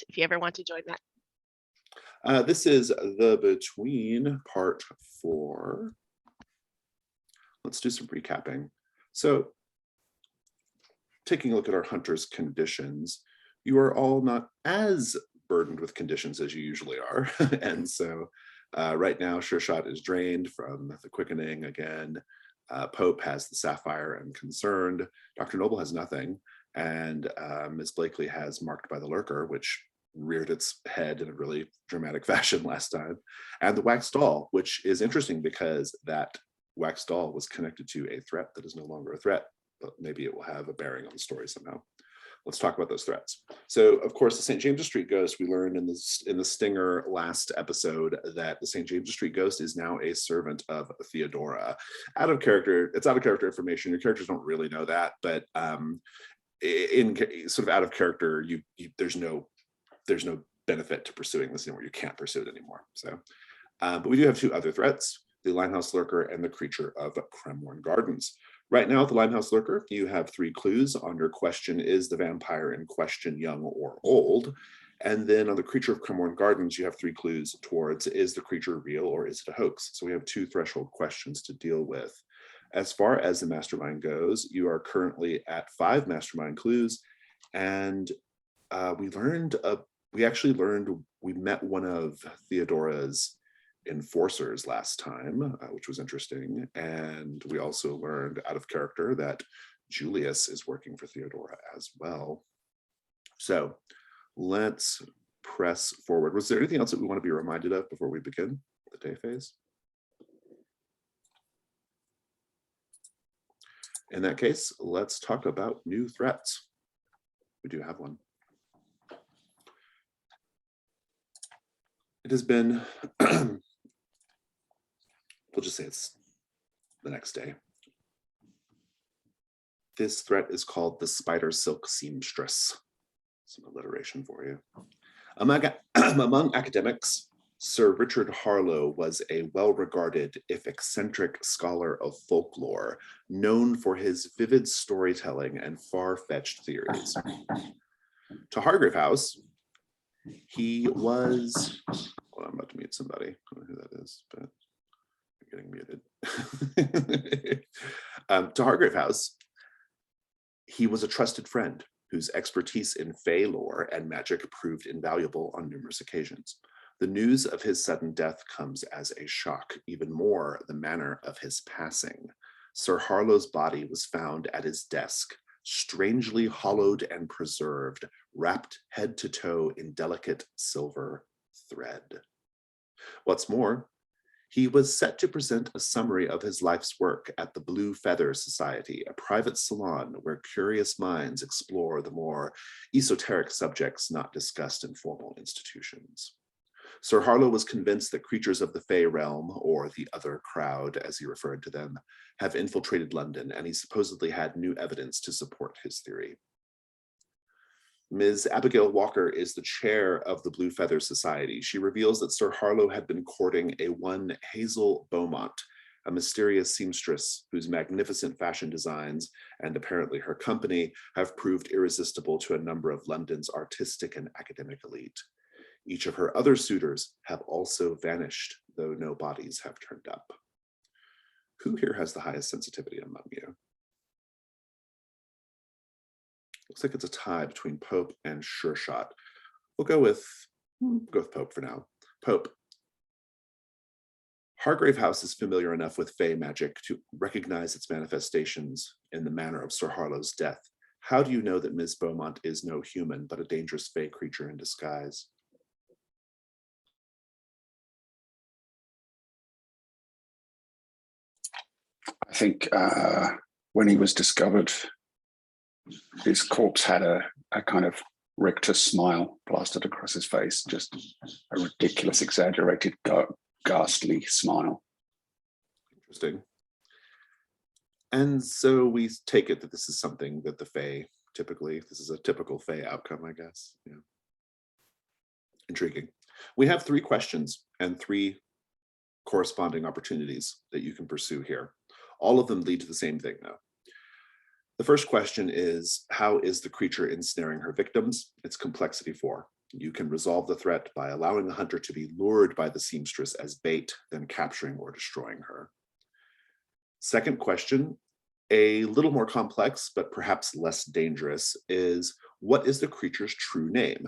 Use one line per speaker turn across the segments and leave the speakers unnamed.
if you ever want to join that.
This is the Between Part 4. Let's do some recapping. So, taking a look at our hunter's conditions, you are all not as burdened with conditions as you usually are. And so right now, Sure Shot is drained from the quickening again. Pope has the Sapphire and Concerned. Dr. Noble has nothing. And Ms. Blakely has Marked by the Lurker, which reared its head in a really dramatic fashion last time. And the Wax Doll, which is interesting because that Wax Doll was connected to a threat that is no longer a threat, but maybe it will have a bearing on the story somehow. Let's talk about those threats. So, of course, the St. James's Street Ghost, we learned in the Stinger last episode that the St. James's Street Ghost is now a servant of Theodora. Out of character information. Your characters don't really know that, but in sort of out of character, there's no benefit to pursuing this anymore. You can't pursue it anymore. So, but we do have two other threats: the Limehouse Lurker and the Creature of Cremorne Gardens. Right now, at the Limehouse Lurker, you have 3 clues. On your question, is the vampire in question young or old? And then on the Creature of Cremorne Gardens, you have 3 clues towards, is the creature real or is it a hoax? So we have 2 threshold questions to deal with. As far as the mastermind goes, you are currently at 5 mastermind clues. And we met one of Theodora's enforcers last time, which was interesting. And we also learned out of character that Julius is working for Theodora as well. So let's press forward. Was there anything else that we want to be reminded of before we begin the day phase? In that case, let's talk about new threats. We do have one. It has been we'll just say it's the next day. This threat is called the Spider Silk Seamstress. Some alliteration for you. Among academics, Sir Richard Harlow was a well-regarded, if eccentric, scholar of folklore, known for his vivid storytelling and far-fetched theories. To Hargrave House, he was... Well, I'm about to mute somebody. I don't know who that is, but getting muted. To Hargrave House, he was a trusted friend whose expertise in Fey lore and magic proved invaluable on numerous occasions. The news of his sudden death comes as a shock, even more the manner of his passing. Sir Harlow's body was found at his desk, strangely hollowed and preserved, wrapped head to toe in delicate silver thread. What's more, he was set to present a summary of his life's work at the Blue Feather Society, a private salon where curious minds explore the more esoteric subjects not discussed in formal institutions. Sir Harlow was convinced that creatures of the Fey realm, or the other crowd, as he referred to them, have infiltrated London, and he supposedly had new evidence to support his theory. Ms. Abigail Walker is the chair of the Blue Feather Society. She reveals that Sir Harlow had been courting a one Hazel Beaumont, a mysterious seamstress whose magnificent fashion designs and apparently her company have proved irresistible to a number of London's artistic and academic elite. Each of her other suitors have also vanished, though no bodies have turned up. Who here has the highest sensitivity among you? Looks like it's a tie between Pope and Sure Shot. We'll go with Pope for now. Pope. Hargrave House is familiar enough with Fey magic to recognize its manifestations in the manner of Sir Harlow's death. How do you know that Ms. Beaumont is no human, but a dangerous Fey creature in disguise?
I think when he was discovered, his corpse had a kind of rictus smile plastered across his face, just a ridiculous, exaggerated, ghastly smile.
Interesting. And so we take it that this is something that the Fae this is a typical Fae outcome, I guess. Yeah. Intriguing. We have 3 questions and 3 corresponding opportunities that you can pursue here. All of them lead to the same thing, though. The first question is, how is the creature ensnaring her victims? It's complexity 4. You can resolve the threat by allowing the hunter to be lured by the seamstress as bait, then capturing or destroying her. Second question, a little more complex, but perhaps less dangerous, is what is the creature's true name?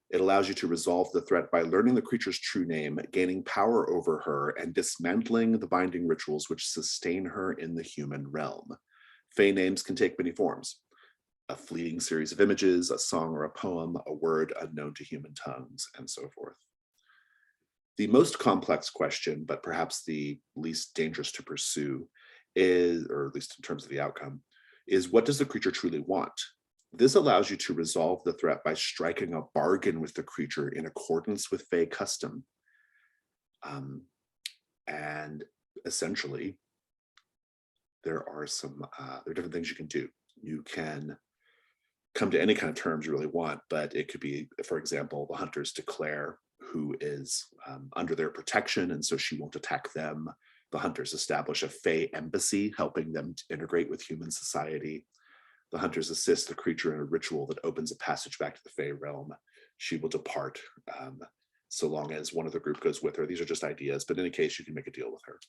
It allows you to resolve the threat by learning the creature's true name, gaining power over her, and dismantling the binding rituals which sustain her in the human realm. Fae names can take many forms: a fleeting series of images, a song or a poem, a word unknown to human tongues, and so forth. The most complex question, but perhaps the least dangerous to pursue, is, or at least in terms of the outcome, is what does the creature truly want? This allows you to resolve the threat by striking a bargain with the creature in accordance with Fae custom. And essentially, there are different things you can do. You can come to any kind of terms you really want, but it could be, for example, the hunters declare who is under their protection, and so she won't attack them. The hunters establish a Fae embassy, helping them to integrate with human society. The hunters assist the creature in a ritual that opens a passage back to the Fae realm. She will depart so long as one of the group goes with her. These are just ideas, but in any case, you can make a deal with her.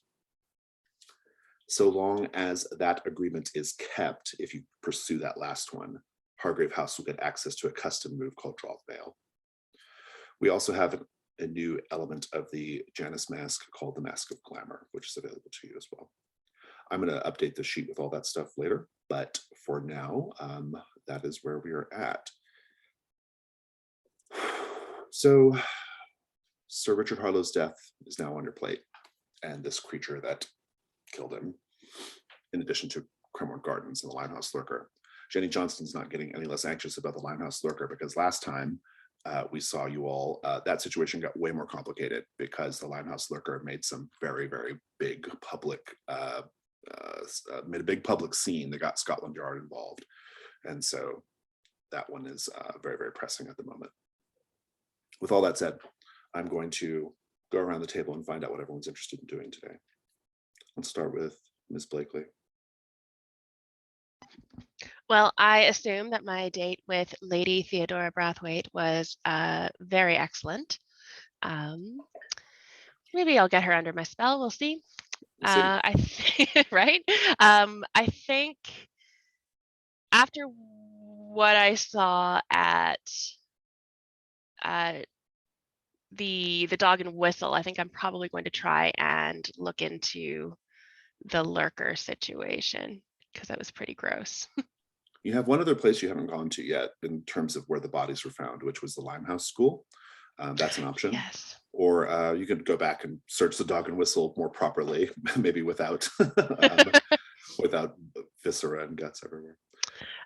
So long as that agreement is kept, if you pursue that last one, Hargrave House will get access to a custom move called Draw the Veil. We also have a new element of the Janus mask called the Mask of Glamour, which is available to you as well. I'm going to update the sheet with all that stuff later, but for now, that is where we are at. So Sir Richard Harlow's death is now on your plate, and this creature that killed him, in addition to Cremorne Gardens and the Limehouse Lurker. Jenny Johnston's not getting any less anxious about the Limehouse Lurker, because last time we saw you all, that situation got way more complicated because the Limehouse Lurker made some very, very big public made a big public scene that got Scotland Yard involved. And so that one is very, very pressing at the moment. With all that said, I'm going to go around the table and find out what everyone's interested in doing today. Let's start with Ms. Blakely.
Well, I assume that my date with Lady Theodora Brathwaite was very excellent. Maybe I'll get her under my spell. We'll see. Right? I think after what I saw at the Dog and Whistle, I think I'm probably going to try and look into the lurker situation, because that was pretty gross.
You have one other place you haven't gone to yet in terms of where the bodies were found, which was the Limehouse School. That's an option.
Yes.
Or you could go back and search the Dog and Whistle more properly, maybe without without viscera and guts everywhere.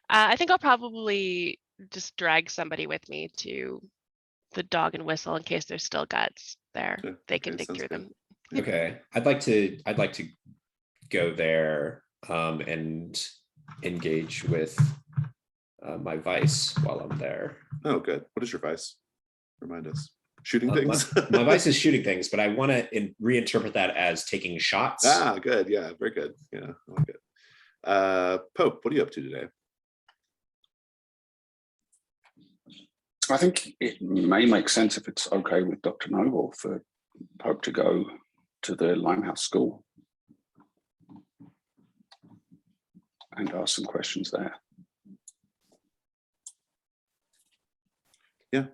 I think I'll probably just drag somebody with me to the Dog and Whistle in case there's still guts there. Yeah, they can dig through them.
Okay, I'd like to go there and engage with my vice while I'm there.
Oh, good. What is your vice? Remind us. Shooting things?
My vice is shooting things, but I want to reinterpret that as taking shots.
Ah, good. Yeah, very good. Yeah, I like it. Pope, what are you up to today?
I think it may make sense, if it's okay with Dr. Noble, for Pope to go to the Limehouse School and ask some questions there.
Yeah,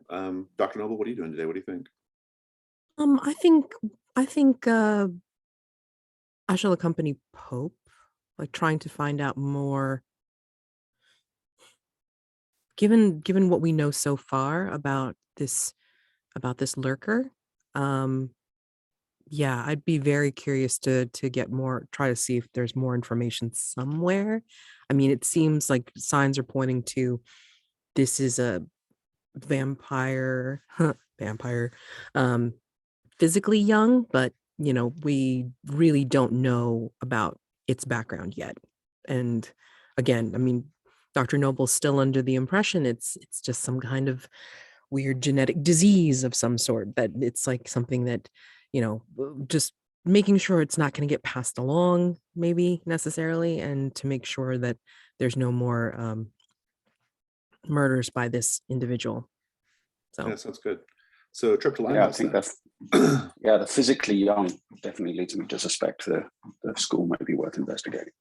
Dr. Noble, what are you doing today? What do you think?
I think I shall accompany Pope, like trying to find out more. Given what we know so far about this lurker, yeah, I'd be very curious to get more, try to see if there's more information somewhere. I mean, it seems like signs are pointing to this is a vampire, physically young, but we really don't know about its background yet. And again, I mean, Dr. Noble's still under the impression it's just some kind of weird genetic disease of some sort, that it's like something that, just making sure it's not going to get passed along, maybe necessarily, and to make sure that there's no more murders by this individual. So
Yeah, sounds good. So trip to
Yeah, I
Limehouse
think
then.
that's the physically young definitely leads me to suspect the school might be worth investigating.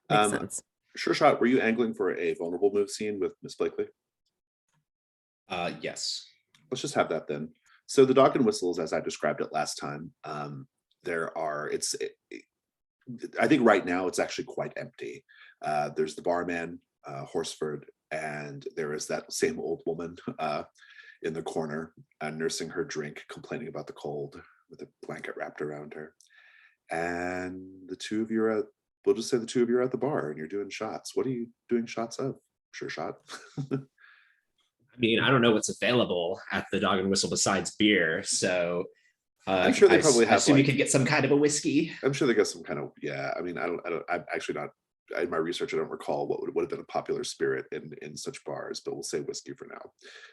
makes
Um,
sense.
Sure shot, were you angling for a vulnerable move scene with Miss Blakely?
Yes.
Let's just have that then. So the dog and whistles, as I described it last time, I think right now it's actually quite empty. There's the barman, Horsford, and there is that same old woman in the corner nursing her drink, complaining about the cold with a blanket wrapped around her. And the two of you are at, we'll just say the two of you are at the bar and you're doing shots. What are you doing shots of? Sure shot.
I mean, I don't know what's available at the Dog and Whistle besides beer, so
I'm sure they probably
I
have
assume you
like,
could get some kind of a whiskey.
I'm sure they got some kind of, yeah. I mean, I'm actually not, in my research, I don't recall what would have been a popular spirit in such bars, but we'll say whiskey for now.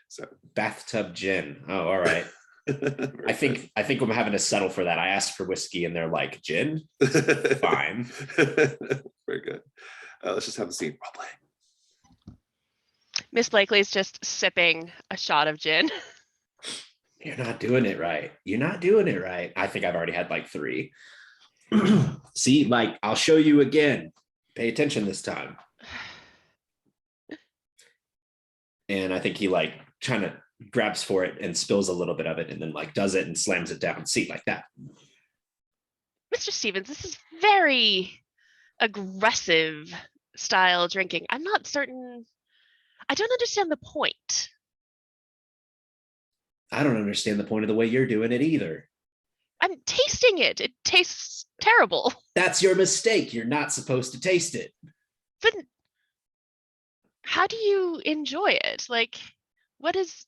So
Bathtub gin. Oh, all right. I think I'm having to settle for that. I asked for whiskey and they're like, gin? Fine.
Very good. Let's just have the scene. Role play.
Miss Blakely's just sipping a shot of gin.
You're not doing it right. You're not doing it right. I think I've already had like 3. See, like, I'll show you again. Pay attention this time. And I think he like kind of grabs for it and spills a little bit of it and then like does it and slams it down. See, like that.
Mr. Stevens, this is very aggressive style drinking. I'm not certain. I don't understand the point.
I don't understand the point of the way you're doing it either.
I'm tasting it. It tastes terrible.
That's your mistake. You're not supposed to taste it.
Then how do you enjoy it? Like, what is?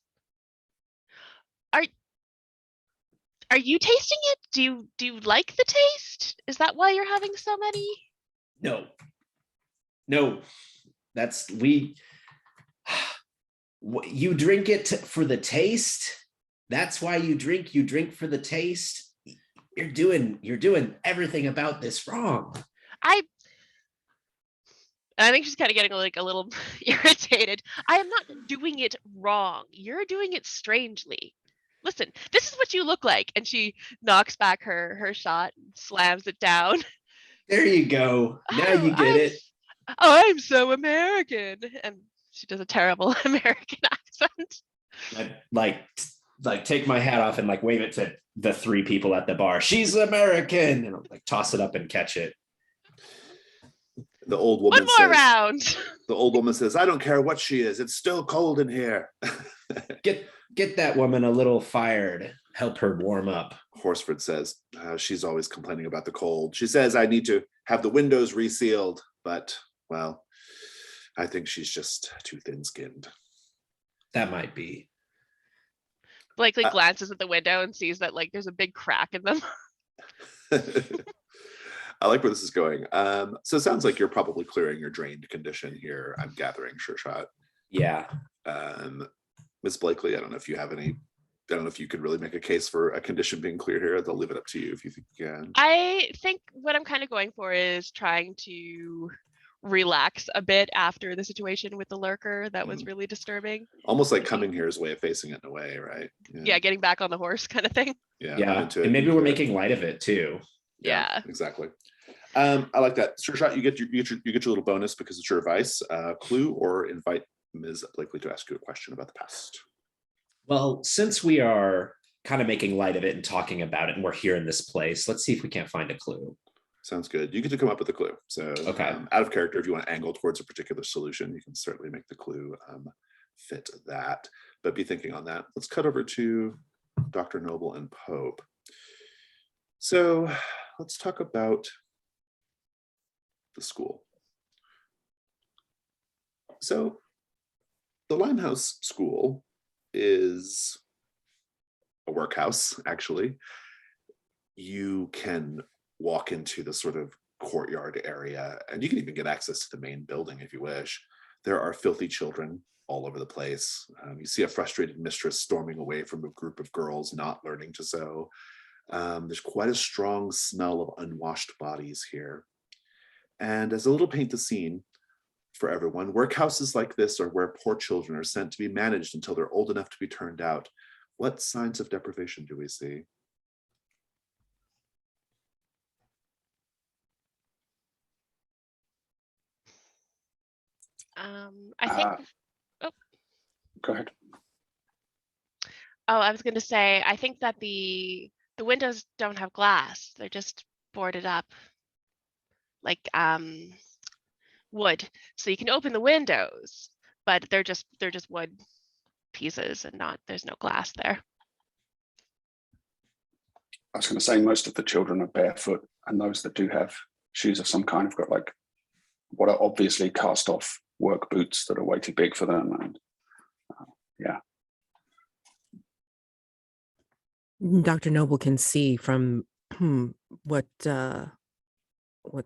Are you tasting it? Do you like the taste? Is that why you're having so many?
No, that's you drink it for the taste. That's why you drink for the taste. You're doing everything about this wrong.
I think she's kind of getting like a little irritated. I am not doing it wrong. You're doing it strangely. Listen, this is what you look like. And she knocks back her shot, slams it down.
There you go. Now you get it.
I'm so American. And she does a terrible American accent.
I'd like take my hat off and like wave it to the 3 people at the bar. She's American. And I'll like toss it up and catch it.
The old woman
One more round.
The old woman says, I don't care what she is. It's still cold in here.
Get that woman a little fired. Help her warm up.
Horsford says, she's always complaining about the cold. She says, I need to have the windows resealed, but, well, I think she's just too thin-skinned.
That might be.
Blakely glances at the window and sees that like there's a big crack in them.
I like where this is going. So it sounds like you're probably clearing your drained condition here. I'm gathering, sure shot.
Yeah.
Ms. Blakely, I don't know if you have any, I don't know if you could really make a case for a condition being clear here. They'll leave it up to you if you think you can.
I think what I'm kind of going for is trying to relax a bit after the situation with the lurker that was really disturbing.
Almost like coming here is a way of facing it in a way, right?
Yeah, getting back on the horse kind of thing.
Yeah.
And maybe we're making light of it too.
Yeah.
Exactly. I like that. Sure shot, you get your little bonus because it's your advice. Clue or invite Ms. Blakely to ask you a question about the past.
Well, since we are kind of making light of it and talking about it and we're here in this place, let's see if we can't find a clue.
Sounds good. You get to come up with a clue. So
okay.
Out of character, if you want to angle towards a particular solution, you can certainly make the clue fit that, but be thinking on that. Let's cut over to Dr. Noble and Pope. So let's talk about the school. So the Limehouse School is a workhouse, actually. You can walk into the sort of courtyard area, and you can even get access to the main building if you wish. There are filthy children all over the place. You see a frustrated mistress storming away from a group of girls not learning to sew. There's quite a strong smell of unwashed bodies here. And as a little paint the scene, for everyone. Workhouses like this are where poor children are sent to be managed until they're old enough to be turned out. What signs of deprivation do we see?
I think. Oh,
Go ahead.
I was going to say, I think that the windows don't have glass; they're just boarded up, like wood. So you can open the windows, but they're just wood pieces, and there's no glass there.
I was going to say most of the children are barefoot, and those that do have shoes of some kind have got like what are obviously cast off work boots that are way too big for them. And yeah.
Dr. Noble can see from what's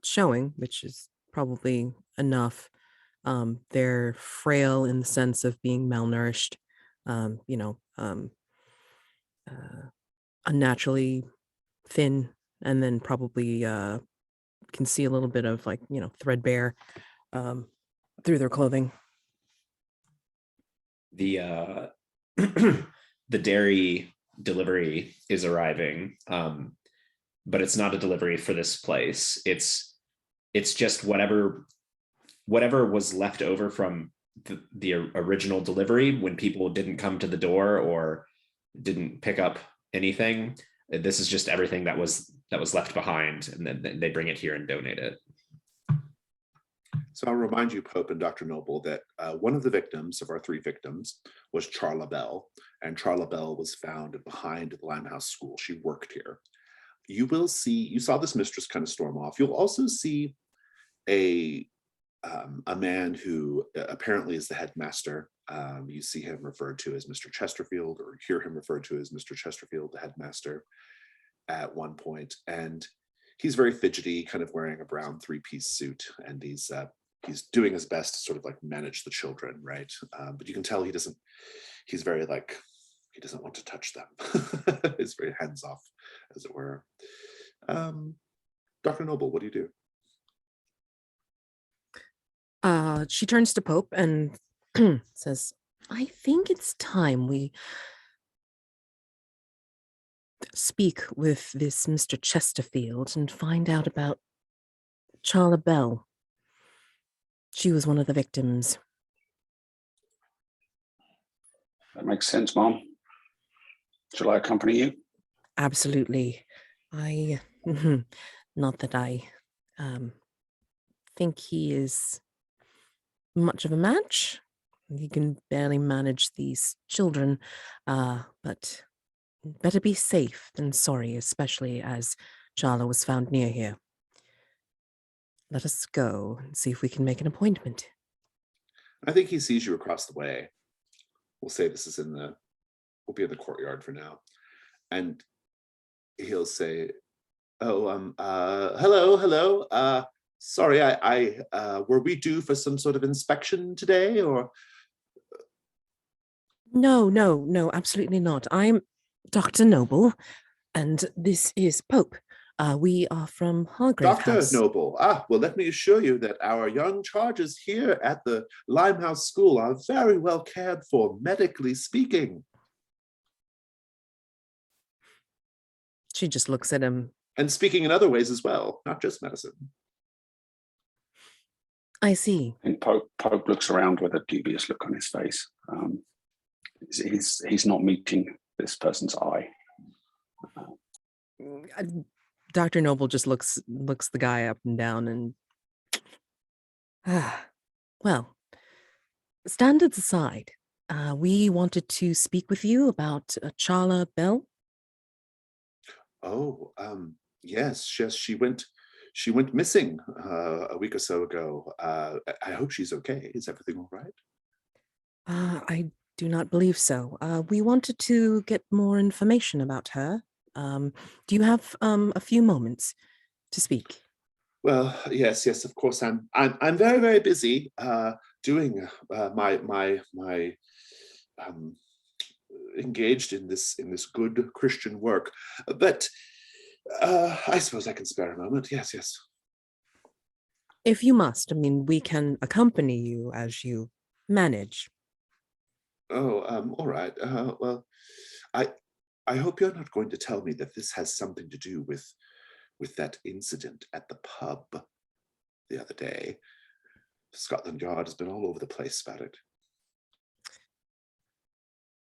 showing, which is probably enough. They're frail in the sense of being malnourished, unnaturally thin, and then probably can see a little bit of threadbare through their clothing.
The the dairy delivery is arriving, but it's not a delivery for this place. It's just whatever was left over from the original delivery when people didn't come to the door or didn't pick up anything. This is just everything that was left behind, and then they bring it here and donate it.
So I'll remind you, Pope and Dr. Noble, that one of the victims of our 3 victims was Charla Bell, and Charla Bell was found behind the Limehouse School. She worked here. You saw this mistress kind of storm off. You'll also see a man who apparently is the headmaster. You see him referred to as Mr. Chesterfield, or hear him referred to as Mr. Chesterfield, the headmaster, at one point. And he's very fidgety, kind of wearing a brown 3-piece suit, and he's doing his best to sort of like manage the children, right? But you can tell he doesn't want to touch them. It's very hands off, as it were. Dr. Noble, what do you do?
She turns to Pope and says, I think it's time we speak with this Mr. Chesterfield and find out about Charla Bell. She was one of the victims.
That makes sense, Mom. Shall I accompany you?
Absolutely. Not that I think he is much of a match. He can barely manage these children, but better be safe than sorry, especially as Charla was found near here. Let us go and see if we can make an appointment.
I think he sees you across the way. We'll say this is we'll be in the courtyard for now. And he'll say, hello. Sorry, I were we due for some sort of inspection today, or?
No, absolutely not. I'm Dr. Noble, and this is Pope. We are from Hargrave House.
Dr. Noble. Well, let me assure you that our young charges here at the Limehouse School are very well cared for, medically speaking.
She just looks at him.
And speaking in other ways as well, not just medicine.
I see.
And Pope looks around with a dubious look on his face. He's not meeting this person's eye.
Dr. Noble just looks the guy up and down and well, standards aside, we wanted to speak with you about Charla Bell.
Oh, yes, she went missing a week or so ago. I hope she's okay. Is everything all right?
I do not believe so. We wanted to get more information about her. Do you have a few moments to speak?
Well, yes, of course. I'm very, very busy doing my engaged in this good Christian work, but I suppose I can spare a moment. Yes.
If you must, I mean, we can accompany you as you manage.
Oh, all right. Well, I I hope you're not going to tell me that this has something to do with that incident at the pub the other day. Scotland Yard has been all over the place about it.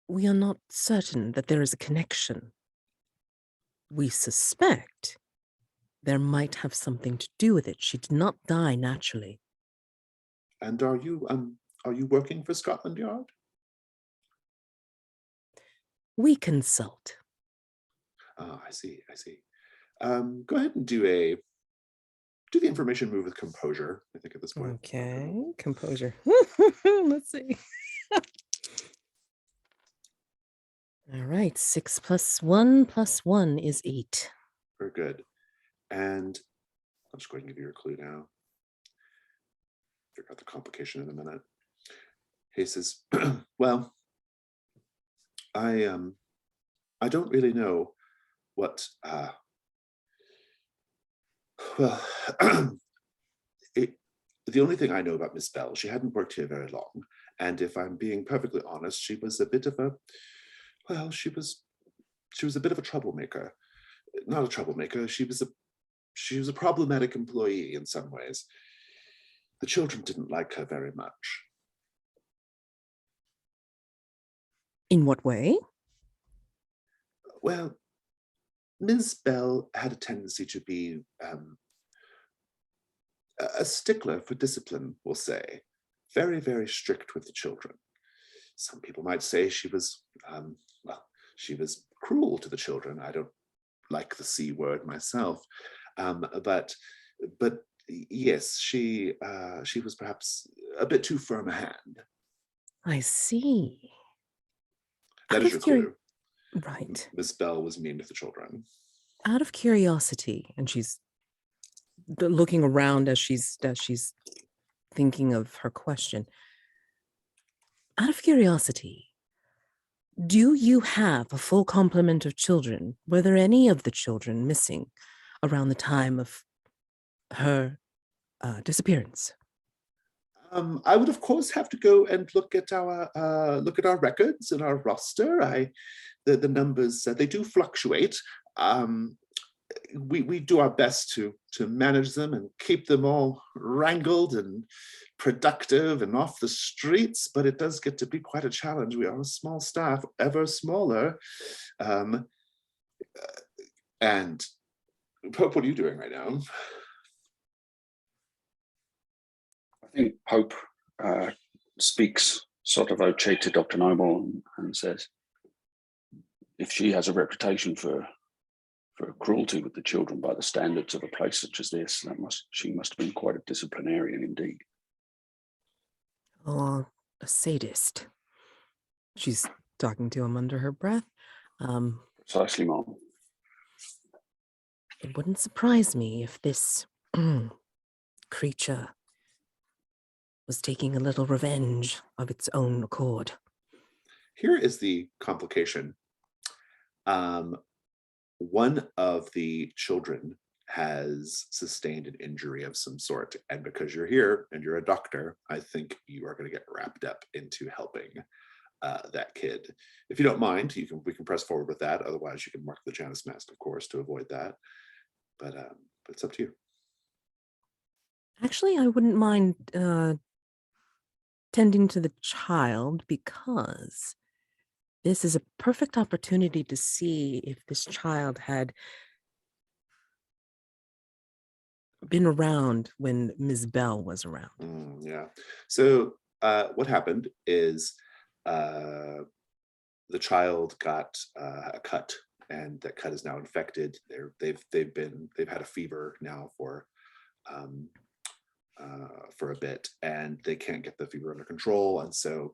We are not certain that there is a connection. We suspect there might have something to do with it. She did not die naturally.
And are you working for Scotland Yard?
We consult.
Ah, I see. I see. Go ahead and do the information move with composure. I think at this point.
Okay, composure. Let's see. All right, 6 + 1 + 1 is 8.
Very good. And I'll just go ahead and give you a clue now. Figure out the complication in a minute. He says, "Well, I don't really know what. Well, it, the only thing I know about Miss Bell, she hadn't worked here very long, and if I'm being perfectly honest, she was a bit of a. Well, she was a bit of a troublemaker. Not a troublemaker. She was a problematic employee in some ways. The children didn't like her very much.
In what way?
Well, Ms. Bell had a tendency to be a stickler for discipline, we'll say. Very, very strict with the children. Some people might say she was, well, she was cruel to the children. I don't like the C word myself, but yes, she was perhaps a bit too firm a hand.
I see.
That
Out
is
of
your
curi-
clue.
Right.
Miss Bell was mean with the children.
Out of curiosity, and she's looking around as she's thinking of her question. Out of curiosity, do you have a full complement of children? Were there any of the children missing around the time of her disappearance?
I would, of course, have to go and look at our records and our roster. The numbers they do fluctuate. We do our best to manage them and keep them all wrangled and productive and off the streets, but it does get to be quite a challenge. We are a small staff, ever smaller. And Pope, what are you doing right now?
I think Pope speaks sort of voce to Dr. Noble and says, if she has a reputation for cruelty with the children by the standards of a place such as this, she must have been quite a disciplinarian indeed.
Or a sadist? She's talking to him under her breath.
Precisely, Mom.
It wouldn't surprise me if this creature was taking a little revenge of its own accord.
Here is the complication. One of the children has sustained an injury of some sort, and because you're here and you're a doctor, I think you are going to get wrapped up into helping that kid. If you don't mind, we can press forward with that. Otherwise, you can mark the Janus mask, of course, to avoid that. But it's up to you.
Actually, I wouldn't mind tending to the child because this is a perfect opportunity to see if this child had been around when Ms. Bell was around.
Yeah. So what happened is the child got a cut, and that cut is now infected. They've had a fever now for a bit, and they can't get the fever under control. And so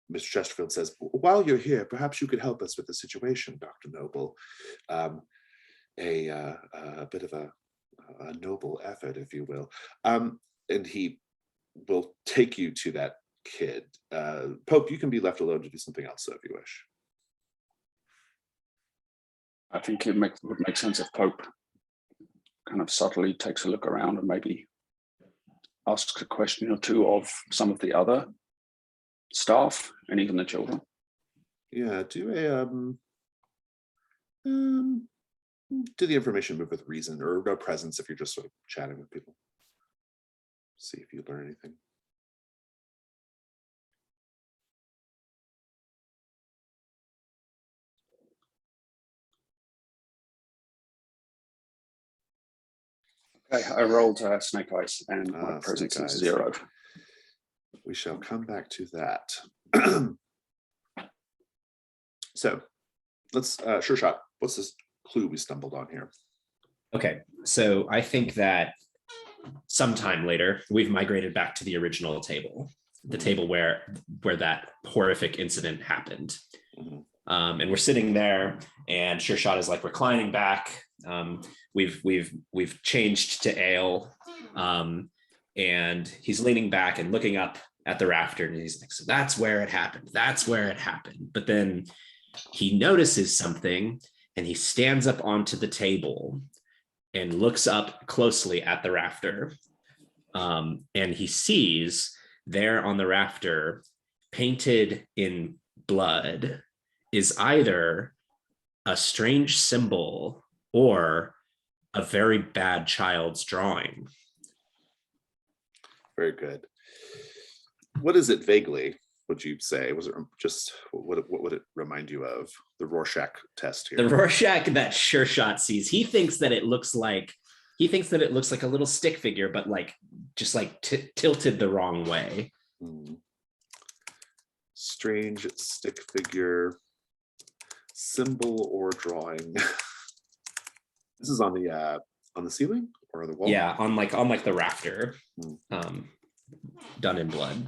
Mr. Chesterfield says, while you're here, perhaps you could help us with the situation, Dr. Noble. A bit of a noble effort, if you will. And he will take you to that kid. Pope, you can be left alone to do something else, so if you wish.
I think it would make sense if Pope kind of subtly takes a look around and maybe ask a question or two of some of the other staff and even the children.
Yeah, do the information move with reason, or no presence if you're just sort of chatting with people. See if you learn anything.
Okay, I rolled Snake Eyes and my
Snake
presence is
Eyes.
0.
We shall come back to that. So let's sure shot. What's this clue we stumbled on here?
Okay, so I think that sometime later we've migrated back to the original table, the table where that horrific incident happened.
Mhm.
And we're sitting there, and Sure Shot is like reclining back. We've changed to ale, and he's leaning back and looking up at the rafter, and he's like, "So that's where it happened. That's where it happened." But then he notices something, and he stands up onto the table and looks up closely at the rafter, and he sees there on the rafter, painted in blood, is either a strange symbol or a very bad child's drawing.
Very good. What is it vaguely, would you say? Was it just, what would it remind you of? The Rorschach test here.
The Rorschach that Sure Shot sees, he thinks that it looks like a little stick figure, but like just like tilted the wrong way.
Strange stick figure, symbol or drawing. This is on the ceiling or the wall?
Yeah, on like the rafter, done in blood.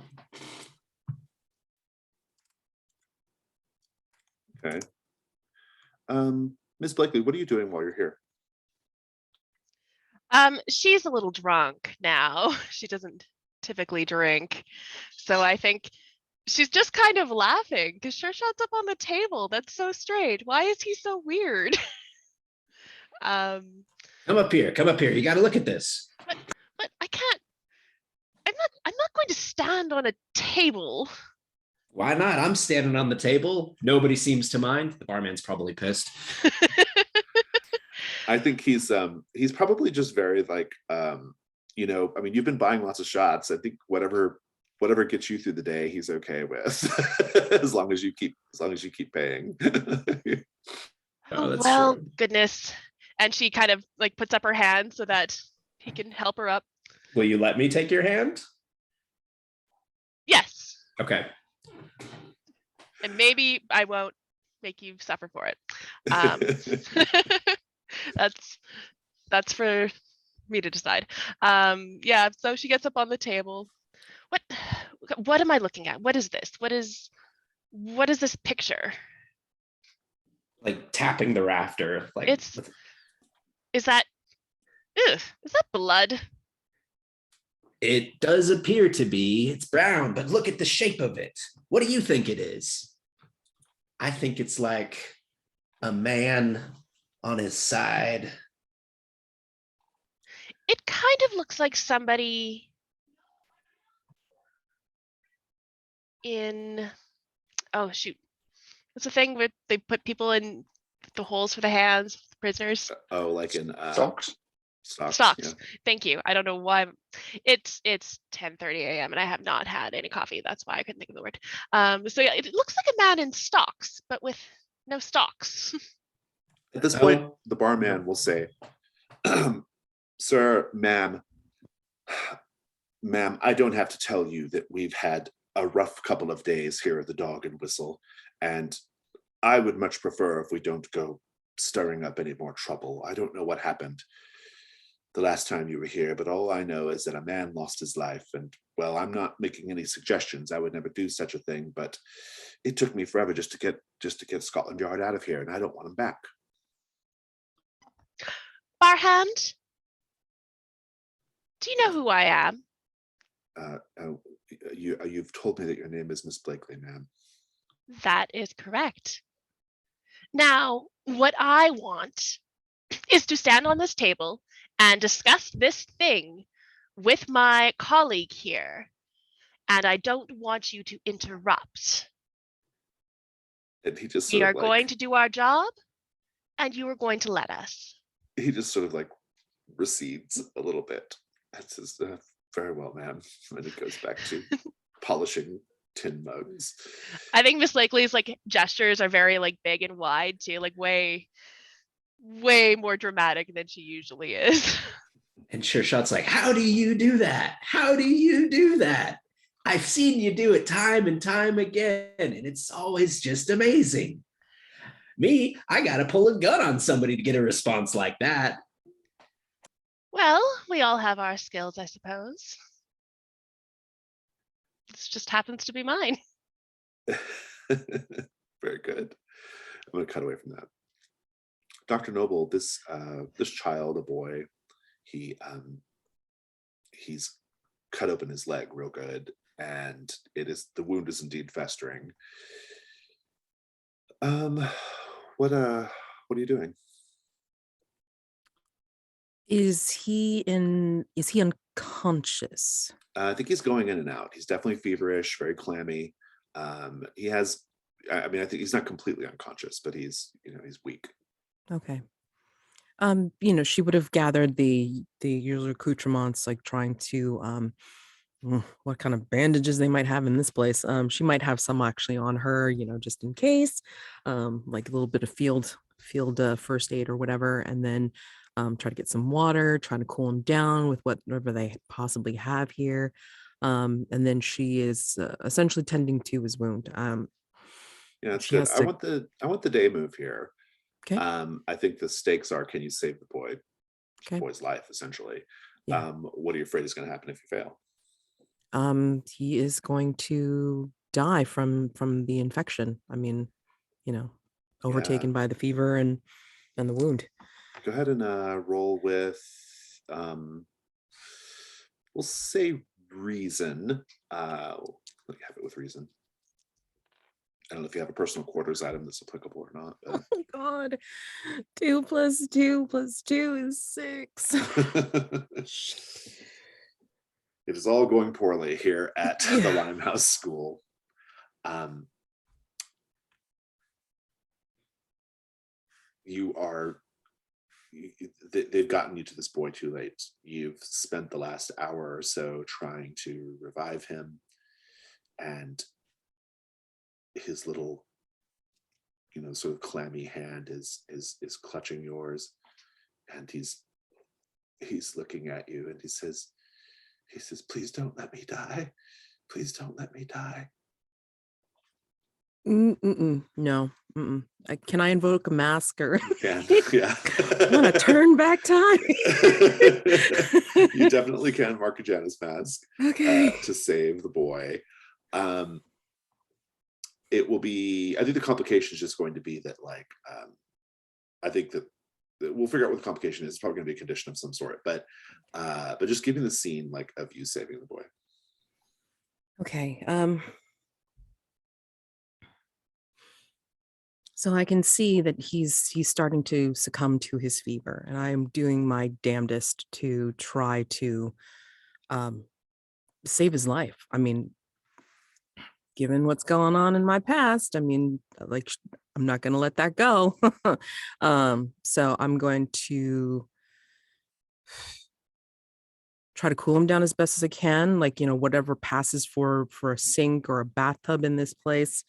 Okay. Ms. Blakely, what are you doing while you're here?
She's a little drunk now. She doesn't typically drink. So I think she's just kind of laughing because Sure Shot's up on the table. That's so strange. Why is he so weird?
Come up here. You got to look at this.
But I can't. I'm not going to stand on a table.
Why not? I'm standing on the table. Nobody seems to mind. The barman's probably pissed.
I think he's probably just very like, you know, I mean, you've been buying lots of shots. I think whatever gets you through the day, he's okay with, as long as you keep paying.
Oh, that's
well,
true.
goodness. And she kind of like puts up her hand so that he can help her up.
Will you let me take your hand?
Yes.
Okay.
And maybe I won't make you suffer for it. That's for me to decide. Yeah, so she gets up on the table. What am I looking at? What is this? What is this picture?
Like tapping the rafter. Like
is that blood?
It does appear to be. It's brown, but look at the shape of it. What do you think it is? I think it's like a man on his side.
It kind of looks like somebody in, oh shoot, what's the thing where they put people in the holes for the hands, prisoners?
Oh, like in
Socks.
Stocks.
Yeah.
Thank you. I don't know why. It's 10:30 a.m. and I have not had any coffee. That's why I couldn't think of the word. So yeah, it looks like a man in stocks, but with no stocks.
At this point, the barman will say, "Sir, ma'am, I don't have to tell you that we've had a rough couple of days here at the Dog and Whistle, and I would much prefer if we don't go stirring up any more trouble. I don't know what happened the last time you were here, but all I know is that a man lost his life, and well, I'm not making any suggestions. I would never do such a thing, but it took me forever just to get Scotland Yard out of here, and I don't want him back."
Barhand, do you know who I am?
You've told me that your name is Miss Blakely, ma'am.
That is correct. Now, what I want is to stand on this table and discuss this thing with my colleague here, and I don't want you to interrupt.
And he just
We
sort
are
of like,
going to do our job, and you are going to let us.
he just sort of like recedes a little bit. That says, very well, ma'am. And he goes back to polishing tin mugs.
I think Miss Lakely's like gestures are very like big and wide too, like way more dramatic than she usually is.
And Sure Shot's like, how do you do that? How do you do that? I've seen you do it time and time again, and it's always just amazing. Me, I got to pull a gun on somebody to get a response like that.
Well, we all have our skills, I suppose. This just happens to be mine.
Very good. I'm going to cut away from that. Dr. Noble, this child, a boy, he's cut open his leg real good, and the wound is indeed festering. What are you doing?
Is he unconscious?
I think he's going in and out. He's definitely feverish, very clammy. He has, I mean, I think he's not completely unconscious, but he's weak.
Okay. She would have gathered the usual accoutrements, like trying to what kind of bandages they might have in this place. She might have some actually on her, just in case, like a little bit of field first aid or whatever, and then try to get some water, trying to cool him down with whatever they possibly have here. And then she is essentially tending to his wound.
Yeah, that's
she
good.
has to.
I want the day move here.
Okay.
I think the stakes are, can you save the
Okay.
boy's life, essentially?
Yeah.
What are you afraid is going to happen if you fail?
He is going to die from the infection. I mean, overtaken by the fever and the wound.
Go ahead and roll with, we'll say reason. Let me have it with reason. I don't know if you have a personal quarters item that's applicable or not. But...
Oh God, 2 + 2 + 2 is 6.
It is all going poorly here at the Limehouse School. They've gotten you to this boy too late. You've spent the last hour or so trying to revive him, and his little, sort of clammy hand is clutching yours, and he's looking at you, and he says, please don't let me die. Please don't let me die.
No. Can I invoke a mask or?
Yeah.
I'm gonna turn back time.
You definitely can mark a Janus mask.
Okay.
To save the boy. It will be, I think the complication is just going to be that, like, I think that we'll figure out what the complication is. It's probably going to be a condition of some sort, but just giving the scene, like, of you saving the boy.
Okay. So I can see that he's starting to succumb to his fever, and I am doing my damnedest to try to save his life. I mean, given what's going on in my past, I mean, like, I'm not going to let that go. So I'm going to try to cool him down as best as I can, like, whatever passes for a sink or a bathtub in this place,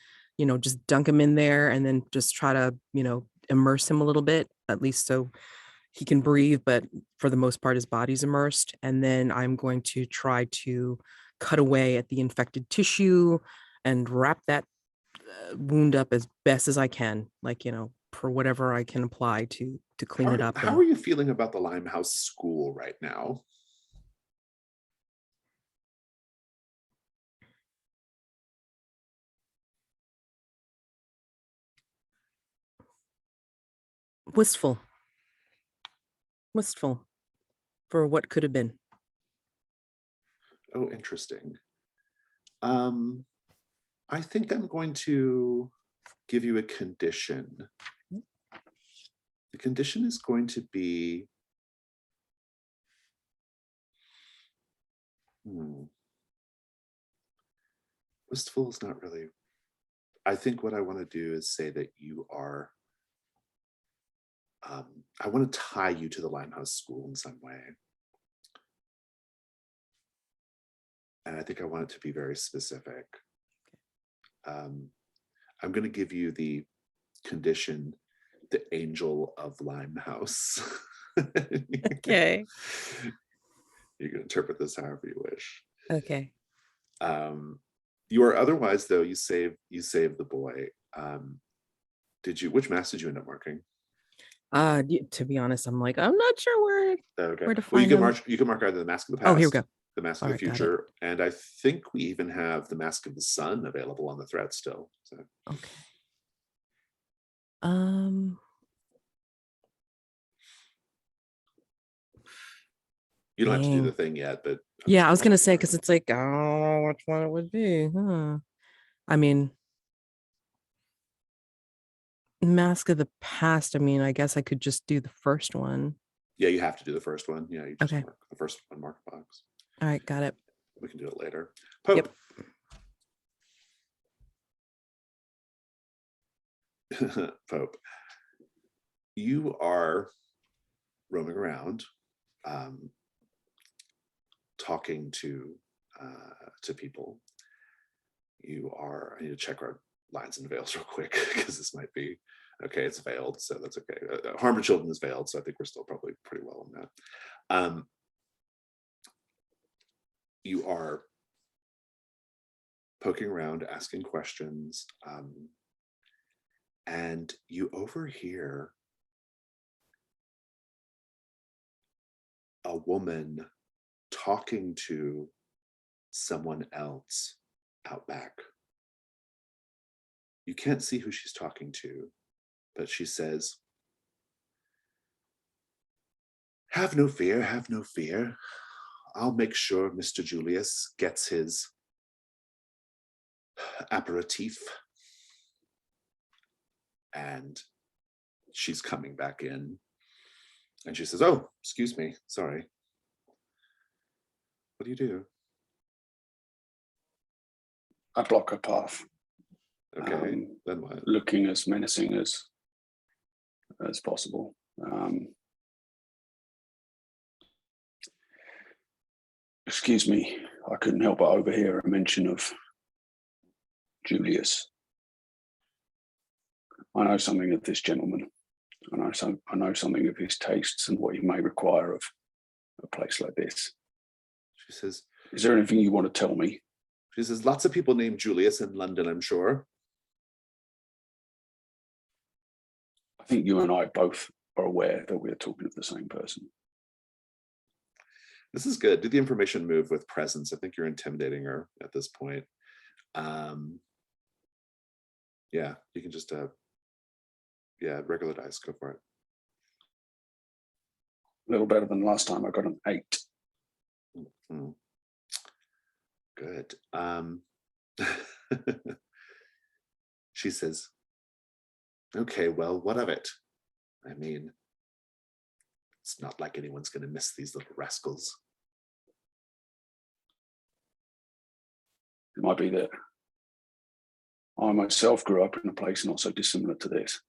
just dunk him in there and then just try to, immerse him a little bit, at least so he can breathe, but for the most part his body's immersed. And then I'm going to try to cut away at the infected tissue and wrap that wound up as best as I can, like, for whatever I can apply to clean it up.
How are you feeling about the Limehouse School right now?
Wistful for what could have been.
Oh, interesting. I think I'm going to give you a condition. The condition is going to be Wistful is not really. I think what I want to do is say that you are. I want to tie you to the Limehouse School in some way. And I think I want it to be very specific. I'm going to give you the condition, the Angel of Limehouse.
Okay.
You can interpret this however you wish.
Okay.
You are otherwise, though, you save the boy. Which mask did you end up marking?
To be honest, I'm like, I'm not sure where
Okay.
where to
Well,
find them.
you can mark either the Mask of the Past,
Oh, here we go.
the Mask
All
of the
right, got it.
Future, and I think we even have the Mask of the Sun available on the thread still. So.
Okay.
You don't have to do
Dang.
the thing yet, but
Yeah, I was gonna say, because it's like, I don't know which one it would be. I mean, Mask of the Past. I mean, I guess I could just do the first one.
yeah, you have to do the first one. Yeah, you just
Okay.
mark the first one, mark a box.
All right, got it.
We can do it later. Pope.
Yep.
Pope, you are roaming around, talking to people. You are. I need to check our lines and veils real quick because this might be okay. It's veiled, so that's okay. Harm to Children is veiled, so I think we're still probably pretty well on that. You are poking around, asking questions, and you overhear a woman talking to someone else out back. You can't see who she's talking to, but she says, have no fear, have no fear. I'll make sure Mr. Julius gets his aperitif. And she's coming back in. And she says, oh, excuse me, sorry. What do you do?
I block her path.
Okay, then what?
Looking as menacing as possible. Excuse me, I couldn't help but overhear a mention of Julius. I know something of this gentleman. I know something of his tastes and what he may require of a place like this.
She says,
is there anything you want to tell me?
She says, lots of people named Julius in London, I'm sure.
I think you and I both are aware that we're talking of the same person.
This is good. Do the information move with presence. I think you're intimidating her at this point. Yeah, you can just, regular dice, go for it.
A little better than last time. I got an 8.
Mm-hmm. Good. She says, okay, well, what of it? I mean, it's not like anyone's going to miss these little rascals.
It might be that I myself grew up in a place not so dissimilar to this.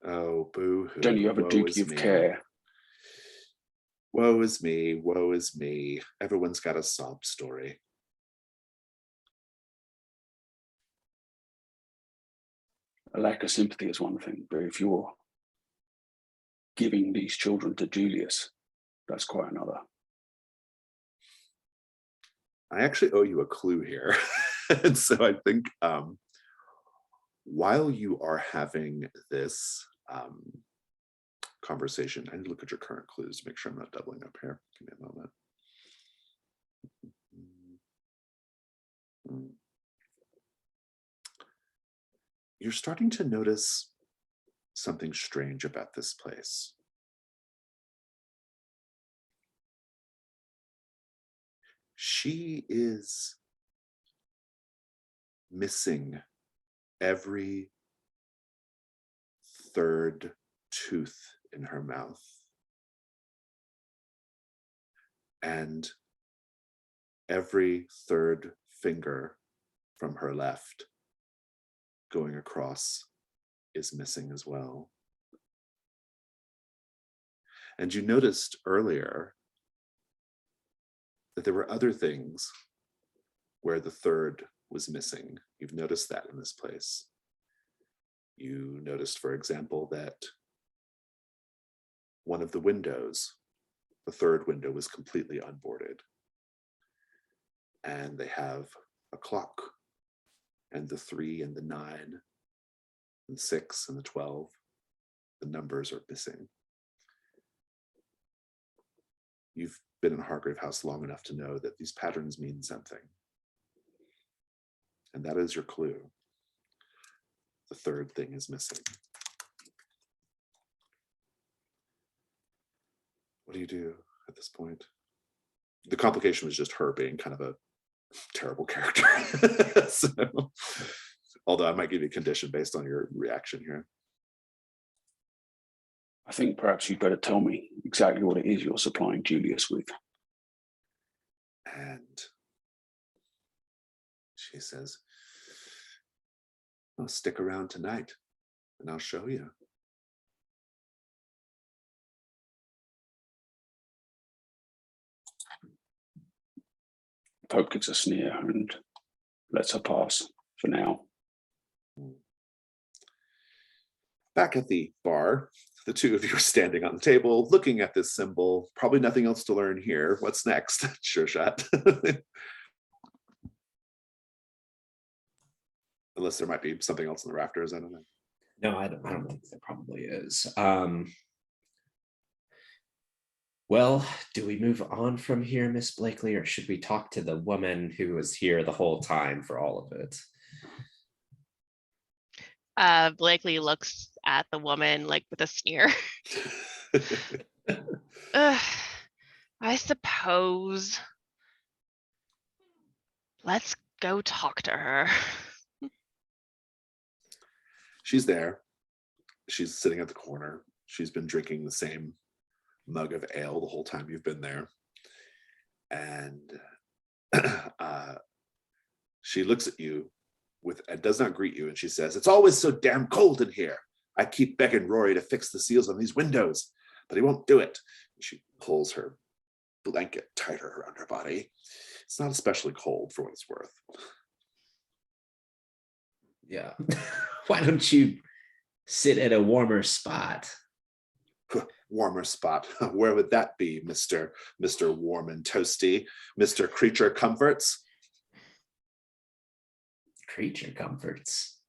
Oh, boo-hoo.
Don't you have a duty of care?
Woe is me, woe is me. Everyone's got a sob story.
A lack of sympathy is one thing, but if you're giving these children to Julius, that's quite another.
I actually owe you a clue here. And so I think while you are having this conversation, I need to look at your current clues to make sure I'm not doubling up here. Give me a moment. You're starting to notice something strange about this place. She is missing every third tooth in her mouth. And every third finger from her left going across is missing as well. And you noticed earlier that there were other things where the third was missing. You've noticed that in this place. You noticed, for example, that one of the windows, the third window, was completely unboarded. And they have a clock, and the 3 and the 9 and 6 and the 12, the numbers are missing. You've been in Hargrave House long enough to know that these patterns mean something. And that is your clue. The third thing is missing. What do you do at this point? The complication was just her being kind of a terrible character. So, although I might give you a condition based on your reaction here.
I think perhaps you'd better tell me exactly what it is you're supplying Julius with.
And she says, "Well, stick around tonight and I'll show you."
Pope gives a sneer and lets her pass for now.
Back at the bar, the two of you are standing on the table, looking at this symbol. Probably nothing else to learn here. What's next? Sure shot. Unless there might be something else in the rafters. I don't know.
No, I don't think there probably is. Well, do we move on from here, Miss Blakely, or should we talk to the woman who was here the whole time for all of it?
Blakely looks at the woman like with a sneer. I suppose. Let's go talk to her.
She's there. She's sitting at the corner. She's been drinking the same mug of ale the whole time you've been there. And she looks at you and does not greet you. And she says, "It's always so damn cold in here. I keep begging Rory to fix the seals on these windows, but he won't do it." And she pulls her blanket tighter around her body. It's not especially cold for what it's worth.
Yeah. Why don't you sit at a warmer spot?
Warmer spot. Where would that be, Mr. Warm and Toasty, Mr. Creature Comforts?
Creature Comforts.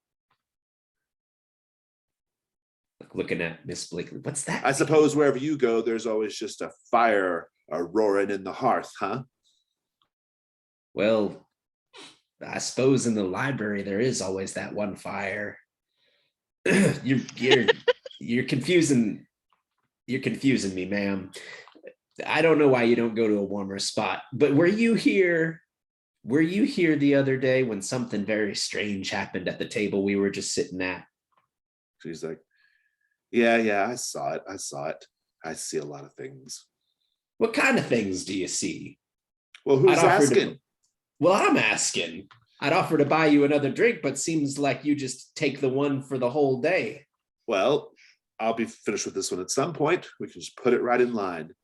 Looking at Miss Blakely. What's that?
I suppose wherever you go, there's always just a fire roaring in the hearth, huh?
Well, I suppose in the library there is always that one fire. You're confusing me, ma'am. I don't know why you don't go to a warmer spot, but were you here the other day when something very strange happened at the table we were just sitting at?
She's like, yeah, I saw it. I see a lot of things.
What kind of things do you see?
Well, who's asking?
Well, I'm asking. I'd offer to buy you another drink, but seems like you just take the one for the whole day.
Well, I'll be finished with this one at some point. We can just put it right in line.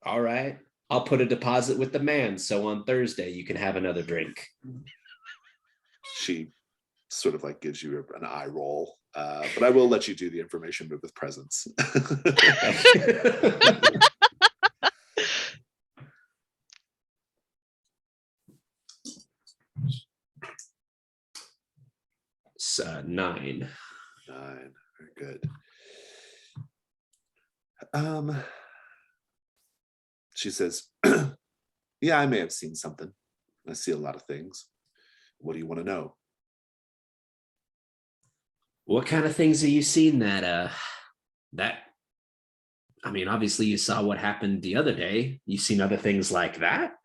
All right. I'll put a deposit with the man, so on Thursday you can have another drink.
She sort of like gives you an eye roll, but I will let you do the information move with presence.
It's 9.
9. Very good. She says, "Yeah, I may have seen something. I see a lot of things. What do you want to know?"
What kind of things have you seen that I mean, obviously you saw what happened the other day. You seen other things like that?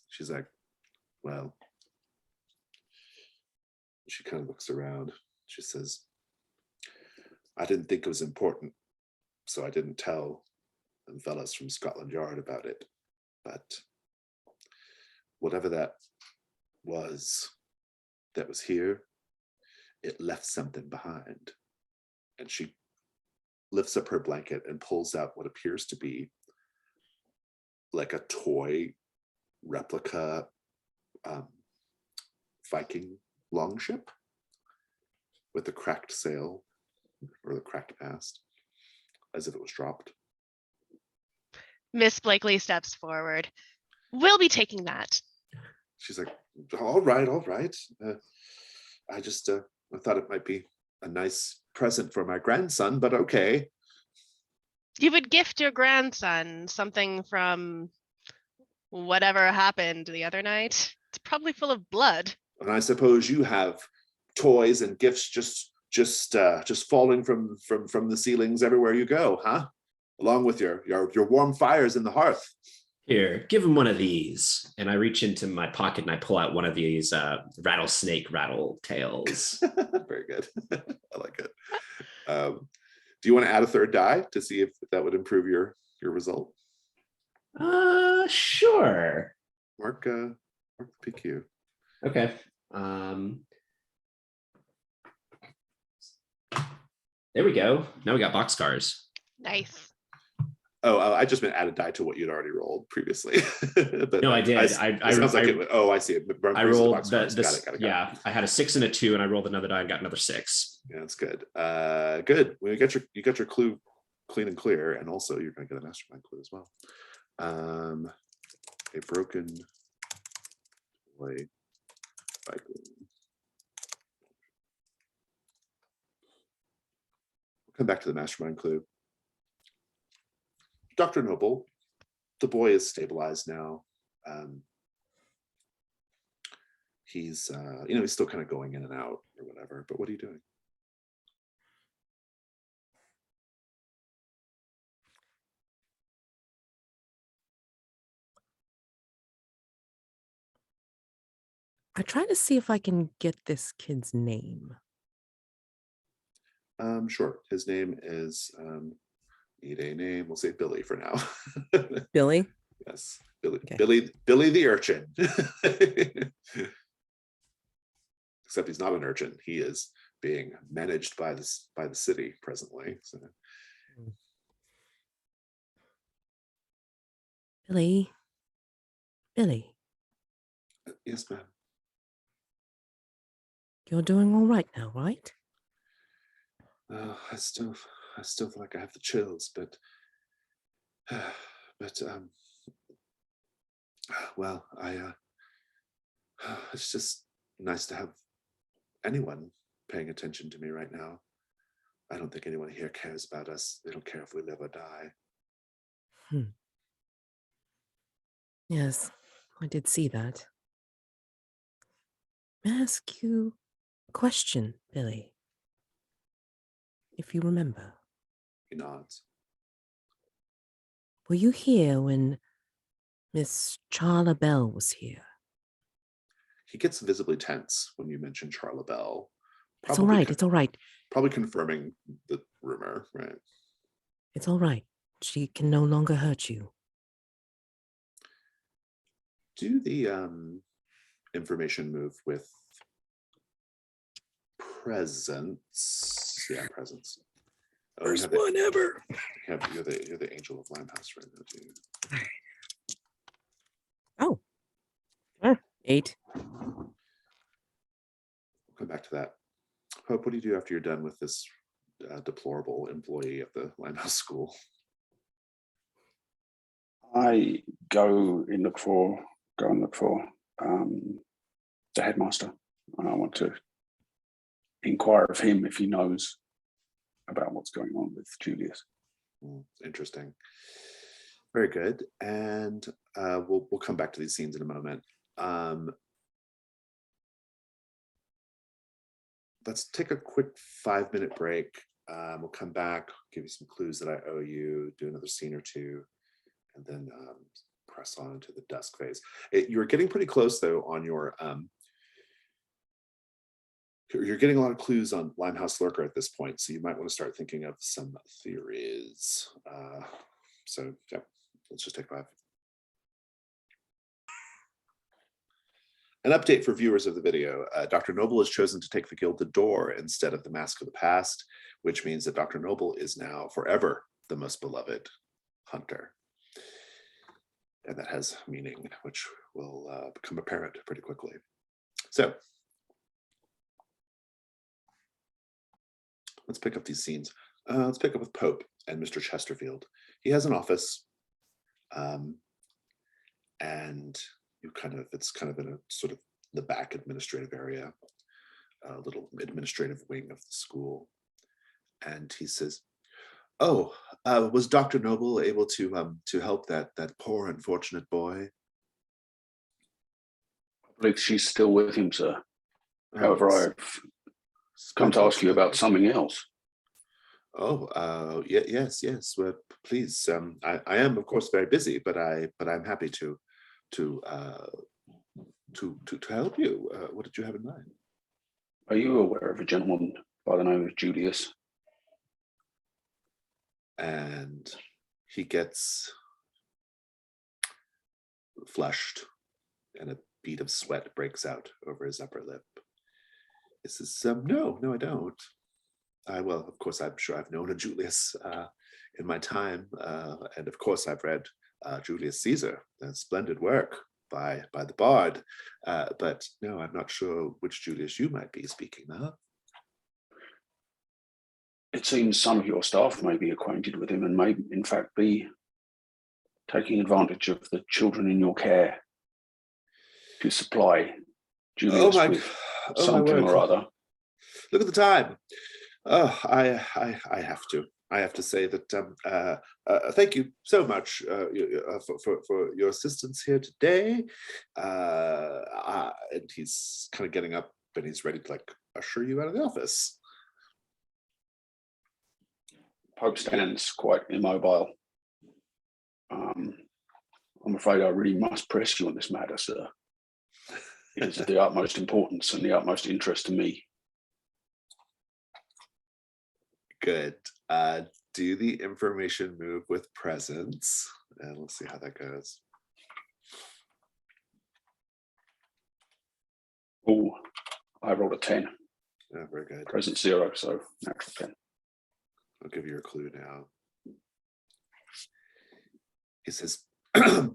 She's like, "Well," she kind of looks around. She says, "I didn't think it was important, so I didn't tell them fellas from Scotland Yard about it. But whatever that was here, it left something behind. And she lifts up her blanket and pulls out what appears to be like a toy replica Viking longship with the cracked sail or the cracked mast, as if it was dropped.
Miss Blakely steps forward. We'll be taking that.
She's like, all right. I just I thought it might be a nice present for my grandson, but okay.
You would gift your grandson something from whatever happened the other night. It's probably full of blood.
And I suppose you have toys and gifts just falling from the ceilings everywhere you go, huh? Along with your warm fires in the hearth.
Here, give him one of these. And I reach into my pocket and I pull out one of these rattlesnake rattle tails.
Very good. I like it. Do you want to add a third die to see if that would improve your result?
Sure.
Mark the PQ.
Okay. There we go. Now we got boxcars.
Nice.
Oh, I just meant add a die to what you'd already rolled previously. But
No, I did.
it sounds like it. Oh, I see it.
I rolled
Got it.
Yeah, I had a 6 and a 2, and I rolled another die and got another 6.
Yeah, that's good. Good. Well, you got your clue clean and clear, and also you're going to get a mastermind clue as well. A broken toy Viking. We'll come back to the mastermind clue. Dr. Noble, the boy is stabilized now. He's he's still kind of going in and out or whatever, but what are you doing?
I try to see if I can get this kid's name.
Sure. His name is need a name. We'll say Billy for now.
Billy?
Yes, Billy.
Okay.
Billy the urchin. Except he's not an urchin. He is being managed by the city presently. So.
Billy.
Yes, ma'am.
You're doing all right now, right?
I still feel like I have the chills, but well, it's just nice to have anyone paying attention to me right now. I don't think anyone here cares about us. They don't care if we live or die.
Yes, I did see that. May I ask you a question, Billy? If you remember.
He nods.
Were you here when Miss Charla Bell was here?
He gets visibly tense when you mention Charla Bell.
It's all right. It's all right.
Probably confirming the rumor, right?
It's all right. She can no longer hurt you.
Do the information move with presence? Yeah, presence. Oh,
First one ever.
You're the angel of Limehouse right now, too.
Oh. 8.
We'll come back to that. Hope, what do you do after you're done with this deplorable employee of the Limehouse School?
I go and look for the headmaster, and I want to inquire of him if he knows about what's going on with Julius.
Interesting. Very good. And we'll come back to these scenes in a moment. Let's take a quick 5-minute break. We'll come back, give you some clues that I owe you, do another scene or two, and then press on into the dusk phase. You're getting pretty close though on your you're getting a lot of clues on Limehouse Lurker at this point, so you might want to start thinking of some theories. So yeah, let's just take 5. An update for viewers of the video. Dr. Noble has chosen to take the gilded door instead of the mask of the past, which means that Dr. Noble is now forever the most beloved hunter. And that has meaning, which will become apparent pretty quickly. So let's pick up these scenes. Let's pick up with Pope and Mr. Chesterfield. He has an office, and it's kind of in a sort of the back administrative area, a little administrative wing of the school. And he says, "Oh, was Dr. Noble able to help that poor unfortunate boy?"
I believe she's still with him, sir.
Oh,
However, I've come to ask you about something else.
Oh, yes. Well, please. I am, of course, very busy, but I'm happy to help you. What did you have in mind?
Are you aware of a gentleman by the name of Julius?
And he gets flushed, and a bead of sweat breaks out over his upper lip. He says, "No, I don't. Well, of course, I'm sure I've known a Julius in my time, and of course, I've read Julius Caesar, a splendid work by the Bard. But no, I'm not sure which Julius you might be speaking of."
It seems some of your staff may be acquainted with him and may, in fact, be taking advantage of the children in your care to supply Julius with something or other.
Look at the time. Oh, I have to say that thank you so much for your assistance here today. And he's kind of getting up, and he's ready to usher you out of the office.
Pope stands quite immobile. I'm afraid I really must press you on this matter, sir. It is of the utmost importance and the utmost interest to me.
Good. Do the information move with presence, and let's see how that goes.
Oh, I rolled a 10.
Oh, very good.
Present 0, so natural 10.
I'll give you a clue now. He says, I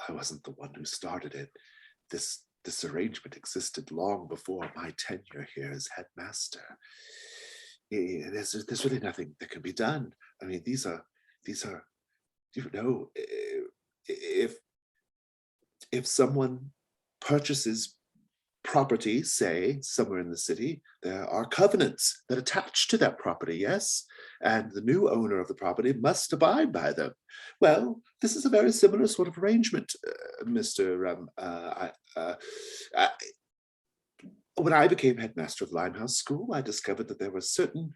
wasn't the one who started it. This arrangement existed long before my tenure here as headmaster. There's really nothing that can be done. I mean, these are if someone purchases property, say somewhere in the city, there are covenants that attach to that property, yes, and the new owner of the property must abide by them. Well, this is a very similar sort of arrangement, Mr. When I became headmaster of Limehouse School, I discovered that there were certain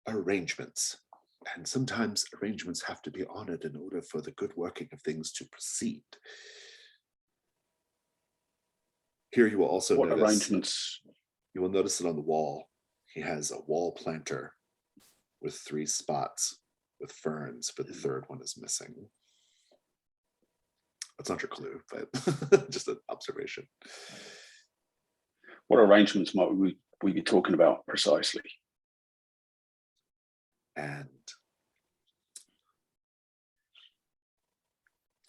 arrangements, and sometimes arrangements have to be honored in order for the good working of things to proceed. Here you will also
what
notice
arrangements?
You will notice that on the wall, he has a wall planter with 3 spots with ferns, but the third one is missing. That's not your clue, but just an observation.
What arrangements might we be talking about precisely?
And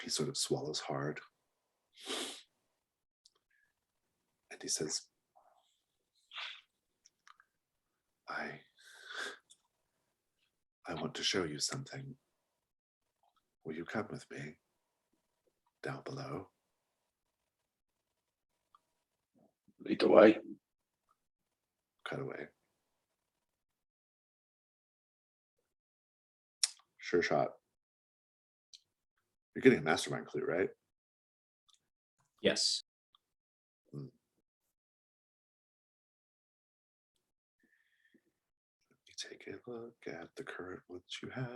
he sort of swallows hard. And he says, I want to show you something. Will you come with me down below?
Lead the way.
Cut away. Sure shot. You're getting a mastermind clue, right?
Yes.
Take a look at the current ones you have.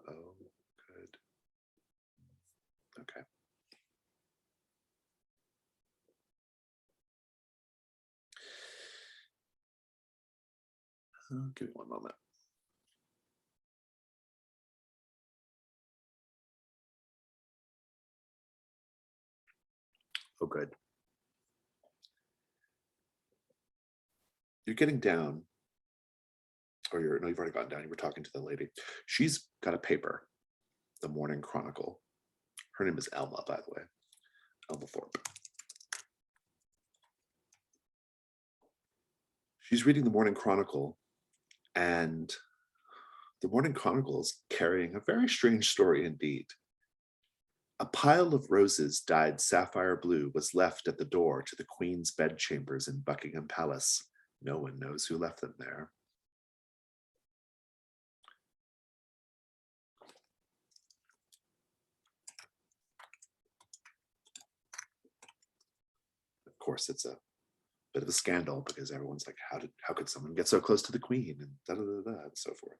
Oh, good. Okay. Give me one moment. Oh, good. You're getting down, or no, you've already gotten down. You were talking to the lady. She's got a paper, the Morning Chronicle. Her name is Elma, by the way, Elma Thorpe. She's reading the Morning Chronicle, and the Morning Chronicle is carrying a very strange story indeed. A pile of roses dyed sapphire blue was left at the door to the Queen's bedchambers in Buckingham Palace. No one knows who left them there. Of course, it's a bit of a scandal because everyone's like, how could someone get so close to the Queen, and da da da da, and so forth.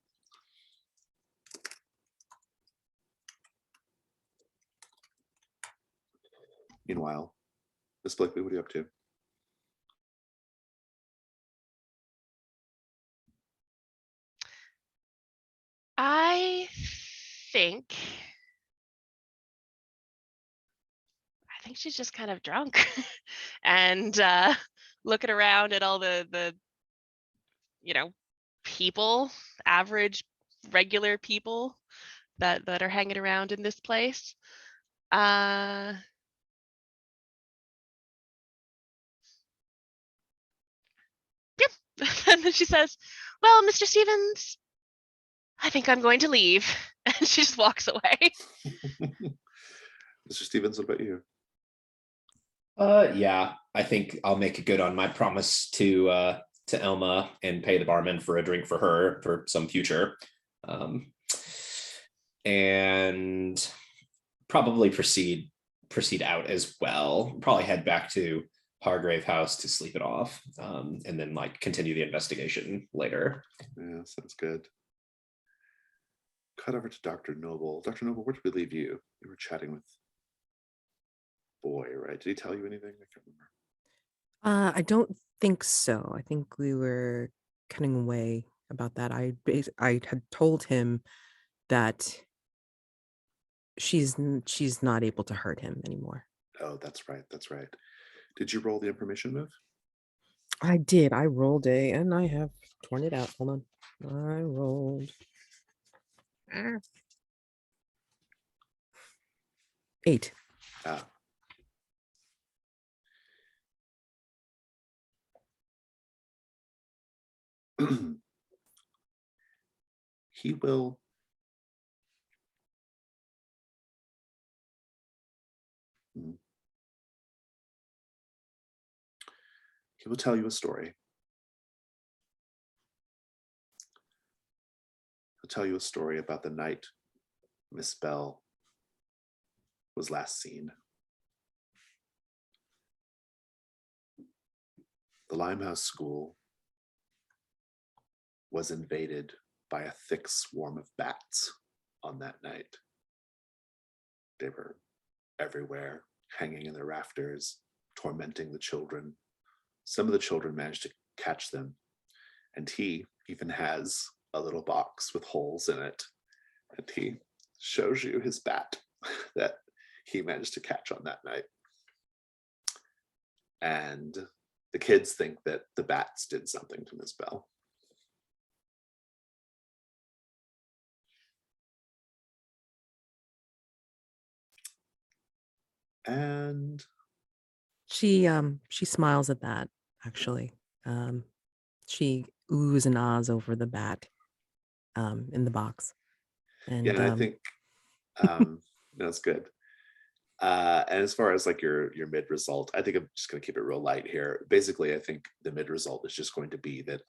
Meanwhile, Miss Blakely, what are you up to?
I think she's just kind of drunk and looking around at all the people, average regular people that are hanging around in this place. And then she says, "Well, Mr. Stevens, I think I'm going to leave." And she just walks away.
Mr. Stevens, what about you?
Yeah, I think I'll make it good on my promise to Elma and pay the barman for a drink for her for some future. And probably proceed out as well. Probably head back to Hargrave House to sleep it off, and then like continue the investigation later.
Yeah, sounds good. Cut over to Dr. Noble. Dr. Noble, where did we leave you? You were chatting with Boy, right? Did he tell you anything? I can't remember.
I don't think so. I think we were cutting away about that. I had told him that she's not able to hurt him anymore.
Oh, that's right. That's right. Did you roll the information move?
I did. I rolled and I have torn it out. Hold on. I rolled 8.
Ah. He will tell you a story. He'll tell you a story about the night Miss Bell was last seen. The Limehouse School was invaded by a thick swarm of bats on that night. They were everywhere, hanging in the rafters, tormenting the children. Some of the children managed to catch them, and he even has a little box with holes in it, and he shows you his bat that he managed to catch on that night. And the kids think that the bats did something to Miss Bell. And
She smiles at that, actually. She oohs and ahs over the bat in the box. And
yeah, and I think that's good. And as far as like your mid result, I think I'm just going to keep it real light here. Basically, I think the mid result is just going to be that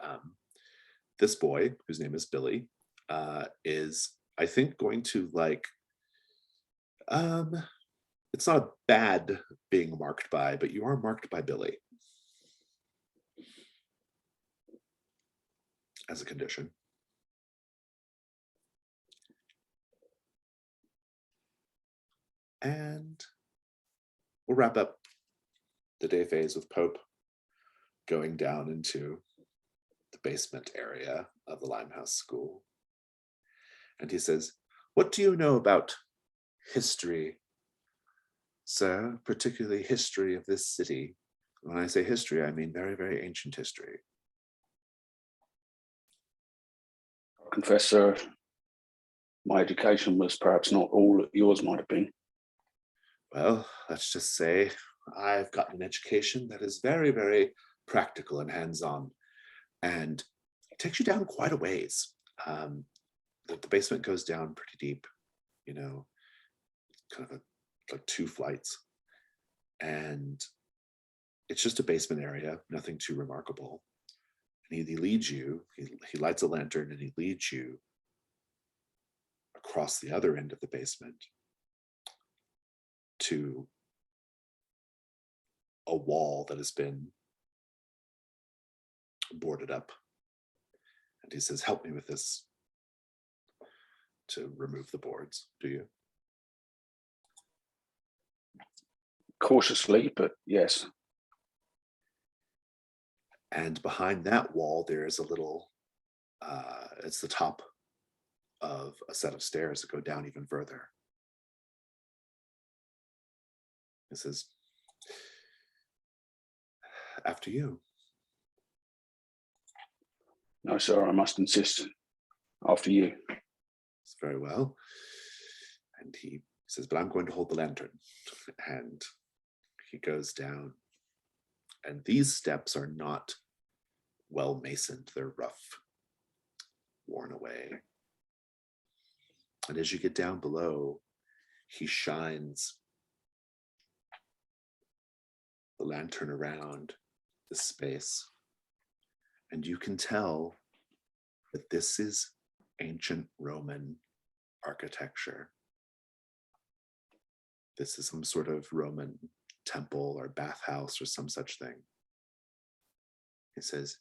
this boy, whose name is Billy, is, I think, going to like, it's not a bad being marked by, but you are marked by Billy as a condition. And we'll wrap up the day phase with Pope going down into the basement area of the Limehouse School. And he says, "What do you know about history, sir, particularly history of this city?" When I say history, I mean very, very ancient history.
I confess, sir, my education was perhaps not all that yours might have been.
Well, let's just say I've gotten an education that is very, very practical and hands-on, and it takes you down quite a ways. The basement goes down pretty deep, you know, kind of like 2 flights, and it's just a basement area, nothing too remarkable. And he leads you, he lights a lantern and he leads you across the other end of the basement to a wall that has been boarded up. And he says, "Help me with this," to remove the boards. Do you?
Cautiously, but yes.
And behind that wall, there is a little, it's the top of a set of stairs that go down even further. He says, "After you."
No, sir, I must insist. After you.
It's very well. And he says, "But I'm going to hold the lantern." And he goes down. And these steps are not well masoned, they're rough, worn away. And as you get down below, he shines the lantern around the space. And you can tell that this is ancient Roman architecture. This is some sort of Roman temple or bathhouse or some such thing. He says,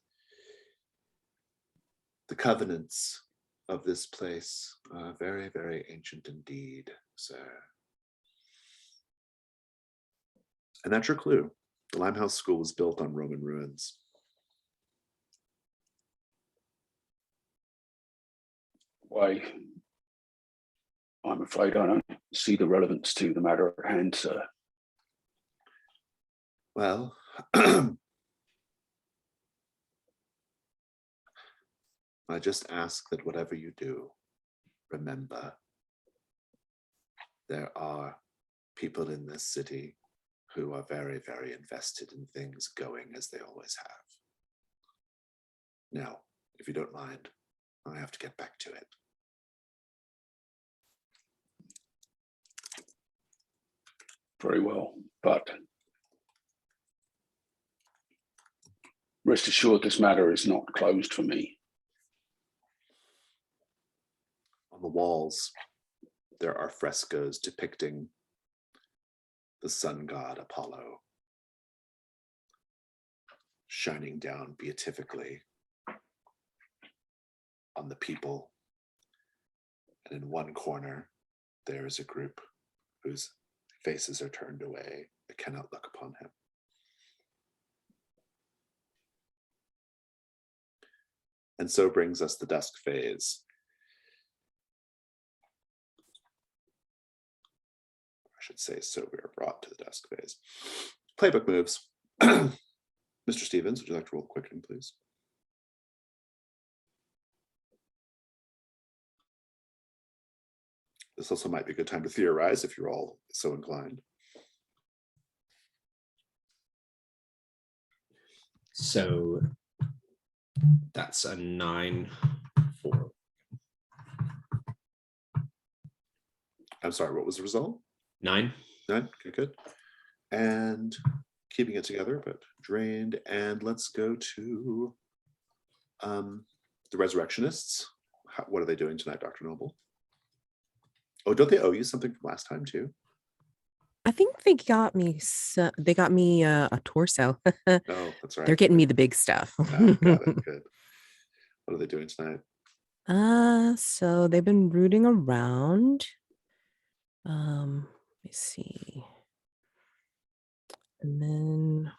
"The covenants of this place are very, very ancient indeed, sir." And that's your clue. The Limehouse School was built on Roman ruins.
Why, I'm afraid I don't see the relevance to the matter at hand, sir.
Well, I just ask that whatever you do, remember, there are people in this city who are very, very invested in things going as they always have. Now, if you don't mind, I have to get back to it.
Very well, but rest assured this matter is not closed for me.
On the walls, there are frescoes depicting the sun god Apollo shining down beatifically on the people. And in one corner, there is a group whose faces are turned away, that cannot look upon him. And so brings us the dusk phase. I should say, so we are brought to the dusk phase. Playbook moves. Mr. Stevens, would you like to roll Quickening, please? This also might be a good time to theorize if you're all so inclined.
So that's a 9 4.
I'm sorry, what was the result?
9.
9? Okay, good. And keeping it together, but drained. And let's go to the Resurrectionists. What are they doing tonight, Dr. Noble? Oh, don't they owe you something from last time too?
I think they got me. They got me a torso.
Oh, that's right.
They're getting me the big stuff.
Oh, got it. Good. What are they doing tonight?
So they've been rooting around. Let me see. And then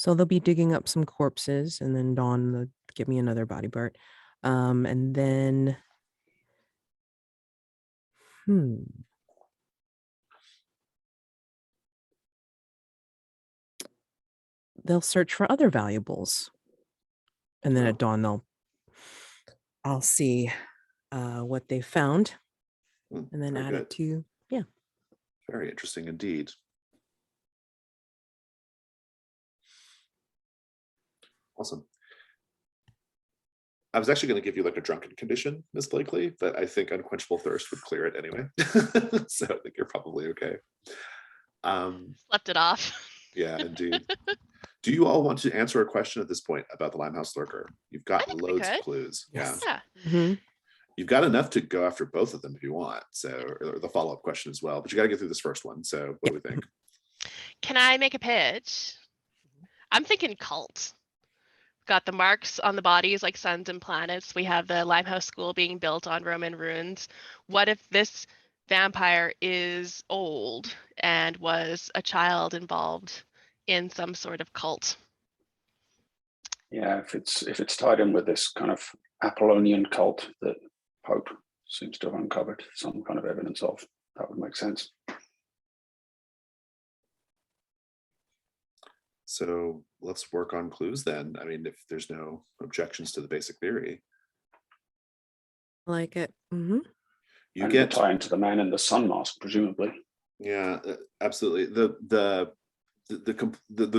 So they'll be digging up some corpses, and then Dawn will give me another body part. And then, they'll search for other valuables. And then at dawn, I'll see what they found, and then
Very
add
good.
it to, yeah.
Very interesting indeed. Awesome. I was actually going to give you like a drunken condition, Miss Blakely, but I think unquenchable thirst would clear it anyway. So I think you're probably okay.
Slept it off.
Yeah, indeed. Do you all want to answer a question at this point about the Limehouse Lurker? You've got loads of clues.
Yes.
Yeah.
Mm-hmm.
You've got enough to go after both of them if you want. So, or the follow-up question as well, but you got to get through this first one. So what do we think?
Can I make a pitch? I'm thinking cult. Got the marks on the bodies like suns and planets. We have the Limehouse School being built on Roman ruins. What if this vampire is old and was a child involved in some sort of cult?
Yeah, if it's tied in with this kind of Apollonian cult that Pope seems to have uncovered some kind of evidence of, that would make sense.
So let's work on clues then. I mean, if there's no objections to the basic theory.
I like it. Mm-hmm.
You
and
get
tie into the man in the sun mask, presumably.
Yeah, absolutely. The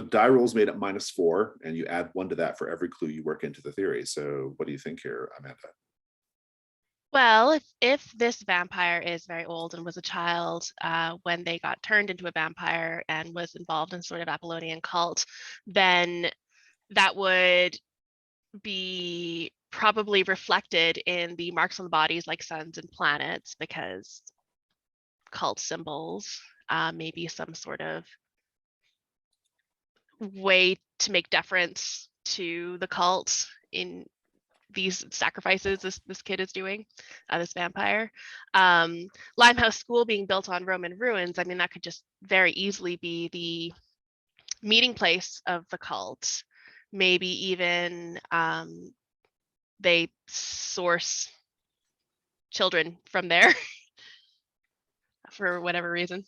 die roll is made at -4, and you add 1 to that for every clue you work into the theory. So what do you think here, Amanda?
Well, if this vampire is very old and was a child when they got turned into a vampire and was involved in sort of Apollonian cult, then that would be probably reflected in the marks on the bodies like suns and planets, because cult symbols, maybe some sort of way to make deference to the cult in these sacrifices this kid is doing, this vampire. Limehouse School being built on Roman ruins, I mean, that could just very easily be the meeting place of the cult. Maybe even they source children from there for whatever reason.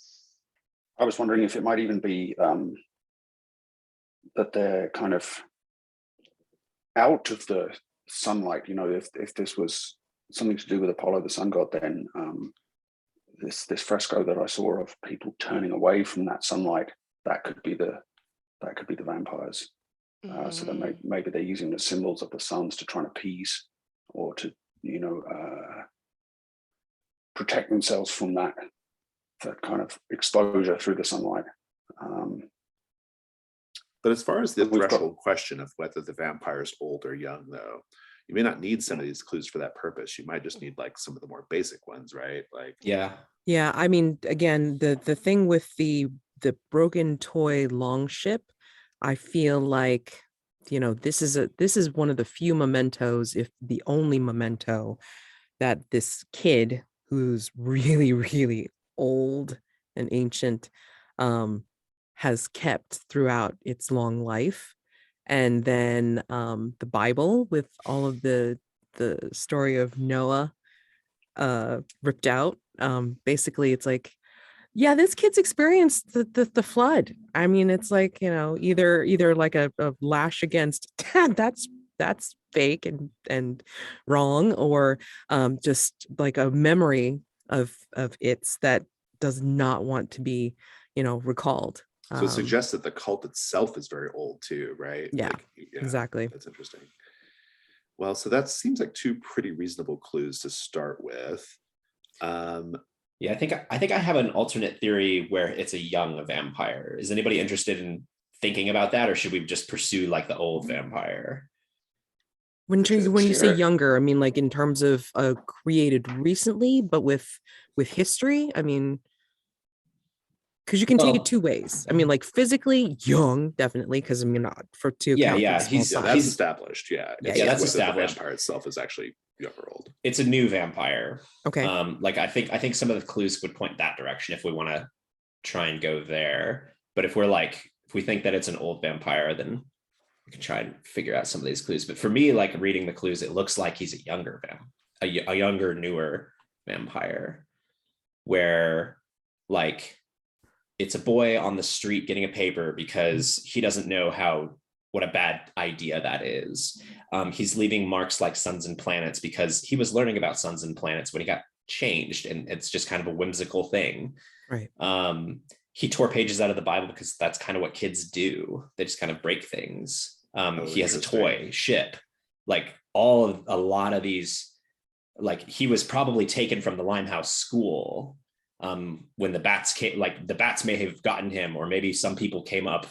I was wondering if it might even be that they're kind of out of the sunlight. You know, if this was something to do with Apollo, the sun god, then this fresco that I saw of people turning away from that sunlight, that could be the vampires. So that maybe they're using the symbols of the suns to try and appease, or to, you know, protect themselves from that kind of exposure through the sunlight.
But as far as the threshold question of whether the vampire is old or young, though, you may not need some of these clues for that purpose. You might just need like some of the more basic ones, right? Like,
Yeah.
I mean, again, the thing with the broken toy longship, I feel like, you know, this is one of the few mementos, if the only memento, that this kid who's really, really old and ancient has kept throughout its long life. And then the Bible with all of the story of Noah ripped out. Basically, it's like, yeah, this kid's experienced the flood. I mean, it's like, you know, either like a lash against that's fake and wrong, or just like a memory of its that does not want to be, you know, recalled.
so it suggests that the cult itself is very old too, right?
Yeah,
like,
exactly.
That's interesting. Well, so that seems like 2 pretty reasonable clues to start with.
Yeah, I think I have an alternate theory where it's a young vampire. Is anybody interested in thinking about that, or should we just pursue like the old vampire?
When you say younger, I mean like in terms of created recently, but with history. I mean, because you can take it 2 ways. I mean, like physically young, definitely, because I mean, not for to account for the small size.
That's established. Yeah,
Yeah,
that's
whether
established.
The vampire itself is actually young or old.
It's a new vampire.
Okay.
Like I think some of the clues would point that direction if we want to try and go there. But if we think that it's an old vampire, then we can try and figure out some of these clues. But for me, like reading the clues, it looks like he's a younger, newer vampire, where like it's a boy on the street getting a paper because he doesn't know what a bad idea that is. He's leaving marks like suns and planets because he was learning about suns and planets when he got changed, and it's just kind of a whimsical thing.
Right.
He tore pages out of the Bible because that's kind of what kids do. They just kind of break things. He has a toy ship, like a lot of these, like he was probably taken from the Limehouse school when the bats came, like the bats may have gotten him, or maybe some people came up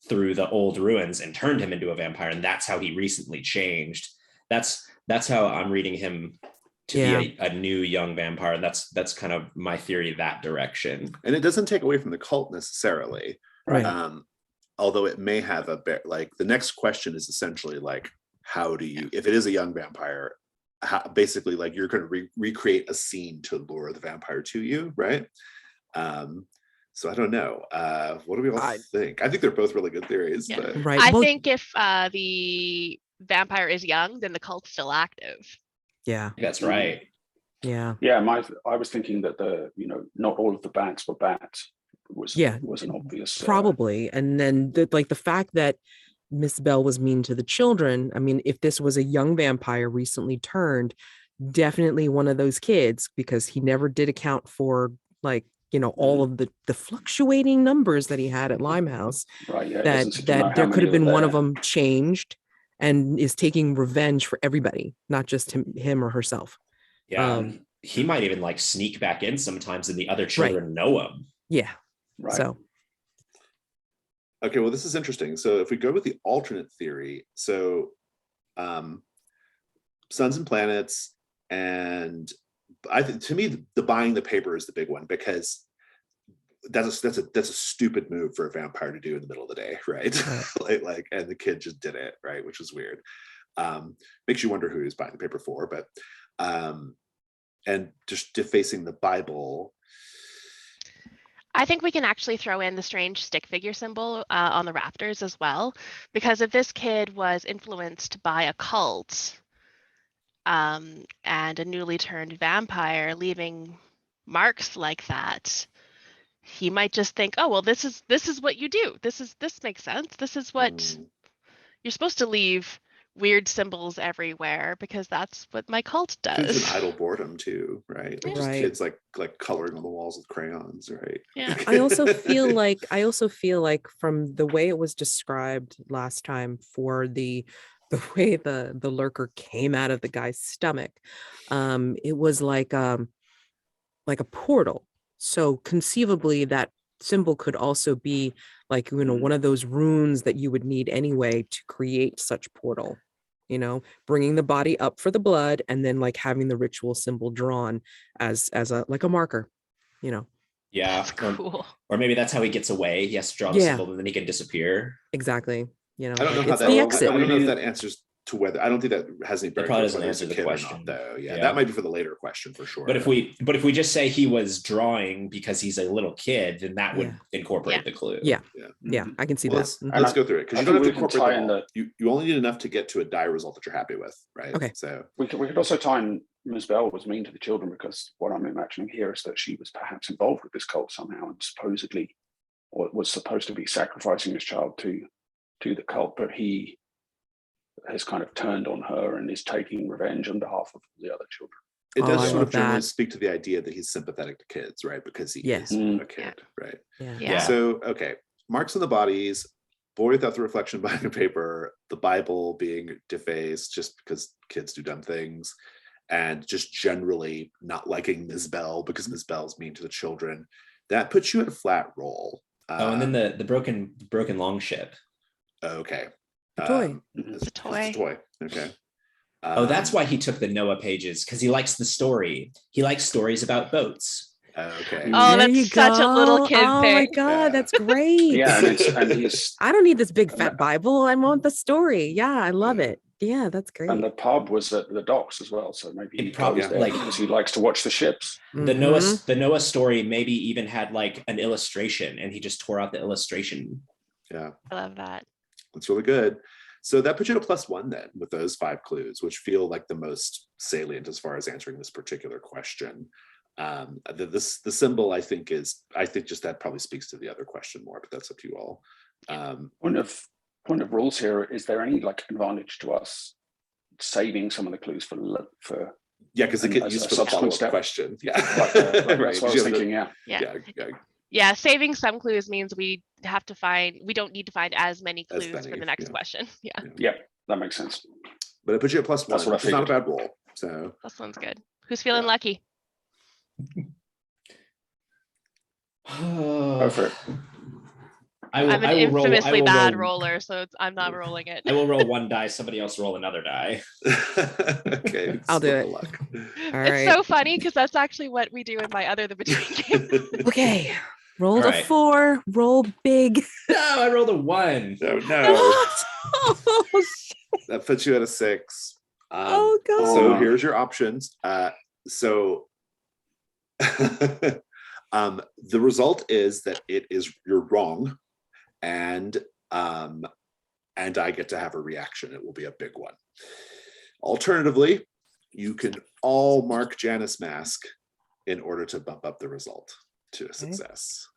through the old ruins and turned him into a vampire, and that's how he recently changed. That's how I'm reading him to be a new young vampire. That's kind of my theory, that direction.
And it doesn't take away from the cult necessarily,
Right.
Although it may have like the next question is essentially like, how do you, if it is a young vampire, basically like you're going to recreate a scene to lure the vampire to you, right? So I don't know. What do we all think? I think they're both really good theories.
Yeah.
But
Right.
I think if the vampire is young, then the cult's still active.
Yeah.
That's right.
Yeah.
Yeah, I was thinking that not all of the bats were bats was an obvious
probably. And then the fact that Miss Bell was mean to the children. I mean, if this was a young vampire recently turned, definitely one of those kids, because he never did account for like, all of the fluctuating numbers that he had at Limehouse.
Right. Yeah.
That there could have been one of them changed and is taking revenge for everybody, not just him or herself.
Yeah. He might even like sneak back in sometimes and the other children know him.
Yeah.
Right.
So.
Okay, well, this is interesting. So if we go with the alternate theory, so suns and planets, and I think to me the buying the paper is the big one, because that's a stupid move for a vampire to do in the middle of the day, right? like and the kid just did it, right, which is weird. Makes you wonder who he's buying the paper for, but and just defacing the Bible.
I think we can actually throw in the strange stick figure symbol on the rafters as well, because if this kid was influenced by a cult and a newly turned vampire leaving marks like that, he might just think, oh, well, this is what you do. This makes sense. This is what you're supposed to leave weird symbols everywhere, because that's what my cult does.
Kids in idle boredom too, right? Like just kids like coloring on the walls with crayons, right?
Yeah.
I also feel like from the way it was described last time, for the way the lurker came out of the guy's stomach, it was like a portal. So conceivably that symbol could also be like, one of those runes that you would need anyway to create such portal, bringing the body up for the blood and then like having the ritual symbol drawn as a marker,
Yeah.
That's cool.
Or maybe that's how he gets away. He has to draw the symbol and then he can disappear.
Exactly.
I don't know how
it's the exit.
I don't know if that answers to whether, I don't think that has any bearing.
It probably doesn't answer the question,
not, though. Yeah, that might be for the later question for sure.
But if we just say he was drawing because he's a little kid, then that would incorporate the clue.
Yeah, I can see that.
Let's go through it, because you don't have to incorporate them all. You only need enough to get to a die result that you're happy with, right?
Okay.
So
we could also tie in Ms. Bell was mean to the children, because what I'm imagining here is that she was perhaps involved with this cult somehow, and supposedly, or was supposed to be sacrificing his child to the cult, but he has kind of turned on her and is taking revenge on behalf of the other children.
It does sort of generally speak to the idea that he's sympathetic to kids, right? Because he is a kid, right?
Yeah.
So, okay, marks on the bodies, boy without the reflection behind the paper, the Bible being defaced just because kids do dumb things, and just generally not liking Ms. Bell because Ms. Bell's mean to the children. That puts you at a flat roll.
And then the broken long ship.
Okay.
The toy.
It's a toy.
It's a toy. Okay.
That's why he took the Noah pages, because he likes the story. He likes stories about boats.
Okay.
Oh, that's such a little kid thing.
Oh my God, that's great.
Yeah, and he's.
I don't need this big fat Bible. I want the story. Yeah, I love it. Yeah, that's great.
And the pub was at the docks as well, so maybe he
probably
there because he likes to watch the ships.
The Noah story maybe even had like an illustration, and he just tore out the illustration.
Yeah,
I love that.
that's really good. So that puts you at a +1 then with those 5 clues, which feel like the most salient as far as answering this particular question. The symbol I think just that probably speaks to the other question more, but that's up to you all.
Point of rules here, is there any like advantage to us saving some of the clues for
yeah, because they get
as
used
a
for the
subsequent
follow-up
step?
question. Yeah,
Like,
right.
that's what I was thinking. Yeah.
Yeah, saving some clues means we don't need to find as many
As
clues for
many,
the next
yeah.
question. Yeah.
Yeah, that makes sense.
But it puts you at +1,
That's what I
which is not a
figured.
bad roll. So
That sounds good. Who's feeling
Yeah.
lucky?
Go for it.
I'm an infamously bad roller, so I'm not rolling it.
I will roll 1 die. Somebody else roll another die.
okay,
I'll do
split
it.
the luck.
All
It's
right.
so funny because that's actually what we do in my other The Between game.
Okay. Rolled
All
a
right.
4. Roll big.
No, I rolled a 1.
No,
Oh,
that puts you at a 6.
oh God.
So here's your options. So the result is that you're wrong, and I get to have a reaction. It will be a big one. Alternatively, you can all mark Janus Mask in order to bump up the result to a success.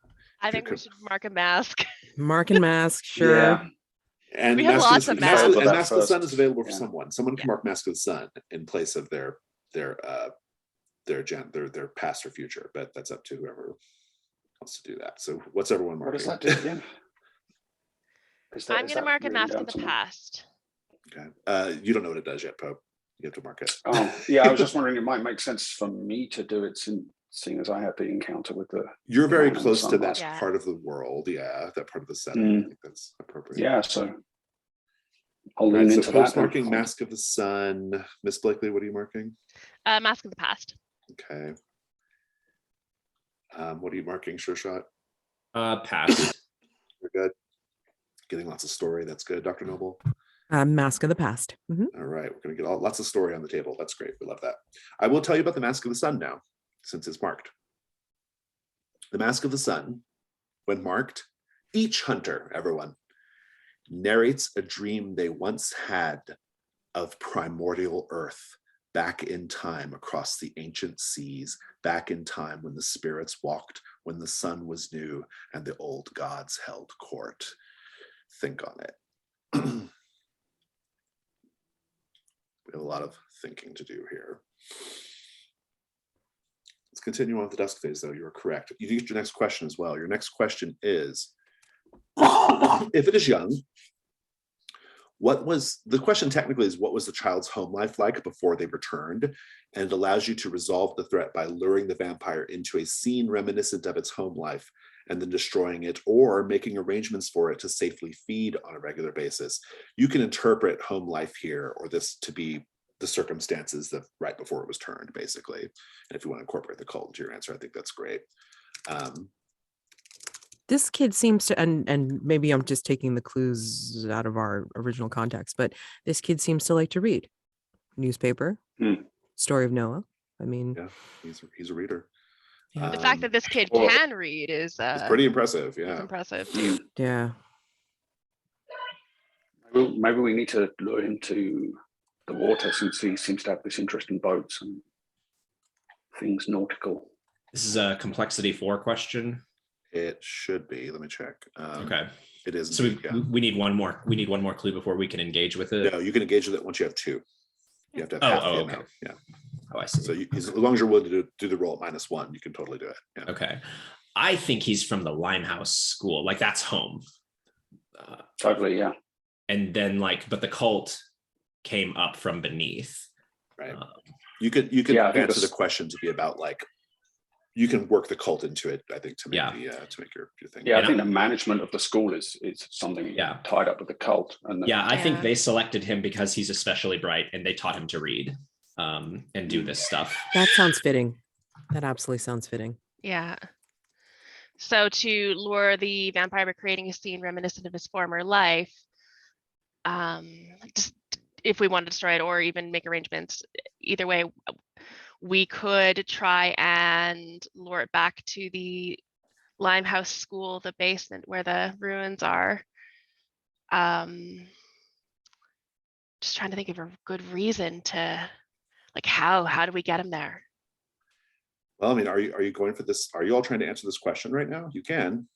I think we should mark a mask.
Mark and mask, sure.
Yeah.
And
We have lots of
Mask
masks.
Mask of the Sun is available for
Yeah.
someone. Someone can mark Mask of the Sun in place of their past or future, but that's up to whoever wants to do that. So what's everyone
What
marking?
does that do again?
I'm going to mark a mask of the past.
Okay. You don't know what it does yet, Pope. You have to mark it.
Yeah, I was just wondering, it might make sense for me to do it, seeing as I had the encounter with the.
You're very
man in the
close to that
sunglasses.
part of the world. Yeah, that part of the setting. I think that's appropriate.
Yeah, so I'll
All
lean
right, so
into
Pope's
that.
marking Mask of the Sun. Miss Blakely, what are you marking?
Mask of the past.
Okay. What are you marking, Sure Shot?
Past.
You're good. Getting lots of story. That's good. Dr. Noble.
Mask of the past. Mhm.
All right, we're going to get lots of story on the table. That's great. We love that. I will tell you about the Mask of the Sun now, since it's marked. The Mask of the Sun, when marked, each hunter, everyone, narrates a dream they once had of primordial earth, back in time across the ancient seas, back in time when the spirits walked, when the sun was new, and the old gods held court. Think on it. We have a lot of thinking to do here. Let's continue on with the dusk phase, though. You're correct. You get your next question as well. Your next question is, if it is young, the question technically is, what was the child's home life like before they returned? And it allows you to resolve the threat by luring the vampire into a scene reminiscent of its home life and then destroying it, or making arrangements for it to safely feed on a regular basis. You can interpret home life here, or this to be the circumstances that right before it was turned, basically. And if you want to incorporate the cult into your answer, I think that's great.
This kid seems to, and maybe I'm just taking the clues out of our original context, but this kid seems to like to read newspaper, Story of Noah. I mean,
yeah, he's a reader.
Yeah.
The fact that this kid
well,
can read is
It's pretty impressive.
is
Yeah.
impressive too.
yeah.
Maybe we need to lure him to the water, since he seems to have this interest in boats and things nautical.
This is a complexity 4 question.
It should be. Let me check.
Okay.
It is.
So
indeed,
we need one more. We need one more clue before we can engage with it.
No, you can engage with it once you have 2. You have to have half the
okay.
amount. Yeah.
Oh, I see.
So as long as you're willing to do the roll at -1, you can totally do it. Yeah.
Okay. I think he's from the Limehouse school. Like, that's home.
Totally, yeah.
And then but the cult came up from beneath.
Right. You could
Yeah, I think
answer the question to be about you can work the cult into it, I think, to make to make your thing.
Yeah, I think the management of the school is something tied up with the cult. And
I think they selected him because he's especially bright, and they taught him to read and do this stuff.
That sounds fitting. That absolutely sounds fitting.
Yeah. So to lure the vampire by creating a scene reminiscent of his former life, just if we want to destroy it or even make arrangements, either way, we could try and lure it back to the Limehouse school, the basement where the ruins are. just trying to think of a good reason to, like, how do we get him there?
Well, I mean, are you going for this? Are you all trying to answer this question right now? You can.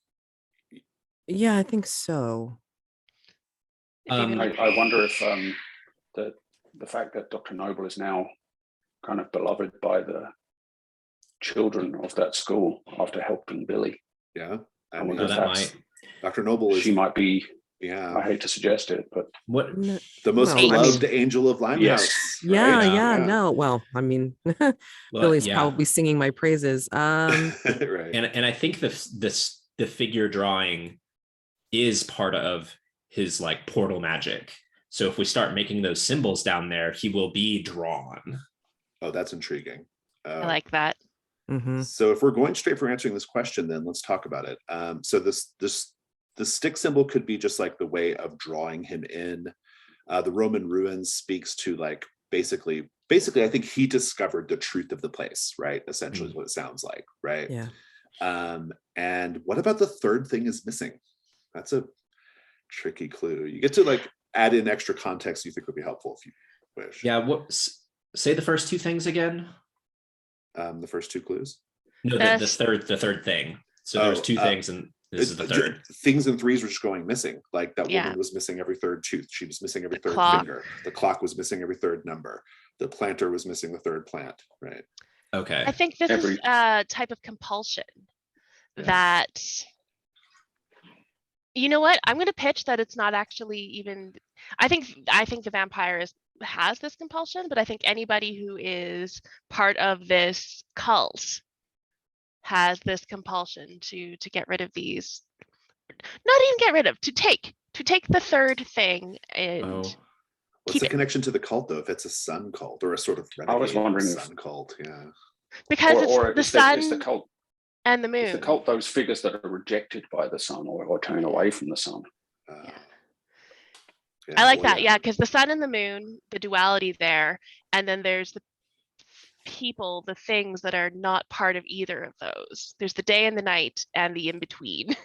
Yeah, I think so.
Maybe like,
I wonder if the fact that Dr. Noble is now kind of beloved by the children of that school after helping Billy.
Yeah.
I
I mean,
wonder if
that
that's,
might.
Dr. Noble is.
she might be, I
Yeah.
hate to suggest it, but
What?
The most
Well, I
beloved
mean,
angel of Limehouse.
yeah,
right?
yeah, no. Well, I mean, Billy's
yeah.
probably singing my praises.
Right.
And I think the figure drawing is part of his like portal magic. So if we start making those symbols down there, he will be drawn.
Oh, that's intriguing.
I like that.
Mhm.
So if we're going straight for answering this question, then let's talk about it. So the stick symbol could be just like the way of drawing him in. The Roman ruins speaks to like basically, I think he discovered the truth of the place, right? Essentially is what it sounds like, right?
Yeah.
And what about the third thing is missing? That's a tricky clue. You get to like add in extra context you think would be helpful if you wish.
Yeah. What? Say the first two things again.
The first two clues.
No, the third thing. So there's two things, and this is the third.
Things in threes were just going missing. Like that
Yeah.
woman was missing every third tooth. She was missing every third
clock.
finger. The clock was missing every third number. The planter was missing the third plant. Right.
Okay.
I think this is a type of compulsion that, you know what? I'm going to pitch that it's not actually even, I think the vampire has this compulsion, but I think anybody who is part of this cult has this compulsion to get rid of these, not even get rid of, to take the third thing and
What's
keep
the
it.
connection to the cult though? If it's a sun cult or a sort of
I was wondering if,
sun cult, yeah.
Because
or
it's the
is
sun
the cult,
and the
is the
moon.
cult those figures that are rejected by the sun or turn away from the sun?
I like that, yeah, because the sun and the moon, the duality there, and then there's the people, the things that are not part of either of those. There's the day and the night and the in between.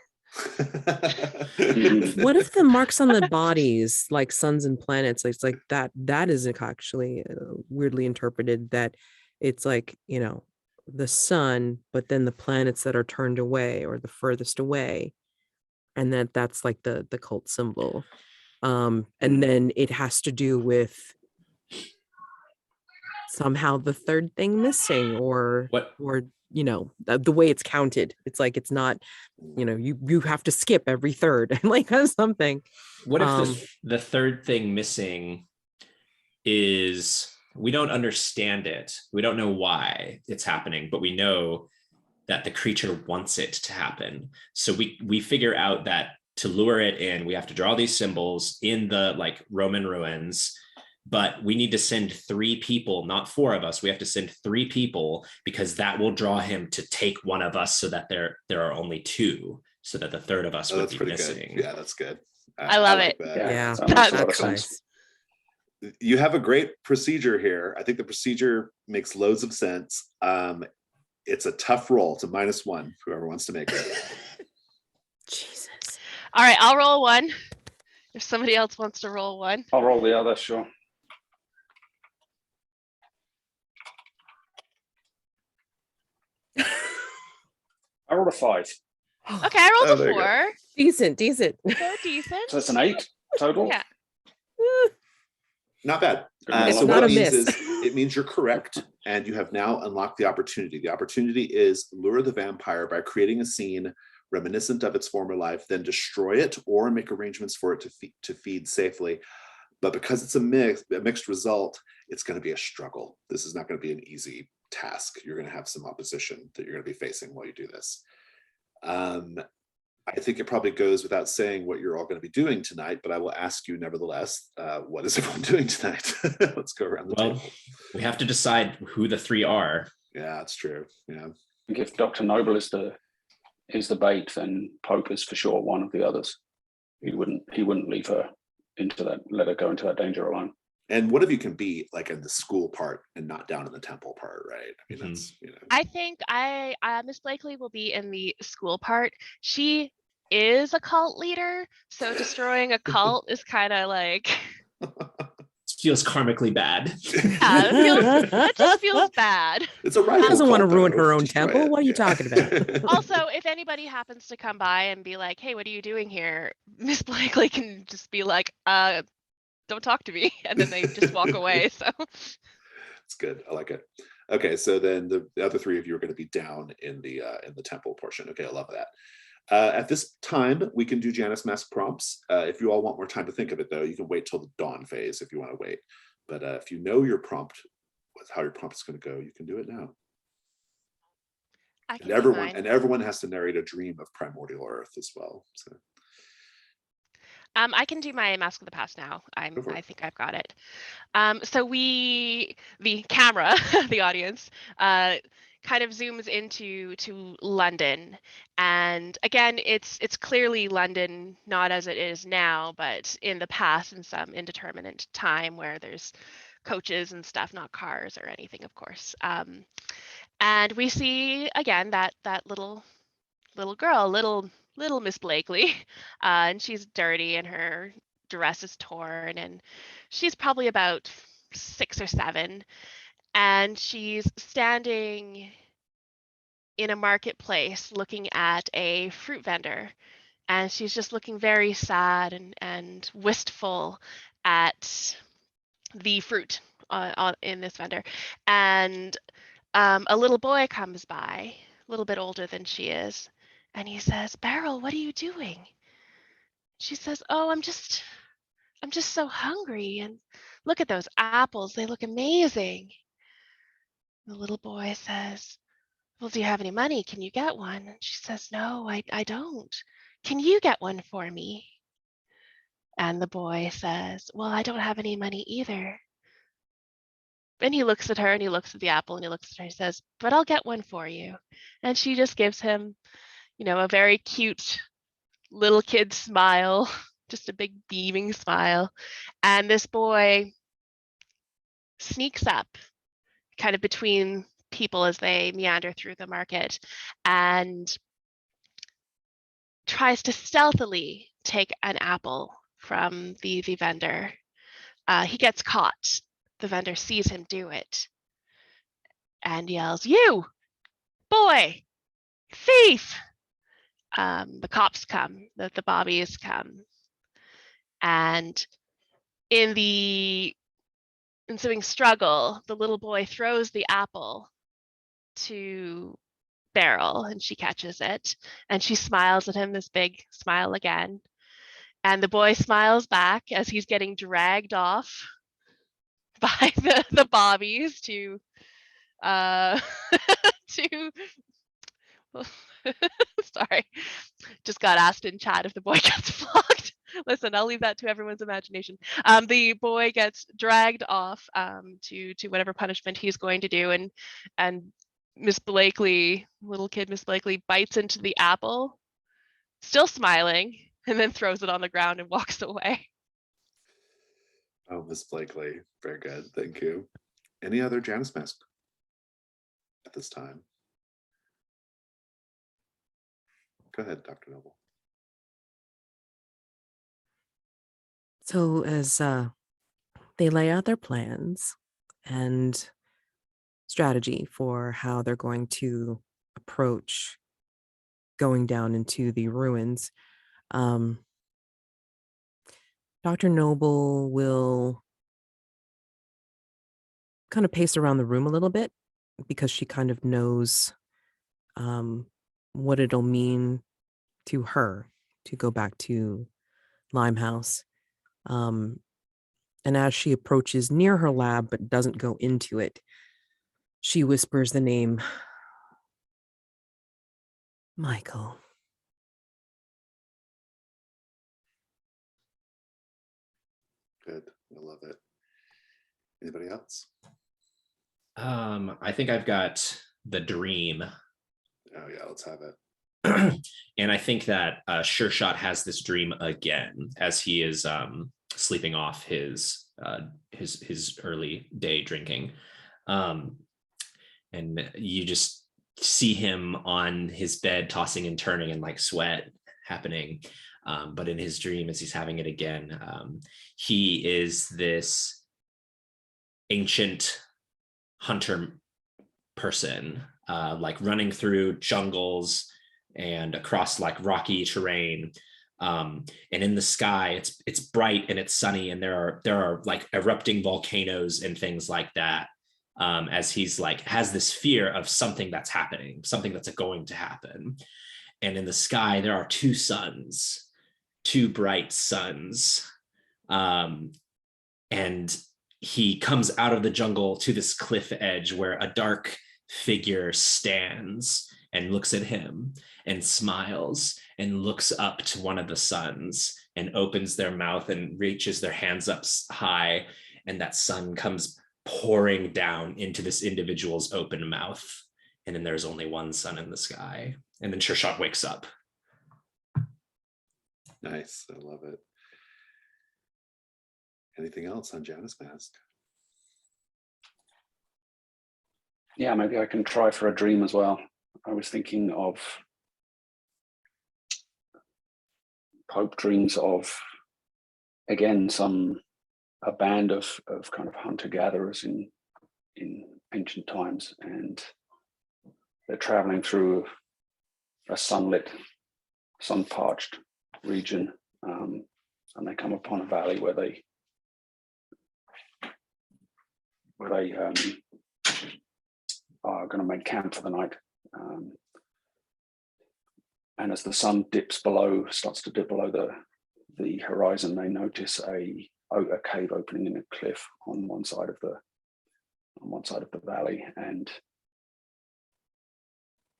What if the marks on the bodies, like suns and planets, it's like that is actually weirdly interpreted, that it's like, you know, the sun, but then the planets that are turned away or the furthest away, and that's like the cult symbol. And then it has to do with somehow the third thing missing, or you know, the way it's counted. It's like it's not, you know, you have to skip every third like something.
What if the third thing missing is, we don't understand it, we don't know why it's happening, but we know that the creature wants it to happen. So we figure out that to lure it in, we have to draw these symbols in the like Roman ruins, but we need to send 3 people, not 4 of us. We have to send 3 people because that will draw him to take one of us, so that there are only 2, so that the third of us would be missing.
Good. Yeah, that's good.
I love it.
That.
Yeah,
that makes a lot of
that's
sense.
nice.
You have a great procedure here. I think the procedure makes loads of sense. It's a tough roll. It's a -1, whoever wants to make it.
Jesus.
All right, I'll roll 1. If somebody else wants to roll 1.
I'll roll the other, sure. I rolled a 5.
Okay, I rolled
there
a
you go.
4.
Decent.
So decent.
So that's an 8 total.
Yeah.
Not bad.
It's
So
not
what
a
it means
miss.
is it means you're correct, and you have now unlocked the opportunity. The opportunity is lure the vampire by creating a scene reminiscent of its former life, then destroy it or make arrangements for it to feed safely. But because it's a mixed result, it's going to be a struggle. This is not going to be an easy task. You're going to have some opposition that you're going to be facing while you do this. I think it probably goes without saying what you're all going to be doing tonight, but I will ask you nevertheless, what is everyone doing tonight? Let's go around the table.
We have to decide who the 3 are.
Yeah, that's true. Yeah.
I think if Dr. Noble is the bait, then Pope is for sure one of the others. He wouldn't leave her let her go into that danger alone.
And one of you can be like in the school part and not down in the temple part, right? I mean, that's, you know.
I think Miss Blakely will be in the school part. She is a cult leader, so destroying a cult is kind of like
feels karmically bad.
Yeah, it just feels bad.
It's a rival.
She doesn't want to
cult,
ruin
though.
her own
Destroy
temple.
it.
What are you
Yeah.
talking about?
Also, if anybody happens to come by and be like, hey, what are you doing here? Miss Blakely can just be like, don't talk to me. And then they just walk away. So
It's good. I like it. Okay, so then the other three of you are going to be down in the temple portion. Okay, I love that. At this time, we can do Janus Mask prompts. If you all want more time to think of it, though, you can wait till the dawn phase if you want to wait. But if you know your prompt, how your prompt is going to go, you can do it now.
I can
And
do mine.
everyone has to narrate a dream of primordial Earth as well. So
I can do my Mask of the Past now. I think I've got it. So the camera, the audience, kind of zooms into London, and again, it's clearly London, not as it is now, but in the past, in some indeterminate time where there's coaches and stuff, not cars or anything, of course. And we see again that little girl, little Miss Blakely, and she's dirty and her dress is torn, and she's probably about 6 or 7, and she's standing in a marketplace looking at a fruit vendor, and she's just looking very sad and wistful at the fruit in this vendor. And a little boy comes by, a little bit older than she is, and he says, Beryl, what are you doing? She says, oh, I'm just so hungry, and look at those apples, they look amazing. The little boy says, well, do you have any money? Can you get one? And she says, no, I don't. Can you get one for me? And the boy says, well, I don't have any money either. And he looks at her and he looks at the apple and he looks at her and says, but I'll get one for you. And she just gives him, a very cute little kid smile, just a big beaming smile. And this boy sneaks up kind of between people as they meander through the market and tries to stealthily take an apple from the vendor. He gets caught. The vendor sees him do it and yells, you, boy, thief. The cops come, the bobbies come. And in the ensuing struggle, the little boy throws the apple to Beryl and she catches it and she smiles at him, this big smile again. And the boy smiles back as he's getting dragged off by the bobbies to to sorry, just got asked in chat if the boy gets flogged. Listen, I'll leave that to everyone's imagination. The boy gets dragged off to whatever punishment he's going to do, and Miss Blakely, little kid Miss Blakely, bites into the apple, still smiling, and then throws it on the ground and walks away.
Oh, Miss Blakely, very good. Thank you. Any other Janus Mask at this time? Go ahead, Dr. Noble.
So as they lay out their plans and strategy for how they're going to approach going down into the ruins, Dr. Noble will kind of pace around the room a little bit because she kind of knows what it'll mean to her to go back to Limehouse. And as she approaches near her lab but doesn't go into it, she whispers the name Michael.
Good. I love it. Anybody else?
I think I've got the dream.
Oh yeah, let's have it.
And I think that Sure Shot has this dream again as he is sleeping off his early day drinking, and you just see him on his bed tossing and turning and like sweat happening. But in his dream, as he's having it again, he is this ancient hunter person, like running through jungles and across like rocky terrain. And in the sky, it's bright and it's sunny, and there are like erupting volcanoes and things like that. As he's like has this fear of something that's happening, something that's going to happen. And in the sky, there are two suns, two bright suns. And he comes out of the jungle to this cliff edge where a dark figure stands and looks at him and smiles and looks up to one of the suns and opens their mouth and reaches their hands up high. And that sun comes pouring down into this individual's open mouth. And then there's only one sun in the sky. And then Sure Shot wakes up.
Nice. I love it. Anything else on Janus Mask?
Yeah, maybe I can try for a dream as well. I was thinking of Pope dreams of, again, a band of kind of hunter-gatherers in ancient times, and they're traveling through a sunlit, sun-parched region, and they come upon a valley where they are going to make camp for the night. And as the sun starts to dip below the horizon, they notice a cave opening in a cliff on one side of the valley, and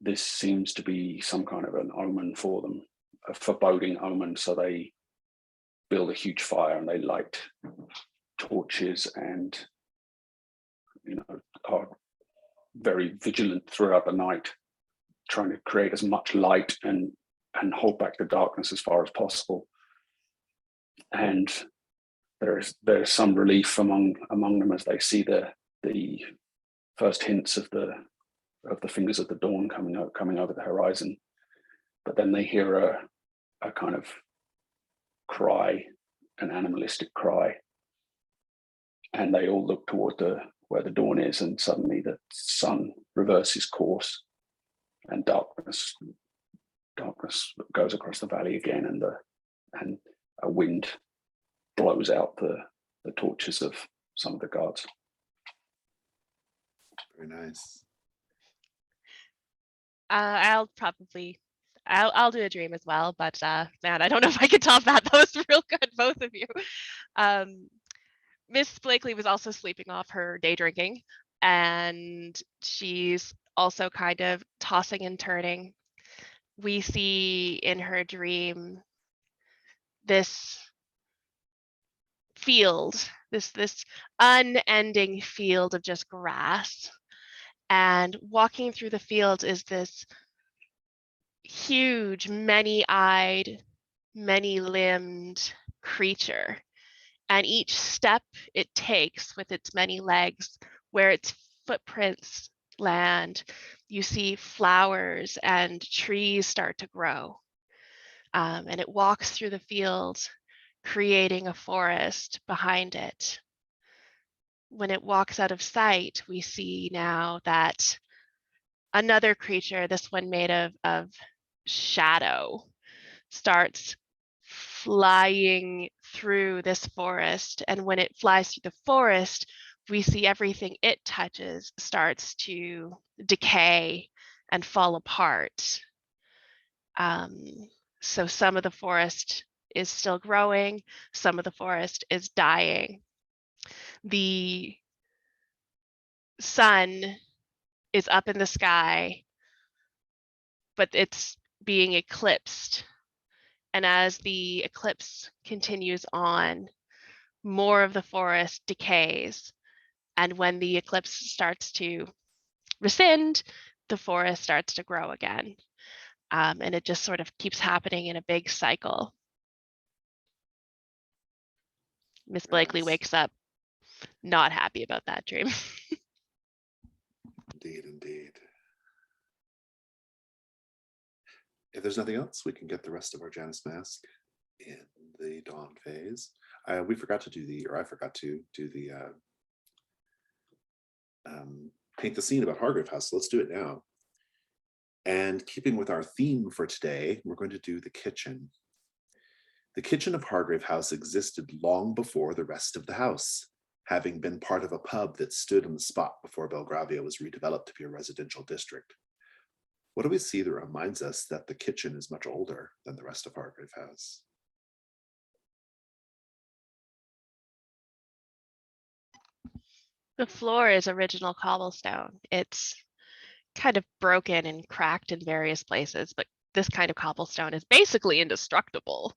this seems to be some kind of an omen for them, a foreboding omen. So they build a huge fire and they light torches and, are very vigilant throughout the night, trying to create as much light and hold back the darkness as far as possible. And there's some relief among them as they see the first hints of the fingers of the dawn coming over the horizon. But then they hear a kind of cry, an animalistic cry, and they all look toward where the dawn is, and suddenly the sun reverses course, and darkness goes across the valley again, and a wind blows out the torches of some of the guards.
Very nice.
I'll do a dream as well, but man, I don't know if I can top that. That was real good, both of you. Miss Blakely was also sleeping off her day drinking, and she's also kind of tossing and turning. We see in her dream this field, this unending field of just grass, and walking through the field is this huge, many-eyed, many-limbed creature. And each step it takes with its many legs, where its footprints land, you see flowers and trees start to grow. And it walks through the field, creating a forest behind it. When it walks out of sight, we see now that another creature, this one made of shadow, starts flying through this forest. And when it flies through the forest, we see everything it touches starts to decay and fall apart. So some of the forest is still growing, some of the forest is dying. The sun is up in the sky, but it's being eclipsed. And as the eclipse continues on, more of the forest decays. And when the eclipse starts to rescind, the forest starts to grow again. And it just sort of keeps happening in a big cycle. Miss Blakely wakes up not happy about that dream.
Indeed. If there's nothing else, we can get the rest of our Janus Mask in the dawn phase. I forgot to do the paint the scene about Hargrave House. So let's do it now. And keeping with our theme for today, we're going to do the kitchen. The kitchen of Hargrave House existed long before the rest of the house, having been part of a pub that stood on the spot before Belgravia was redeveloped to be a residential district. What do we see that reminds us that the kitchen is much older than the rest of Hargrave House?
The floor is original cobblestone. It's kind of broken and cracked in various places, but this kind of cobblestone is basically indestructible.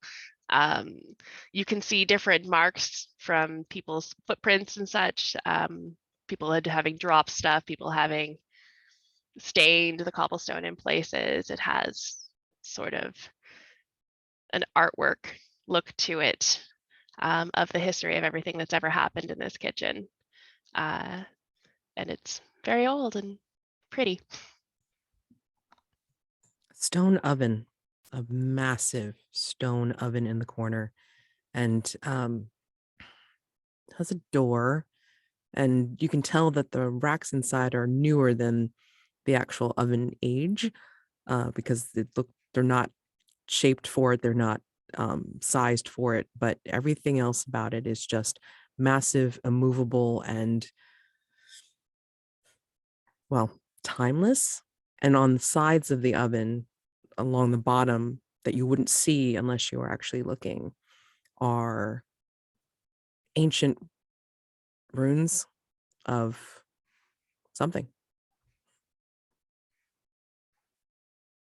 You can see different marks from people's footprints and such. People having dropped stuff, people having stained the cobblestone in places. It has sort of an artwork look to it of the history of everything that's ever happened in this kitchen. And it's very old and pretty.
Stone oven, a massive stone oven in the corner, and has a door, and you can tell that the racks inside are newer than the actual oven age, because they're not shaped for it, they're not sized for it, but everything else about it is just massive, immovable, and, well, timeless. And on the sides of the oven, along the bottom, that you wouldn't see unless you were actually looking, are ancient runes of something.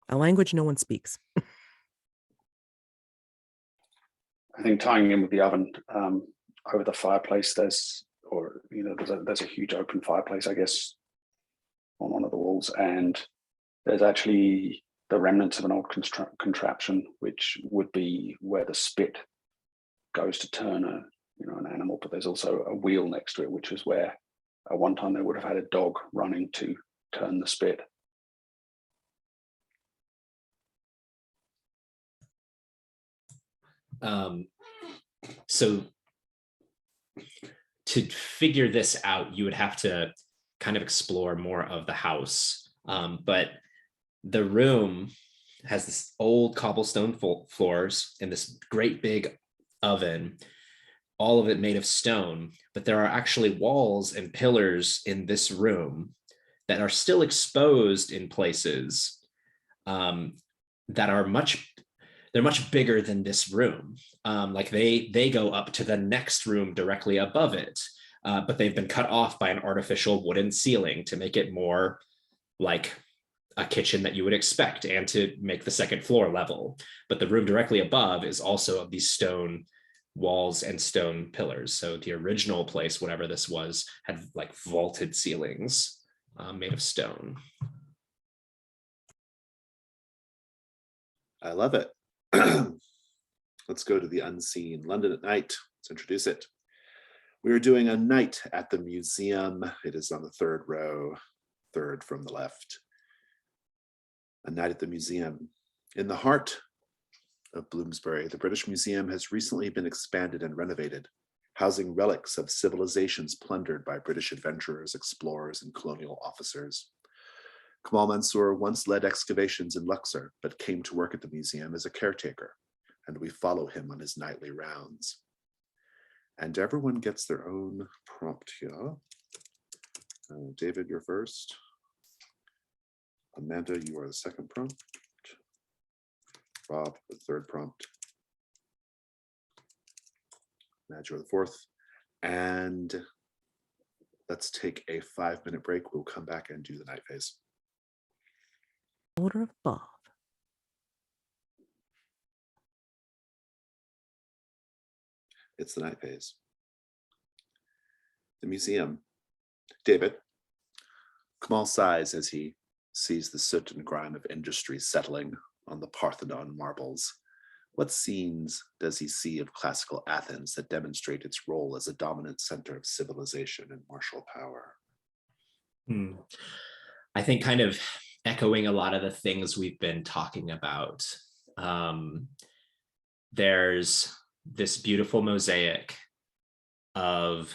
A language no one speaks.
I think tying in with the oven, over the fireplace, there's a huge open fireplace, I guess, on one of the walls, and there's actually the remnants of an old contraption, which would be where the spit goes to turn an animal. But there's also a wheel next to it, which is where at one time they would have had a dog running to turn the spit.
So to figure this out, you would have to kind of explore more of the house. But the room has this old cobblestone floors and this great big oven, all of it made of stone. But there are actually walls and pillars in this room that are still exposed in places, that are much bigger than this room. Like they go up to the next room directly above it, but they've been cut off by an artificial wooden ceiling to make it more like a kitchen that you would expect and to make the second floor level. But the room directly above is also of these stone walls and stone pillars. So the original place, whatever this was, had like vaulted ceilings made of stone.
I love it. Let's go to the unseen. London at night. Let's introduce it. We are doing a night at the museum. It is on the third row, third from the left. A night at the museum. In the heart of Bloomsbury, the British Museum has recently been expanded and renovated, housing relics of civilizations plundered by British adventurers, explorers, and colonial officers. Kamal Mansour once led excavations in Luxor, but came to work at the museum as a caretaker, and we follow him on his nightly rounds. And everyone gets their own prompt here. David, you're first. Amanda, you are the second prompt. Bob, the third prompt. Matt, you're the fourth. And let's take a 5-minute break. We'll come back and do the night phase.
Order of Bob.
It's the night phase. The museum. David. Kamal sighs as he sees the soot and grime of industry settling on the Parthenon marbles. What scenes does he see of classical Athens that demonstrate its role as a dominant center of civilization and martial power?
I think kind of echoing a lot of the things we've been talking about. There's this beautiful mosaic of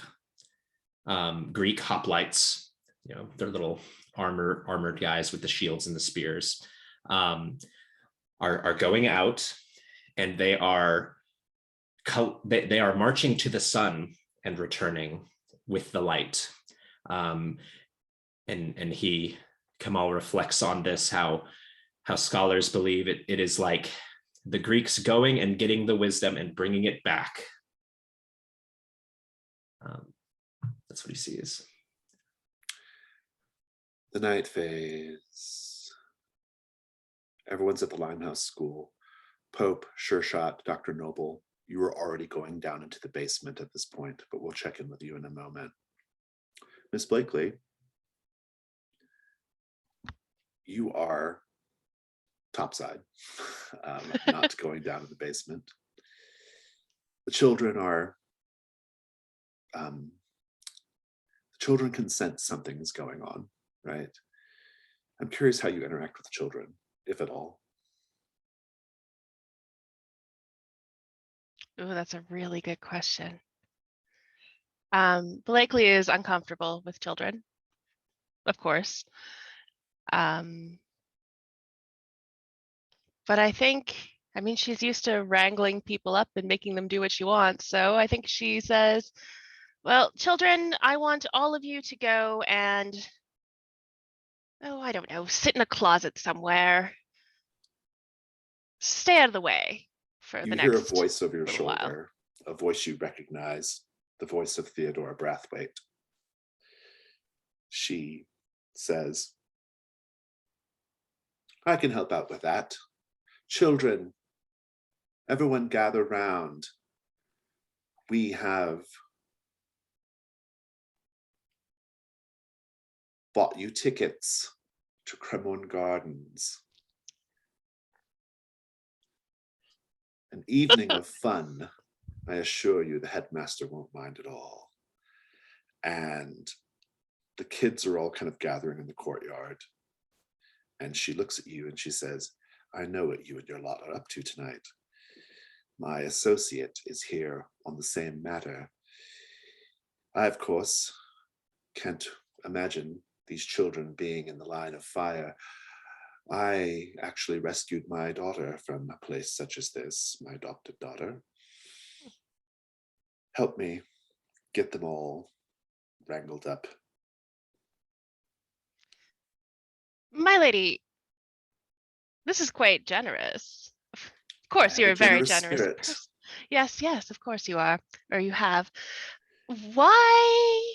Greek hoplites their little armored guys with the shields and the spears, are going out, and they are marching to the sun and returning with the light. And Kamal reflects on this, how scholars believe it is like the Greeks going and getting the wisdom and bringing it back. That's what he sees.
The night fades. Everyone's at the Limehouse School. Pope, Sure Shot, Dr. Noble, you are already going down into the basement at this point, but we'll check in with you in a moment. Miss Blakely, you are topside, not going down to the basement. The children can sense something is going on, right? I'm curious how you interact with the children, if at all.
Oh, that's a really good question. Blakely is uncomfortable with children, of course. But I think, she's used to wrangling people up and making them do what she wants. So I think she says, well, children, I want all of you to go and, I don't know, sit in a closet somewhere. Stay out of the way for the
You
next
hear a voice over your
little while.
shoulder, a voice you recognize, the voice of Theodora Brathwaite. She says, I can help out with that. Children, everyone gather round. We have bought you tickets to Cremorne Gardens. An evening of fun. I assure you the headmaster won't mind at all. And the kids are all kind of gathering in the courtyard. And she looks at you and she says, I know what you and your lot are up to tonight. My associate is here on the same matter. I, of course, can't imagine these children being in the line of fire. I actually rescued my daughter from a place such as this, my adopted daughter. Help me get them all wrangled up.
My lady, this is quite generous. Of course, you're a very generous person. Yes, of course you are, or you have. Why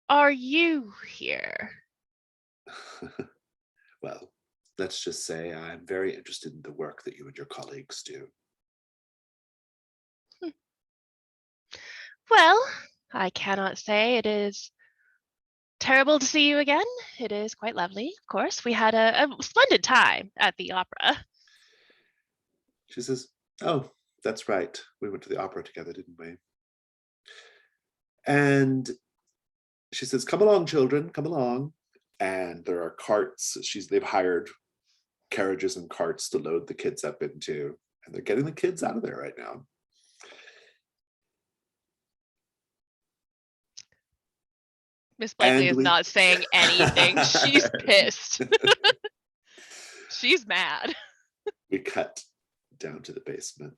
are you here?
Well, let's just say I'm very interested in the work that you and your colleagues do.
Well, I cannot say it is terrible to see you again. It is quite lovely, of course. We had a splendid time at the opera.
She says, oh, that's right. We went to the opera together, didn't we? And she says, come along, children, come along. And there are carts. They've hired carriages and carts to load the kids up into, and they're getting the kids out of there right now.
Miss Blakely is not saying anything. She's pissed. She's mad.
We cut down to the basement.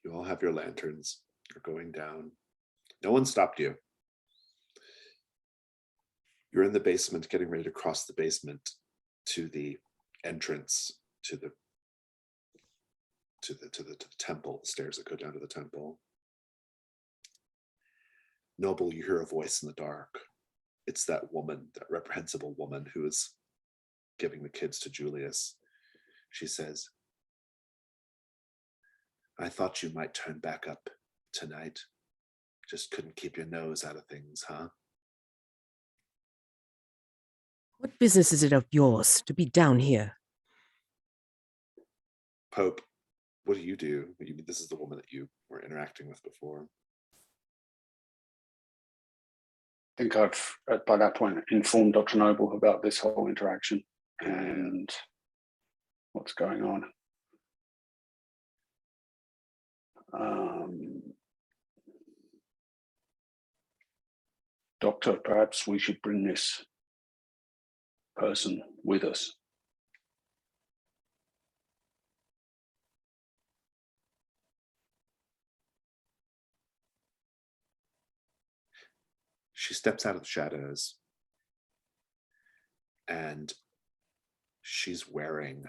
You all have your lanterns. You're going down. No one stopped you. You're in the basement, getting ready to cross the basement to the entrance to the temple, the stairs that go down to the temple. Noble, you hear a voice in the dark. It's that woman, that reprehensible woman who is giving the kids to Julius. She says, I thought you might turn back up tonight. Just couldn't keep your nose out of things, huh?
What business is it of yours to be down here?
Pope, what do you do? This is the woman that you were interacting with before.
I think I've, by that point, informed Dr. Noble about this whole interaction and what's going on. Doctor, perhaps we should bring this person with us.
She steps out of the shadows and she's wearing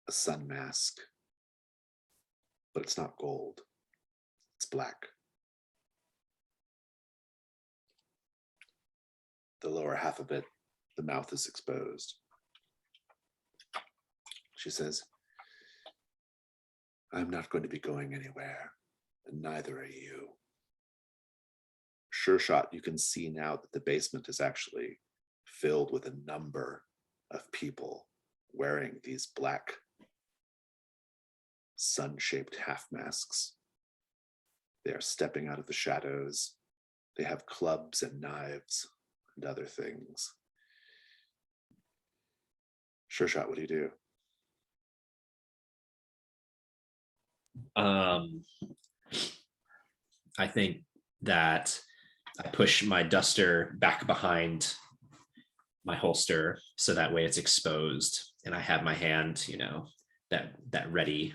a sun mask, but it's not gold, it's black. The lower half of it, the mouth is exposed. She says, I'm not going to be going anywhere, and neither are you. Sure shot, you can see now that the basement is actually filled with a number of people wearing these black sun-shaped half masks. They are stepping out of the shadows. They have clubs and knives and other things. Sure shot, what do you do?
I think that I push my duster back behind my holster so that way it's exposed and I have my hand, that ready.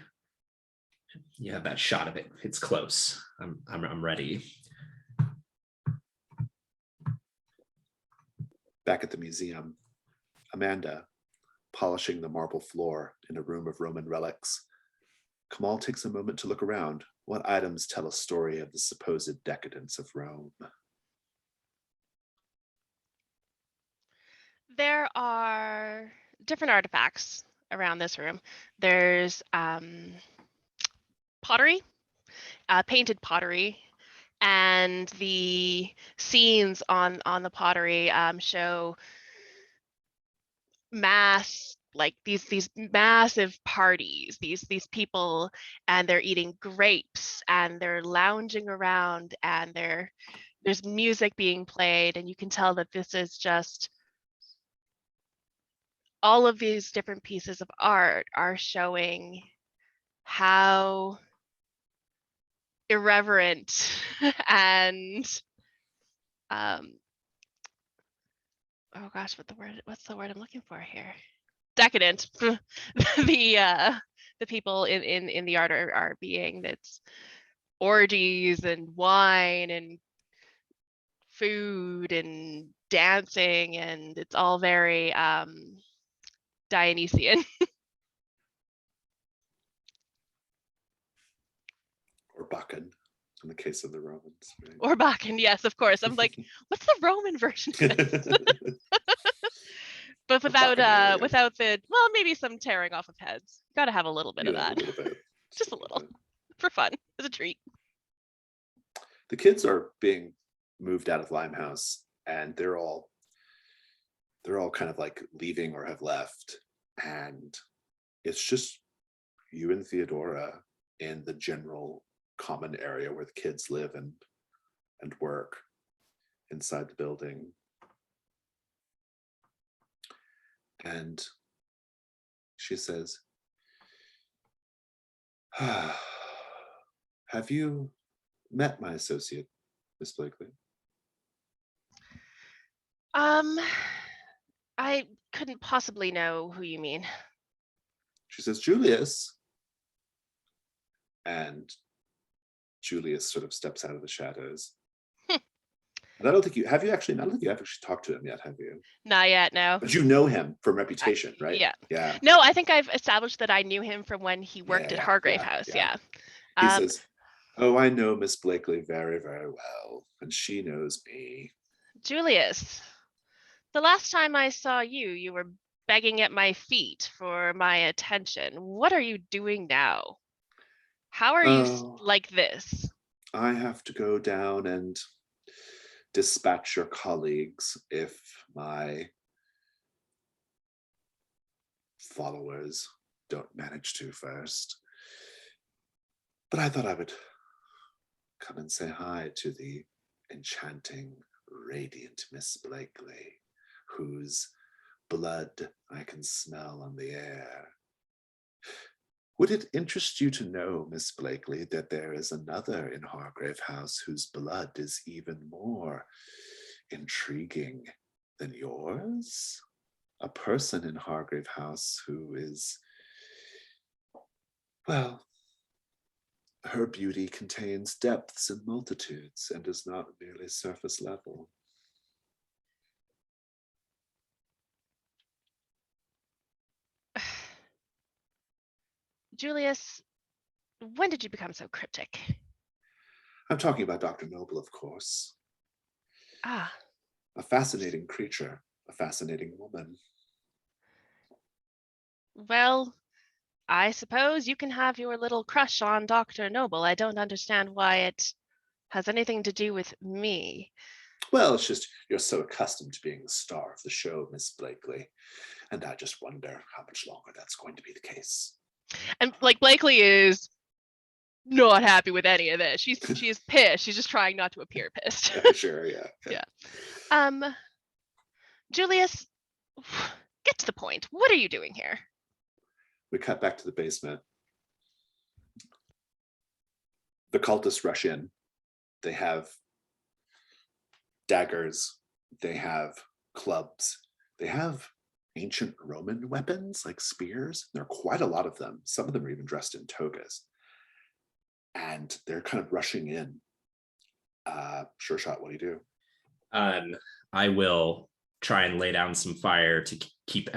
You have that shot of it. It's close. I'm ready.
Back at the museum, Amanda polishing the marble floor in a room of Roman relics. Kamal takes a moment to look around. What items tell a story of the supposed decadence of Rome?
There are different artifacts around this room. There's pottery, painted pottery, and the scenes on the pottery show these massive parties, these people, and they're eating grapes and they're lounging around and there's music being played, and you can tell that this is just all of these different pieces of art are showing how irreverent and oh gosh, what's the word I'm looking for here? Decadent. The people in the art are being. That's orgies and wine and food and dancing, and it's all very Dionysian.
Or Bacchan, in the case of the Romans. Right?
Or Bacchan, yes, of course. I'm like, what's the Roman version of this? But without the, well, maybe some tearing off of heads. Got to have a little bit of that.
A little bit.
Just a little. For fun, as a treat.
The kids are being moved out of Limehouse, and they're all kind of like leaving or have left, and it's just you and Theodora in the general common area where the kids live and work inside the building. And she says, have you met my associate, Miss Blakely?
I couldn't possibly know who you mean.
She says, Julius. And Julius sort of steps out of the shadows. And I don't think you actually talked to him yet, have you? Not
yet, no.
But you know him from reputation, right?
Yeah. No, I think I've established that I knew him from when he worked at Hargrave House. Yeah.
He says, oh, I know Miss Blakely very, very well, and she knows me.
Julius, the last time I saw you, you were begging at my feet for my attention. What are you doing now? How are you like this?
I have to go down and dispatch your colleagues if my followers don't manage to first. But I thought I would come and say hi to the enchanting, radiant Miss Blakely, whose blood I can smell on the air. Would it interest you to know, Miss Blakely, that there is another in Hargrave House whose blood is even more intriguing than yours? A person in Hargrave House who is, well, her beauty contains depths and multitudes and is not merely surface level.
Julius, when did you become so cryptic?
I'm talking about Dr. Noble, of course.
Ah,
A fascinating creature, a fascinating woman.
well, I suppose you can have your little crush on Dr. Noble. I don't understand why it has anything to do with me.
Well, it's just you're so accustomed to being the star of the show, Miss Blakely, and I just wonder how much longer that's going to be the case.
And like Blakely is not happy with any of this. She is pissed. She's just trying not to appear pissed.
Sure, yeah.
Yeah. Julius, get to the point. What are you doing here?
We cut back to the basement. The cultists rush in. They have daggers. They have clubs. They have ancient Roman weapons like spears. There are quite a lot of them. Some of them are even dressed in togas. And they're kind of rushing in. Sure shot, what do you do?
I will try and lay down some fire to keep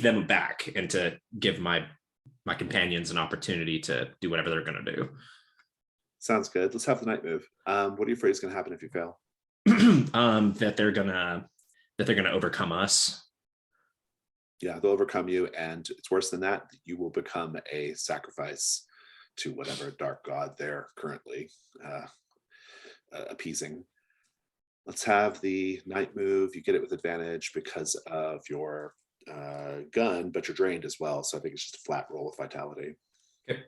them back and to give my companions an opportunity to do whatever they're going to do.
Sounds good. Let's have the night move. What are you afraid is going to happen if you fail?
That they're gonna overcome us.
Yeah, they'll overcome you, and it's worse than that. You will become a sacrifice to whatever dark god they're currently appeasing. Let's have the night move. You get it with advantage because of your gun, but you're drained as well. So I think it's just a flat roll with vitality.
Okay.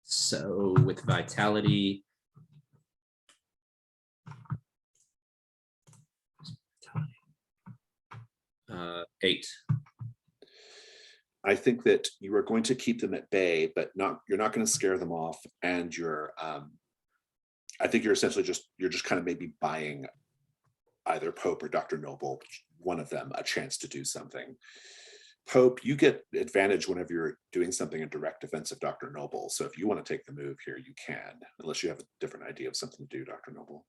So with vitality, 8.
I think that you are going to keep them at bay, but you're not going to scare them off. And I think you're essentially just kind of maybe buying either Pope or Dr. Noble, one of them, a chance to do something. Pope, you get advantage whenever you're doing something in direct defense of Dr. Noble. So if you want to take the move here, you can, unless you have a different idea of something to do, Dr. Noble.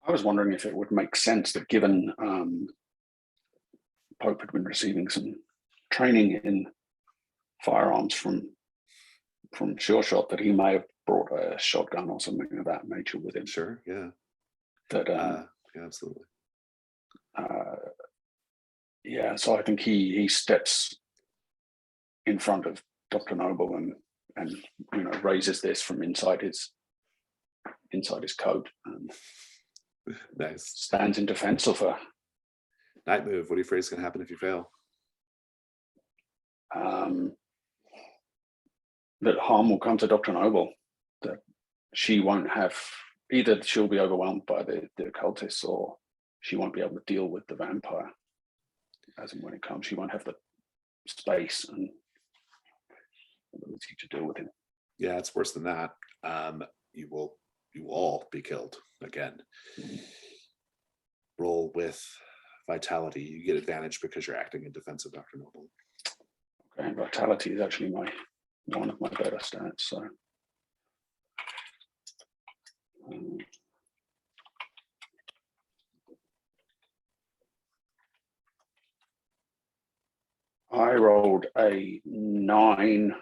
I was wondering if it would make sense that given Pope had been receiving some training in firearms from Sure Shot, that he may have brought a shotgun or something of that nature with him.
Sure, yeah.
That
yeah, absolutely.
Yeah, so I think he steps in front of Dr. Noble and raises this from inside his coat and
Nice.
stands in defense of her.
Night move. What are you afraid is going to happen if you fail?
That harm will come to Dr. Noble. That she won't have, either she'll be overwhelmed by the cultists, or she won't be able to deal with the vampire as and when it comes. She won't have the space and ability to deal with him.
Yeah, it's worse than that. You will all be killed again. Roll with vitality. You get advantage because you're acting in defense of Dr. Noble.
Okay, and vitality is actually one of my better stats. So I rolled a 9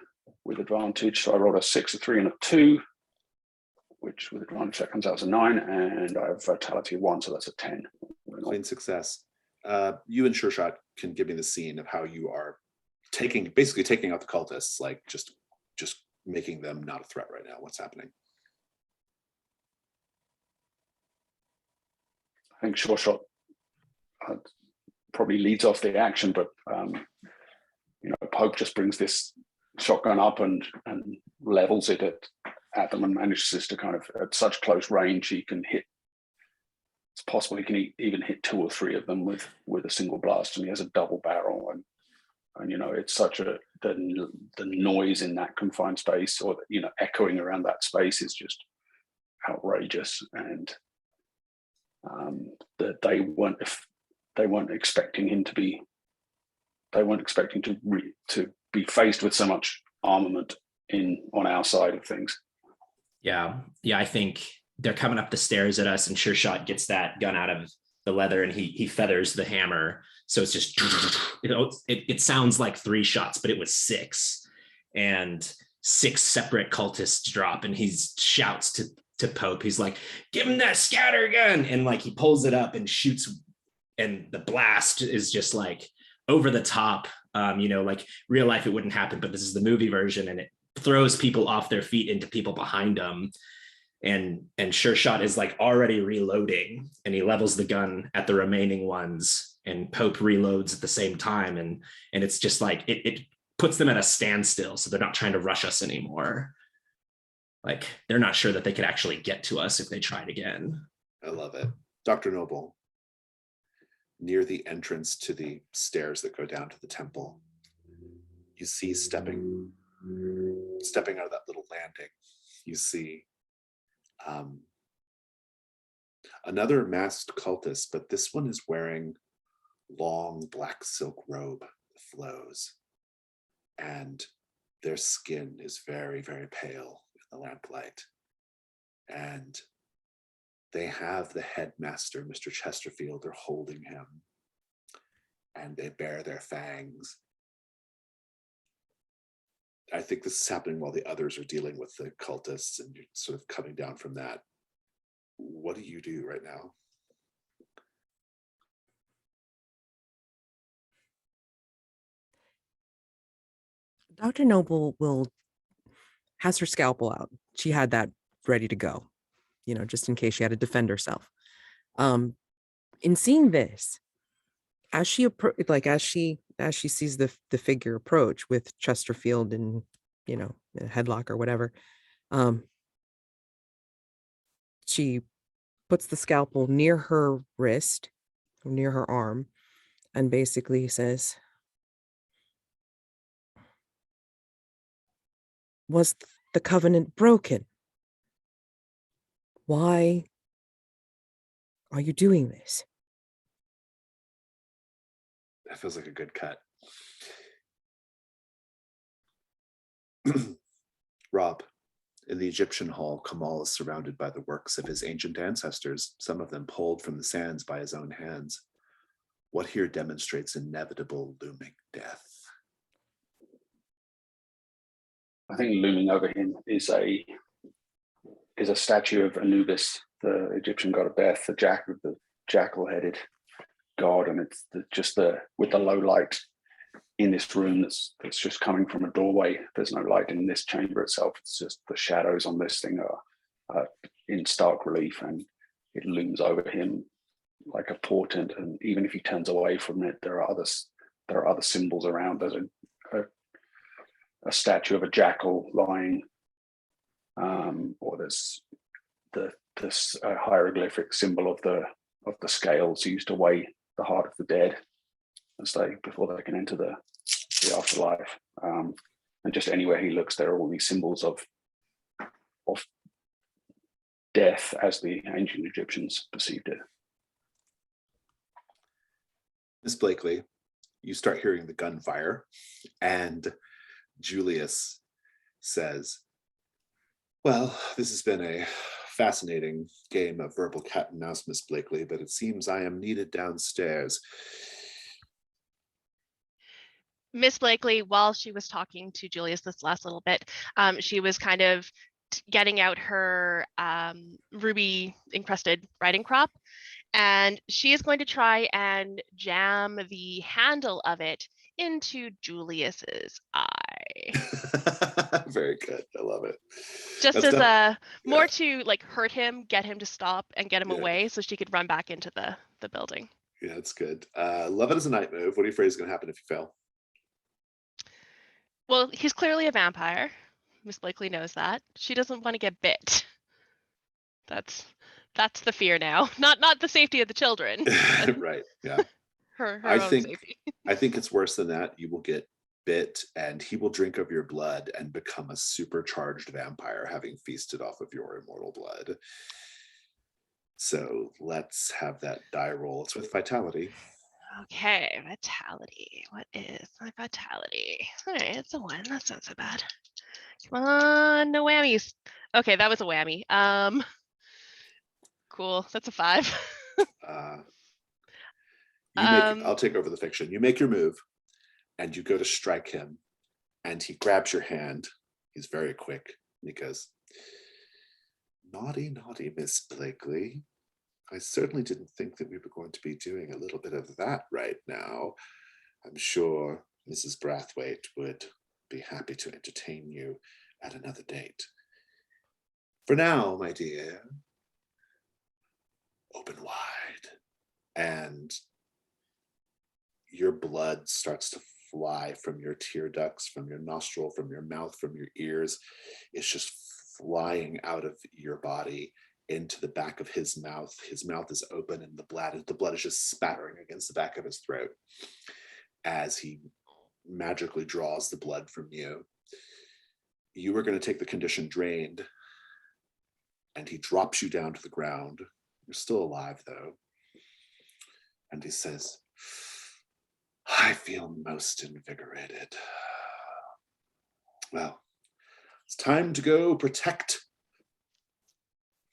with advantage. So I rolled a 6, a 3, and a 2, which with advantage that comes out as a 9, and I have vitality of 1, so that's a 10.
Clean success. You and Sure Shot can give me the scene of how you are basically taking out the cultists, like just making them not a threat right now. What's happening?
I think Sure Shot probably leads off the action, but Pope just brings this shotgun up and levels it at them and manages to kind of, at such close range, he can hit it's possible he can even hit 2 or 3 of them with a single blast, and he has a double barrel, and you know, it's such the noise in that confined space, or you know, echoing around that space is just outrageous, and that they weren't expecting him to be, to be faced with so much armament on our side of things.
Yeah, I think they're coming up the stairs at us, and Sure Shot gets that gun out of the leather, and he feathers the hammer. So it's just, it sounds like 3 shots, but it was 6, and 6 separate cultists drop, and he shouts to Pope. He's like, "Give him that scatter gun!" And like he pulls it up and shoots, and the blast is just like over the top. You know, like real life it wouldn't happen, but this is the movie version, and it throws people off their feet into people behind them. And Sure Shot is like already reloading, and he levels the gun at the remaining ones, and Pope reloads at the same time, and it's just like it puts them at a standstill, so they're not trying to rush us anymore. Like they're not sure that they could actually get to us if they tried again.
I love it. Dr. Noble, near the entrance to the stairs that go down to the temple, you see stepping out of that little landing, you see another masked cultist, but this one is wearing long black silk robe that flows, and their skin is very, very pale in the lamplight. And they have the headmaster, Mr. Chesterfield, they're holding him, and they bare their fangs. I think this is happening while the others are dealing with the cultists, and you're sort of coming down from that. What do you do right now?
Dr. Noble has her scalpel out. She had that ready to go, you know, just in case she had to defend herself. In seeing this, as she sees the figure approach with Chesterfield and, you know, a headlock or whatever, she puts the scalpel near her wrist, near her arm, and basically says, "Was the covenant broken? Why are you doing this?"
That feels like a good cut. Rob, in the Egyptian hall, Kamal is surrounded by the works of his ancient ancestors, some of them pulled from the sands by his own hands. What here demonstrates inevitable looming death?
I think looming over him is a statue of Anubis, the Egyptian god of death, the jackal-headed god, and it's with the low light in this room that's just coming from a doorway. There's no light in this chamber itself. It's just the shadows on this thing are in stark relief, and it looms over him like a portent. And even if he turns away from it, there are other symbols around. There's a statue of a jackal lying, or there's this hieroglyphic symbol of the scales used to weigh the heart of the dead before they can enter the afterlife. And just anywhere he looks, there are all these symbols of death as the ancient Egyptians perceived it.
Miss Blakely, you start hearing the gunfire, and Julius says, "Well, this has been a fascinating game of verbal cat and mouse, Miss Blakely, but it seems I am needed downstairs."
Miss Blakely, while she was talking to Julius this last little bit, she was kind of getting out her ruby encrusted riding crop, and she is going to try and jam the handle of it into Julius's eye.
Very good. I love it.
Just
That's
as more to like hurt him, get him to stop and get him away so she could run back into the building.
Yeah, it's good. Love it as a night move. What are you afraid is going to happen if you fail?
Well, he's clearly a vampire. Miss Blakely knows that. She doesn't want to get bit. That's That's the fear now. Not the safety of the children.
Right. Yeah.
Her
I
own
think
safety.
I think it's worse than that. You will get bit and he will drink of your blood and become a supercharged vampire, having feasted off of your immortal blood. So let's have that die roll. It's with vitality.
Okay, vitality. What is my vitality? All right, it's a 1. That's not so bad. Come on, no whammies. Okay, that was a whammy. Cool. That's a 5.
Uh,
Um,
I'll take over the fiction. You make your move and you go to strike him and he grabs your hand. He's very quick and he goes, naughty, naughty, Miss Blakely. I certainly didn't think that we were going to be doing a little bit of that right now. I'm sure Mrs. Brathwaite would be happy to entertain you at another date. For now, my dear, open wide. And your blood starts to fly from your tear ducts, from your nostril, from your mouth, from your ears. It's just flying out of your body into the back of his mouth. His mouth is open and the blood is just spattering against the back of his throat as he magically draws the blood from you. You are going to take the condition drained, and he drops you down to the ground. You're still alive, though. And he says, I feel most invigorated. Well, it's time to go protect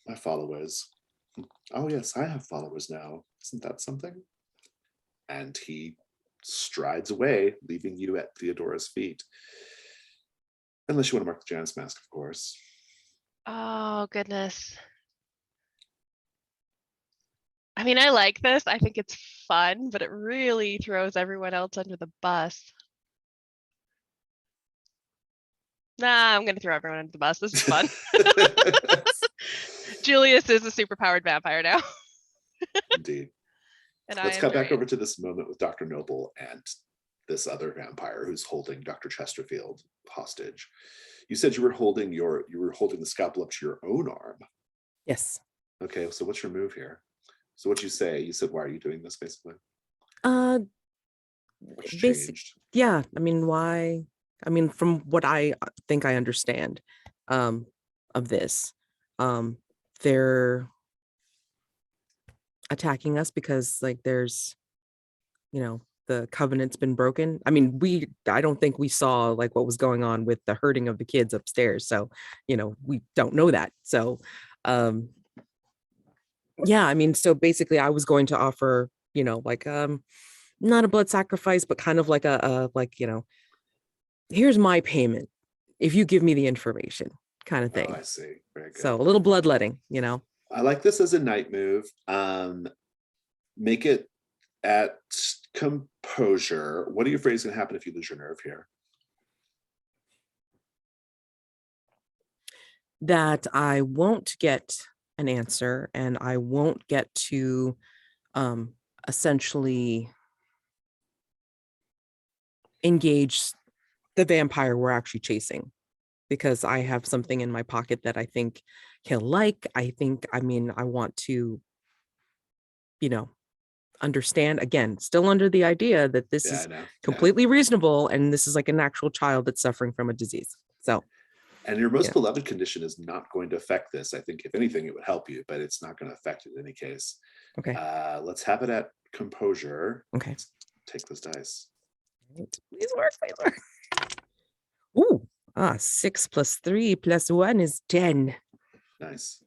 my followers. Oh, yes, I have followers now. Isn't that something? And he strides away, leaving you at Theodora's feet. Unless you want to mark the Janus mask, of course.
oh, goodness. I mean, I like this. I think it's fun, but it really throws everyone else under the bus. Nah, I'm going to throw everyone under the bus. This is fun. Julius is a superpowered vampire now.
Indeed.
And
Let's
I
cut
am
back
drained.
over to this moment with Dr. Noble and this other vampire who's holding Dr. Chesterfield hostage. You said you were holding the scalpel up to your own arm.
Yes.
Okay, so what's your move here? So what'd you say? You said, why are you doing this, basically? What's changed?
Yeah. I mean, why? I mean, from what I think I understand of this, they're attacking us because like there's, the covenant's been broken. I mean, I don't think we saw like what was going on with the hurting of the kids upstairs. So, we don't know that. So, yeah, I mean, so basically I was going to offer, like, not a blood sacrifice, but kind of like here's my payment if you give me the information kind of
Oh,
thing.
I see. Very good.
So a little bloodletting,
I like this as a night move. Make it at composure. What are you afraid is going to happen if you lose your nerve here?
That I won't get an answer and I won't get to essentially engage the vampire we're actually chasing, because I have something in my pocket that I think he'll like. I want to, understand, again, still under the idea that this is completely reasonable and this is like an actual child that's suffering from a disease. So,
and your most beloved condition is not going to affect this. I think if anything, it would help you, but it's not going to affect it in any case.
Okay.
Let's have it at composure.
Okay.
Let's take this dice.
Please work. Ooh, 6 + 3 + 1 is 10.
Nice.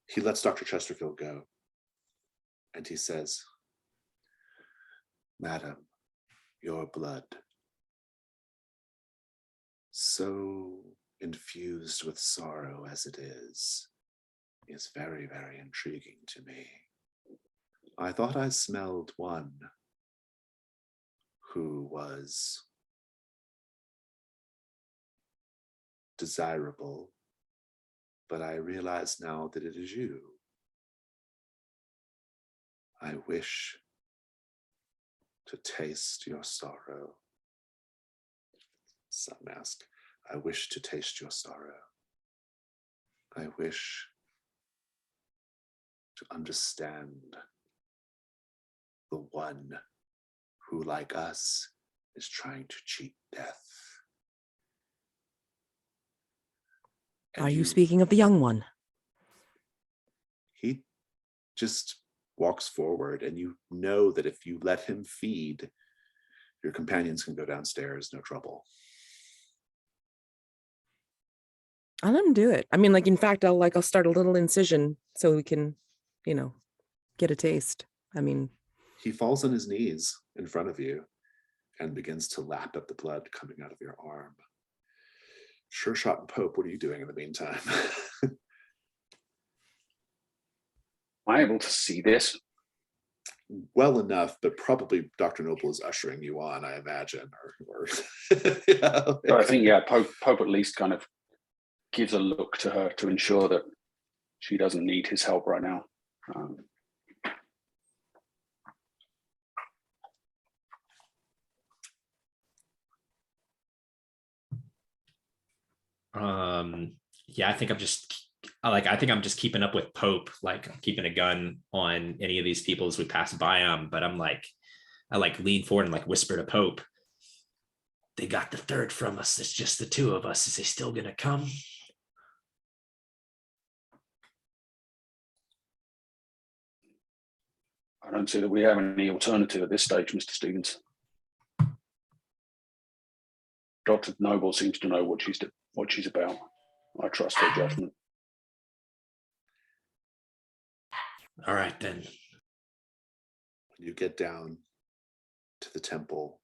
He lets Dr. Chesterfield go. And he says, Madam, your blood, so infused with sorrow as it is very, very intriguing to me. I thought I smelled one who was desirable, but I realize now that it is you. I wish to taste your sorrow. Sun mask. I wish to taste your sorrow. I wish to understand the one who, like us, is trying to cheat death. And
Are you speaking of the young one?
He just walks forward, and you know that if you let him feed, your companions can go downstairs, no trouble.
I'll let him do it. I mean, like, in fact, I'll start a little incision so we can, get a taste. I mean,
He falls on his knees in front of you and begins to lap at the blood coming out of your arm. Sure Shot and Pope, what are you doing in the meantime?
Am I able to see this?
Well enough, but probably Dr. Noble is ushering you on, I imagine. Or
But I think, yeah, Pope at least kind of gives a look to her to ensure that she doesn't need his help right now.
Yeah, I think I'm just keeping up with Pope, like I'm keeping a gun on any of these people as we pass by them. But I lean forward and like whisper to Pope, they got the third from us. It's just the two of us. Is he still gonna come?
I don't see that we have any alternative at this stage, Mr. Stevens. Dr. Noble seems to know what she's about. I trust her judgment.
All right, then.
When you get down to the temple,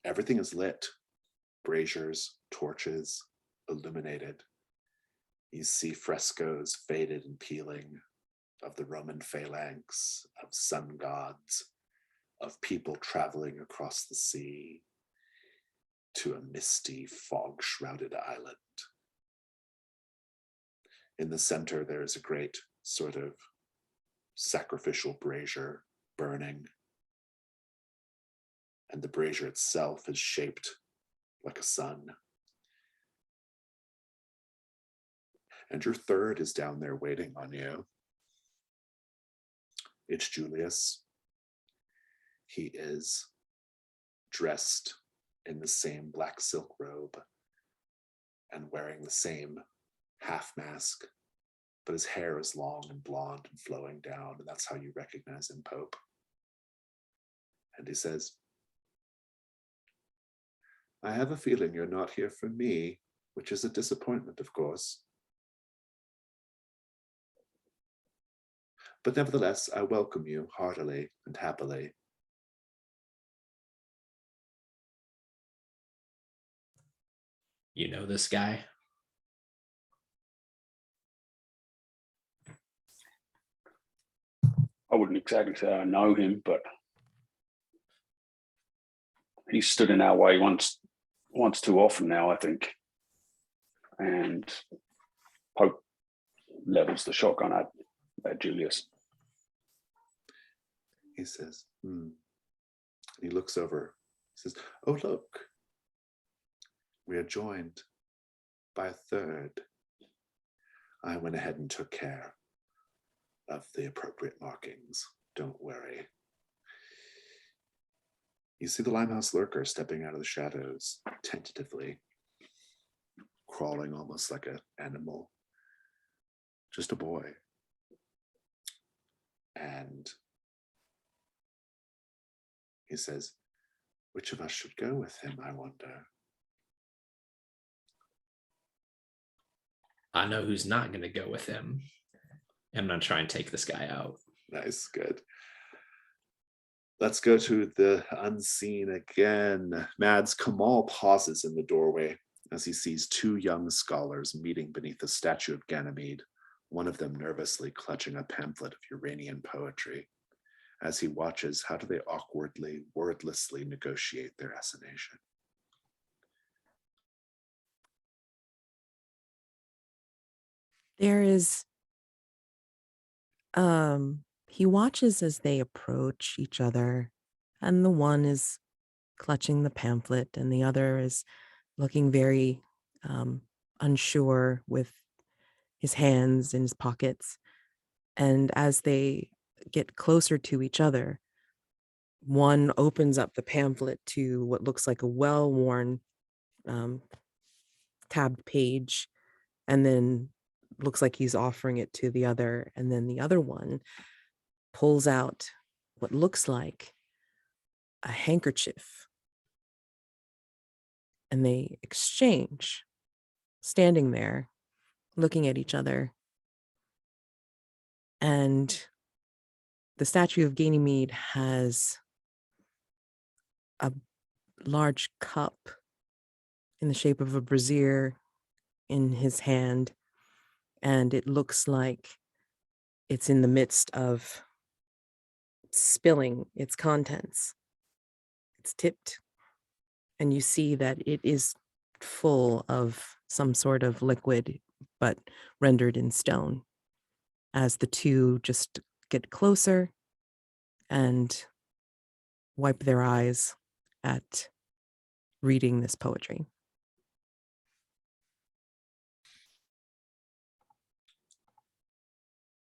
everything is lit. Braziers, torches, illuminated. You see frescoes faded and peeling of the Roman phalanx, of sun gods, of people traveling across the sea to a misty, fog-shrouded island. In the center, there is a great sort of sacrificial brazier burning, and the brazier itself is shaped like a sun. And your third is down there waiting on you. It's Julius. He is dressed in the same black silk robe and wearing the same half mask, but his hair is long and blonde and flowing down, and that's how you recognize him, Pope. And he says, I have a feeling you're not here for me, which is a disappointment, of course. But nevertheless, I welcome you heartily and happily.
You know this guy?
I wouldn't exactly say I know him, but he stood in our way once too often now, I think. And Pope levels the shotgun at Julius.
He says, And he looks over. He says, oh, look. We are joined by a third. I went ahead and took care of the appropriate markings. Don't worry. You see the Limehouse Lurker stepping out of the shadows, tentatively, crawling almost like an animal. Just a boy. And he says, which of us should go with him, I wonder?
I know who's not going to go with him. I'm going to try and take this guy out.
Nice, good. Let's go to the unseen again. Mads, Kamal pauses in the doorway as he sees two young scholars meeting beneath a statue of Ganymede, one of them nervously clutching a pamphlet of Uranian poetry. As he watches, how do they awkwardly, wordlessly negotiate their assignation?
there is, he watches as they approach each other, and the one is clutching the pamphlet, and the other is looking very unsure with his hands in his pockets. And as they get closer to each other, one opens up the pamphlet to what looks like a well-worn tabbed page, and then looks like he's offering it to the other. And then the other one pulls out what looks like a handkerchief. And they exchange, standing there, looking at each other. And the statue of Ganymede has a large cup in the shape of a brazier in his hand. And it looks like it's in the midst of spilling its contents. It's tipped, and you see that it is full of some sort of liquid, but rendered in stone. As the two just get closer and wipe their eyes at reading this poetry.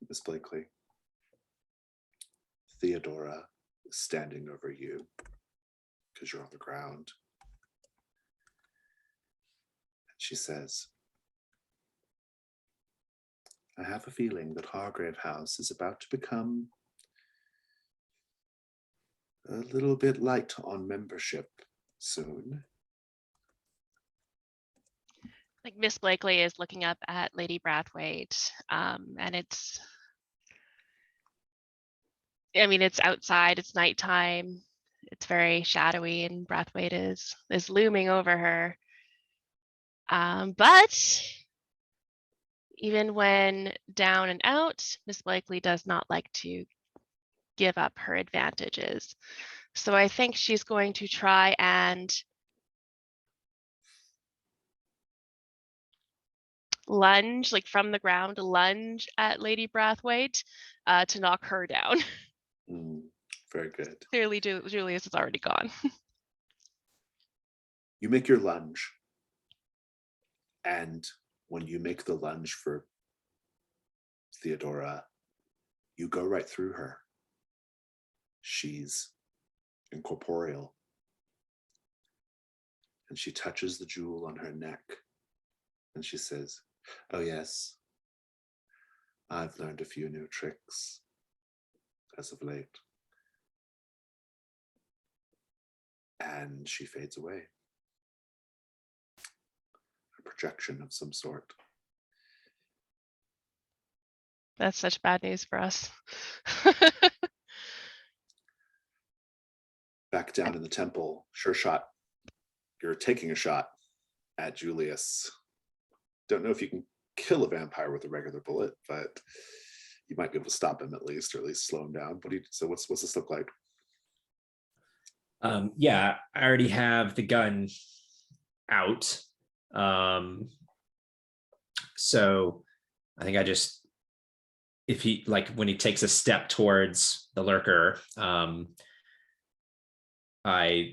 Miss Blakely, Theodora is standing over you because you're on the ground. And she says, I have a feeling that Hargrave House is about to become a little bit light on membership soon.
Like Miss Blakely is looking up at Lady Brathwaite, and it's outside, it's nighttime, it's very shadowy, and Brathwaite is looming over her. But even when down and out, Miss Blakely does not like to give up her advantages. So I think she's going to try and lunge, like from the ground, lunge at Lady Brathwaite to knock her down.
Very good.
Clearly, Julius is already gone.
You make your lunge. And when you make the lunge for Theodora, you go right through her. She's incorporeal. And she touches the jewel on her neck. And she says, oh yes, I've learned a few new tricks as of late. And she fades away. A projection of some sort.
That's such bad news for us.
Back down in the temple, sure shot. You're taking a shot at Julius. Don't know if you can kill a vampire with a regular bullet, but you might be able to stop him at least, or at least slow him down. So what's this look like?
Yeah, I already have the gun out. So I think if he, like, when he takes a step towards the lurker, I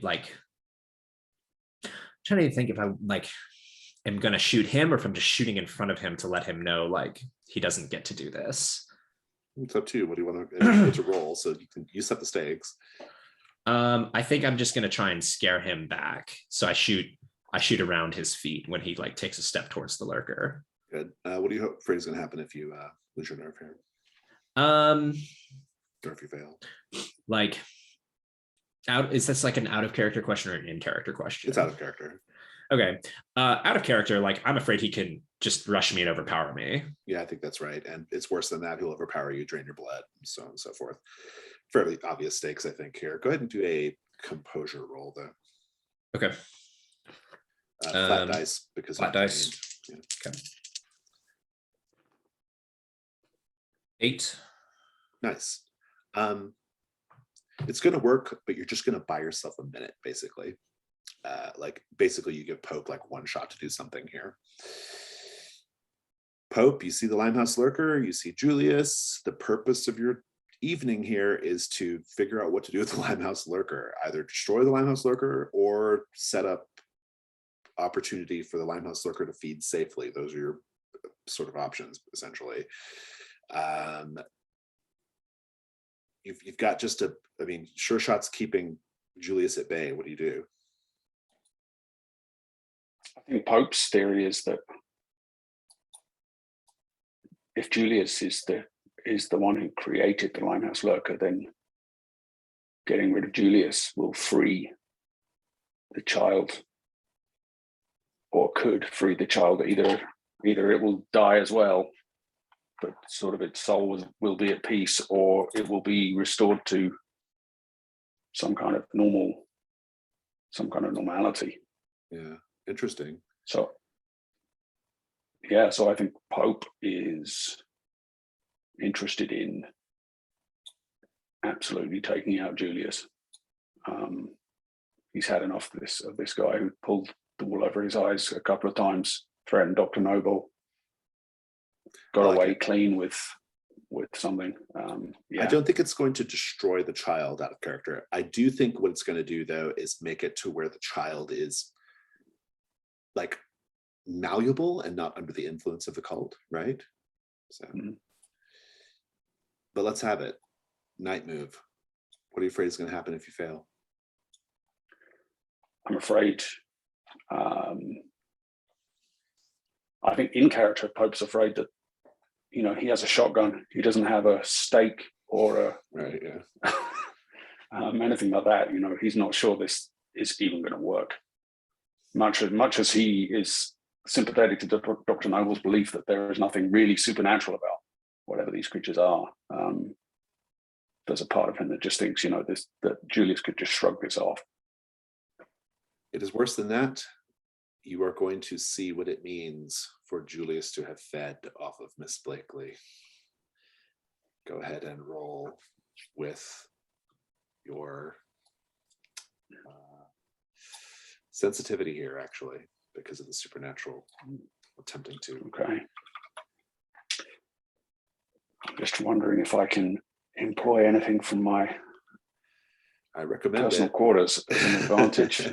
trying to think if I am gonna shoot him or if I'm just shooting in front of him to let him know he doesn't get to do this.
It's up to you. What do you want to get to roll? So you set the stakes.
I think I'm just gonna try and scare him back. So I shoot around his feet when he takes a step towards the lurker.
Good. What do you hope is going to happen if you lose your nerve here?
Or
if you fail?
Is this an out of character question or an in character question?
It's out of character.
Okay. Out of character, I'm afraid he can just rush me and overpower me.
Yeah, I think that's right. And it's worse than that. He'll overpower you, drain your blood, and so on and so forth. Fairly obvious stakes, I think, here. Go ahead and do a composure roll, though.
Okay.
Flat dice, because
flat dice. Yeah. Okay. 8.
Nice. It's going to work, but you're just going to buy yourself a minute, basically. Basically, you give Pope one shot to do something here. Pope, you see the Limehouse Lurker, you see Julius. The purpose of your evening here is to figure out what to do with the Limehouse Lurker. Either destroy the Limehouse Lurker or set up opportunity for the Limehouse Lurker to feed safely. Those are your sort of options, essentially. You've got just Sure Shot's keeping Julius at bay. What do you do?
I think Pope's theory is that if Julius is the one who created the Limehouse Lurker, then getting rid of Julius will free the child, or could free the child. Either it will die as well, but sort of its soul will be at peace, or it will be restored to some kind of normality.
Yeah, interesting.
So I think Pope is interested in absolutely taking out Julius. He's had enough of this guy who pulled the wool over his eyes a couple of times, threatened Dr. Noble, got away clean with something.
I don't think it's going to destroy the child out of character. I do think what it's going to do, though, is make it to where the child is like malleable and not under the influence of the cult, right? So, but let's have it. Night move. What are you afraid is going to happen if you fail?
I'm afraid. I think in character, Pope's afraid that he has a shotgun. He doesn't have a stake or anything like that. He's not sure this is even going to work. Much as he is sympathetic to Dr. Noble's belief that there is nothing really supernatural about whatever these creatures are, there's a part of him that just thinks, that Julius could just shrug this off.
It is worse than that. You are going to see what it means for Julius to have fed off of Miss Blakely. Go ahead and roll with your sensitivity here, actually, because of the supernatural attempting to.
Okay. I'm just wondering if I can employ anything from my
I recommend
personal quarters as an advantage.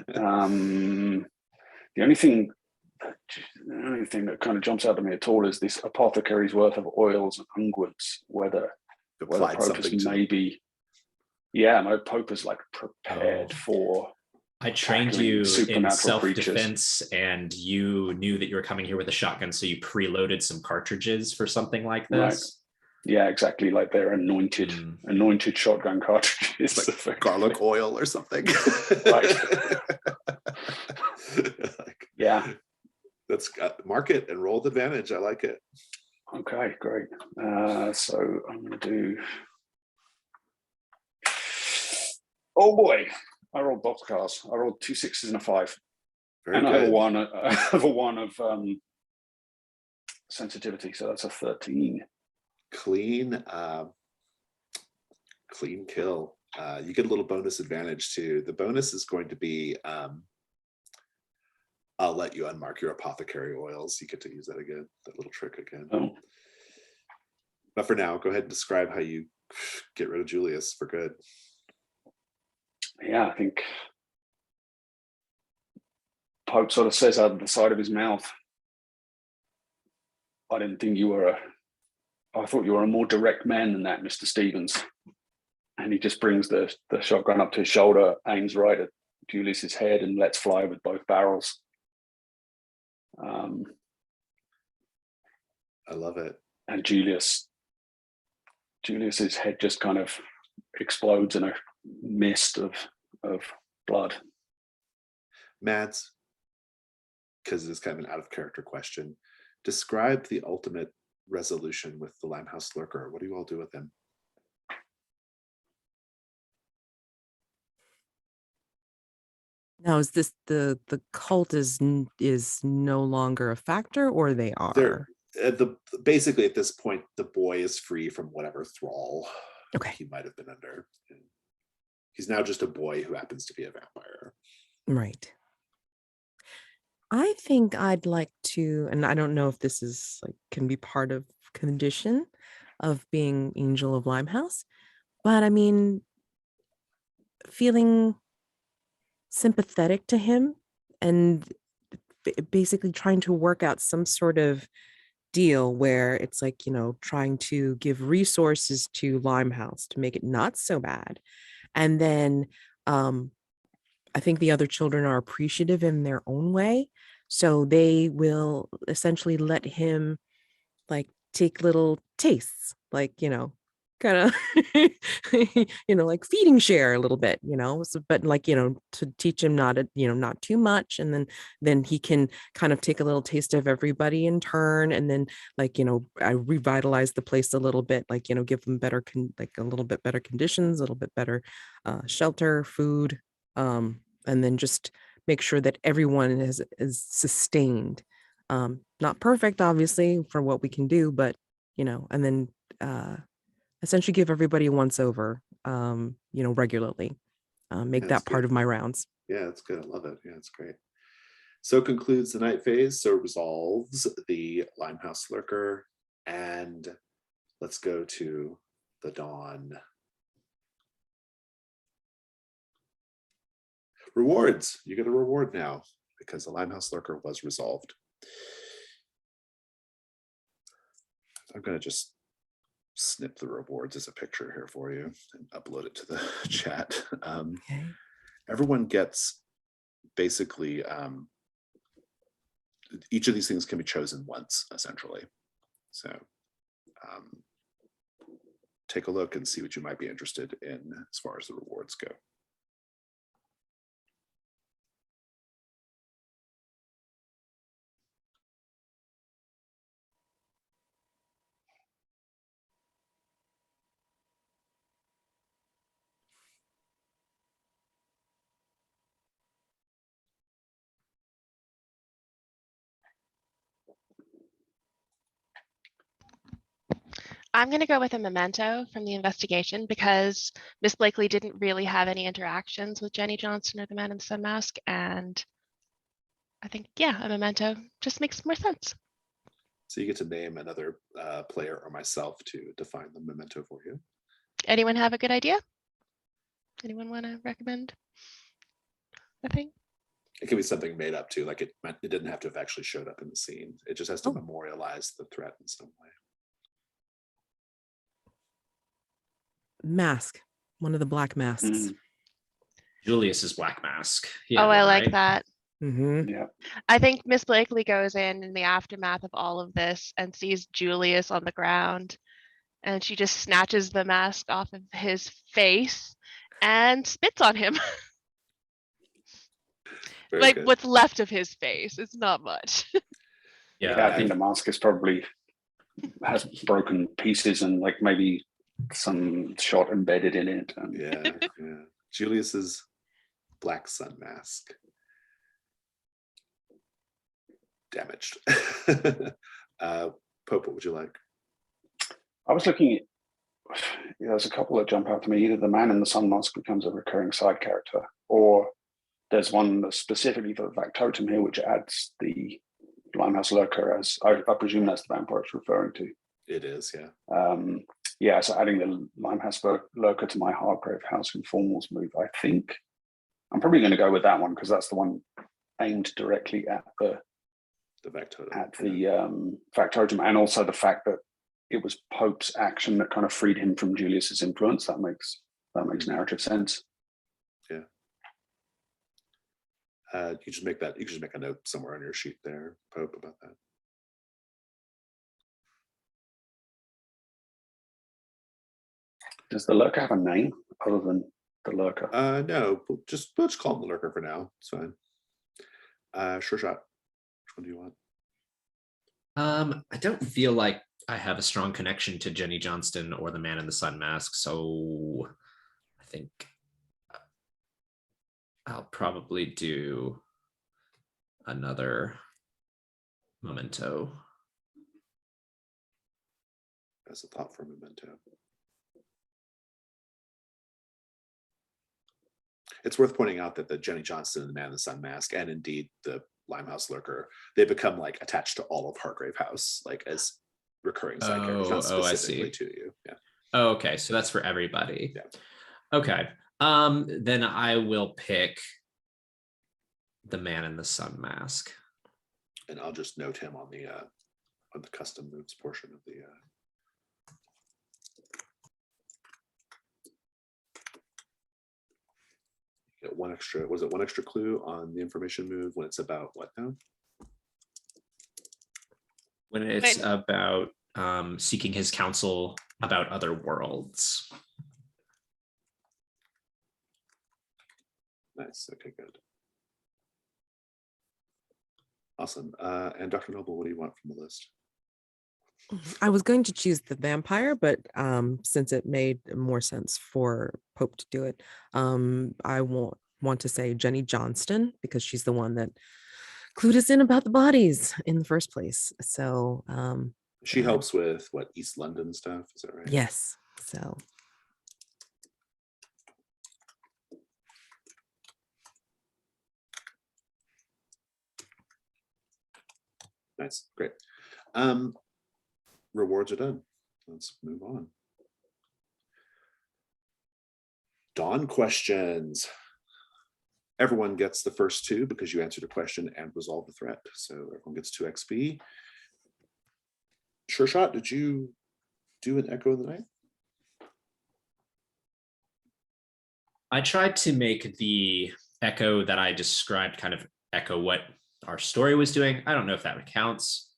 The only thing that kind of jumps out to me at all is this apothecary's worth of oils and unguents, whether Pope is maybe, Pope is like prepared for.
I trained you in self-defense, and you knew that you were coming here with a shotgun, so you preloaded some cartridges for something like this.
Right. Yeah, exactly. Like they're anointed shotgun cartridges,
like garlic oil or something.
Right. Yeah.
That's mark it and roll with advantage. I like it.
Okay, great. So I'm going to do. Oh boy, I rolled boxcars. I rolled 2 6s and a 5.
Very
and
good.
I have a one of sensitivity, so that's a 13.
Clean kill. You get a little bonus advantage too. The bonus is going to be I'll let you unmark your apothecary oils. You get to use that again, that little trick again.
Oh.
But for now, go ahead and describe how you get rid of Julius for good.
Yeah, I think Pope sort of says out of the side of his mouth, I didn't think you were I thought you were a more direct man than that, Mr. Stevens. And he just brings the shotgun up to his shoulder, aims right at Julius's head, and lets fly with both barrels.
I love it.
And Julius's head just kind of explodes in a mist of blood.
Mads, because it's kind of an out of character question, describe the ultimate resolution with the Limehouse Lurker. What do you all do with him?
Now, is this the cult is no longer a factor, or they are?
Basically at this point, the boy is free from whatever thrall he might have been under. He's now just a boy who happens to be a vampire.
Right. I think I'd like to, and I don't know if this is can be part of condition of being Angel of Limehouse, but I mean, feeling sympathetic to him and basically trying to work out some sort of deal where it's like, trying to give resources to Limehouse to make it not so bad. And then I think the other children are appreciative in their own way. So they will essentially let him like take little tastes, like, kind of, like feeding share a little bit, so, but like, to teach him not to, not too much. And then he can kind of take a little taste of everybody in turn. And then like, I revitalize the place a little bit, like, give them better, like a little bit better conditions, a little bit better shelter, food, and then just make sure that everyone is sustained. Not perfect, obviously, for what we can do, but and then essentially give everybody a once over, regularly. Make
Yeah,
that
that's
part
good.
of my rounds.
Yeah, that's good. I love it. Yeah, it's great. So concludes the night phase. So resolves the Limehouse Lurker. And let's go to the dawn. Rewards. You get a reward now because the Limehouse Lurker was resolved. I'm going to just snip the rewards as a picture here for you and upload it to the chat.
Okay.
Everyone gets basically, each of these things can be chosen once, essentially. So take a look and see what you might be interested in as far as the rewards go.
I'm going to go with a memento from the investigation because Miss Blakely didn't really have any interactions with Jenny Johnston or the Man in the Sun Mask. And I think, yeah, a memento just makes more sense.
So you get to name another player or myself to define the memento for you.
Anyone have a good idea? Anyone want to recommend a thing?
It can be something made up too, like it didn't have to have actually showed up in the scene. It just has to memorialize the threat in some way.
Mask, one of the black masks.
Julius's black mask. Yeah,
I like
right?
that.
Mm-hmm.
Yeah.
I think Miss Blakely goes in the aftermath of all of this and sees Julius on the ground, and she just snatches the mask off of his face and spits on him.
Very
like
good.
what's left of his face. It's not much.
Yeah, I think the mask is probably has broken pieces and like maybe some shot embedded in it.
Yeah. Julius's black sun mask. Damaged. Pope, what would you like?
I was looking at, there's a couple that jump out to me. Either the Man in the Sun Mask becomes a recurring side character, or there's one specifically for the factotum here, which adds the Limehouse Lurker as, I presume that's the vampire it's referring to.
It is, yeah.
Yeah, so adding the Limehouse Lurker to my Hargrave House Informals move, I think I'm probably going to go with that one because that's the one aimed directly at the factotum, and also the fact that it was Pope's action that kind of freed him from Julius's influence. That makes narrative sense.
Yeah. You just make a note somewhere on your sheet there, Pope, about that.
Does the Lurker have a name other than the Lurker?
No, we'll just call him the Lurker for now. It's fine. Sure shot. Which one do you want?
I don't feel like I have a strong connection to Jenny Johnston or the Man in the Sun Mask, so I think I'll probably do another memento.
That's a thought for a memento. It's worth pointing out that the Jenny Johnston and the Man in the Sun Mask, and indeed the Limehouse Lurker, they become like attached to all of Hargrave House, like as recurring side characters, not specifically to you. Yeah.
Oh, okay. So that's for everybody.
Yeah.
Okay. Then I will pick the Man in the Sun Mask.
And I'll just note him on on the custom moves portion of the. Get one extra. Was it one extra clue on the information move when it's about what now?
When it's about seeking his counsel about other worlds.
Nice. Okay, good. Awesome. And Dr. Noble, what do you want from the list?
I was going to choose the vampire, but since it made more sense for Pope to do it, I want to say Jenny Johnston, because she's the one that clued us in about the bodies in the first place. So
she helps with what, East London stuff, is that right?
yes. So
nice, great. Rewards are done. Let's move on. Dawn questions. Everyone gets the first 2 because you answered a question and resolved the threat. So everyone gets 2 XP. Sure Shot, did you do an Echo of the Night?
I tried to make the echo that I described kind of echo what our story was doing. I don't know if that counts.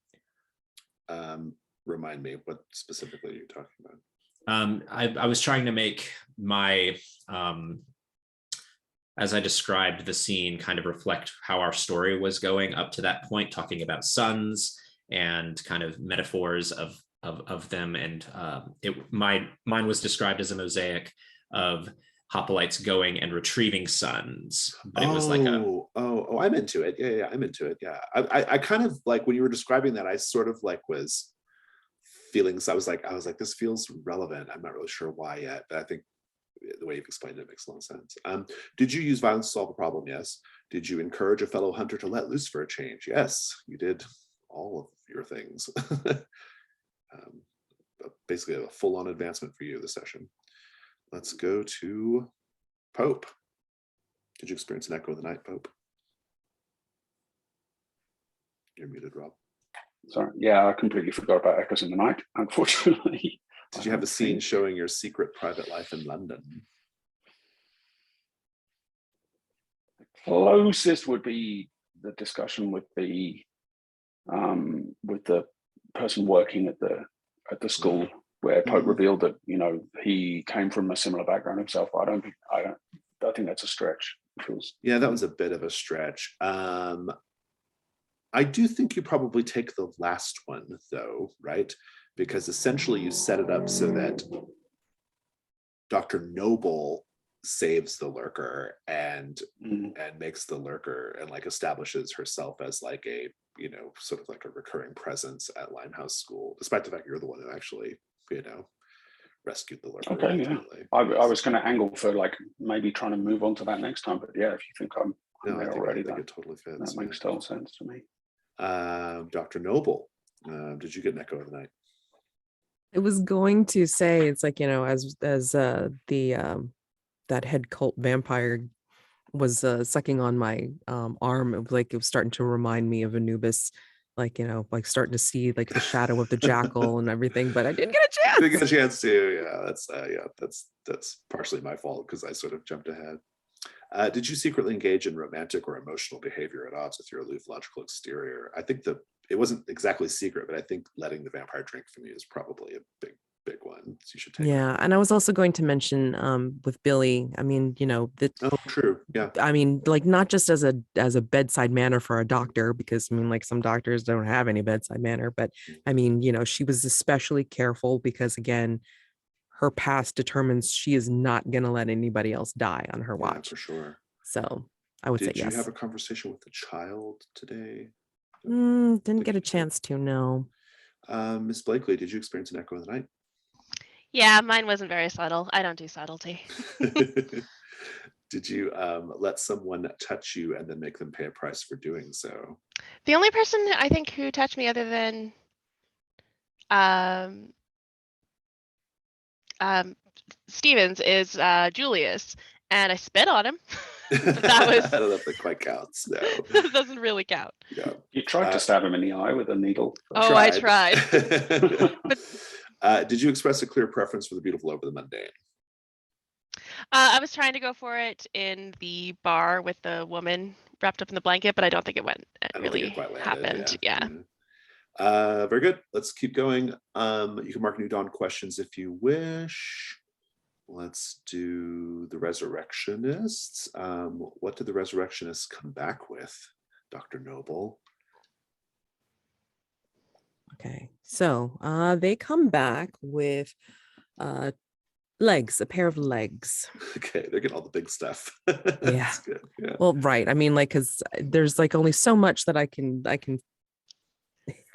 Remind me, what specifically you're talking about?
I was trying to make my, as I described the scene, kind of reflect how our story was going up to that point, talking about suns and kind of metaphors of them. And mine was described as a mosaic of hoplites going and retrieving suns, but it was like
I'm into it. Yeah, I'm into it. Yeah, I kind of like when you were describing that, I sort of like was feeling. I was like, this feels relevant. I'm not really sure why yet, but I think the way you've explained it makes a lot of sense. Did you use violence to solve a problem? Yes. Did you encourage a fellow hunter to let loose for a change? Yes, you did all of your things. Basically a full-on advancement for you this session. Let's go to Pope. Did you experience an Echo of the Night, Pope? You're muted, Rob.
Sorry. Yeah, I completely forgot about Echoes in the Night, unfortunately.
Did you have a scene showing your secret private life in London?
The closest would be the discussion with the person working at the school, where Pope revealed that, you know, he came from a similar background himself. I think that's a stretch.
Yeah, that was a bit of a stretch. I do think you probably take the last one though, right? Because essentially you set it up so that Dr. Noble saves the lurker and makes the lurker and like establishes herself as like a, you know, sort of like a recurring presence at Limehouse School, despite the fact you're the one who actually, you know, rescued the lurker.
Okay, yeah. I was going to angle for like maybe trying to move on to that next time, but yeah, if you think I'm there already,
I think it totally fits.
That makes total sense to me.
Dr. Noble, did you get an Echo of the Night?
I was going to say, it's like, you know, as that head cult vampire was sucking on my arm, it was starting to remind me of Anubis, like, you know, like starting to see like the shadow of the jackal and everything, but I didn't get a chance.
Didn't get a chance to. Yeah, that's partially my fault because I sort of jumped ahead. Did you secretly engage in romantic or emotional behavior at odds with your aloof, logical exterior? I think it wasn't exactly secret, but I think letting the vampire drink from you is probably a big one. So you should take.
Yeah, and I was also going to mention with Billy. I mean, you know, that.
Oh, true. Yeah.
I mean, like not just as a bedside manner for a doctor, because I mean, like some doctors don't have any bedside manner, but I mean, you know, she was especially careful because again, her past determines she is not going to let anybody else die on her watch.
For sure.
So I would say yes.
Did you have a conversation with the child today?
Didn't get a chance to, no.
Miss Blakely, did you experience an Echo of the Night?
Yeah, mine wasn't very subtle. I don't do subtlety.
Did you let someone touch you and then make them pay a price for doing so?
The only person I think who touched me other than Stevens is Julius, and I spit on him. that was-
I don't know if that quite counts. No.
doesn't really count.
Yeah.
You tried to stab him in the eye with a needle.
Oh, I tried.
Did you express a clear preference for the beautiful over the mundane?
I was trying to go for it in the bar with the woman wrapped up in the blanket, but I don't think it went. It
I don't
really
think it quite landed.
happened. Yeah.
Very good. Let's keep going. You can mark new dawn questions if you wish. Let's do the resurrectionists. What did the resurrectionists come back with, Dr. Noble?
Okay, so they come back with legs, a pair of legs.
Okay, they're getting all the big stuff.
Yeah.
That's good. Yeah.
Well, right. I mean, like, because there's like only so much that I can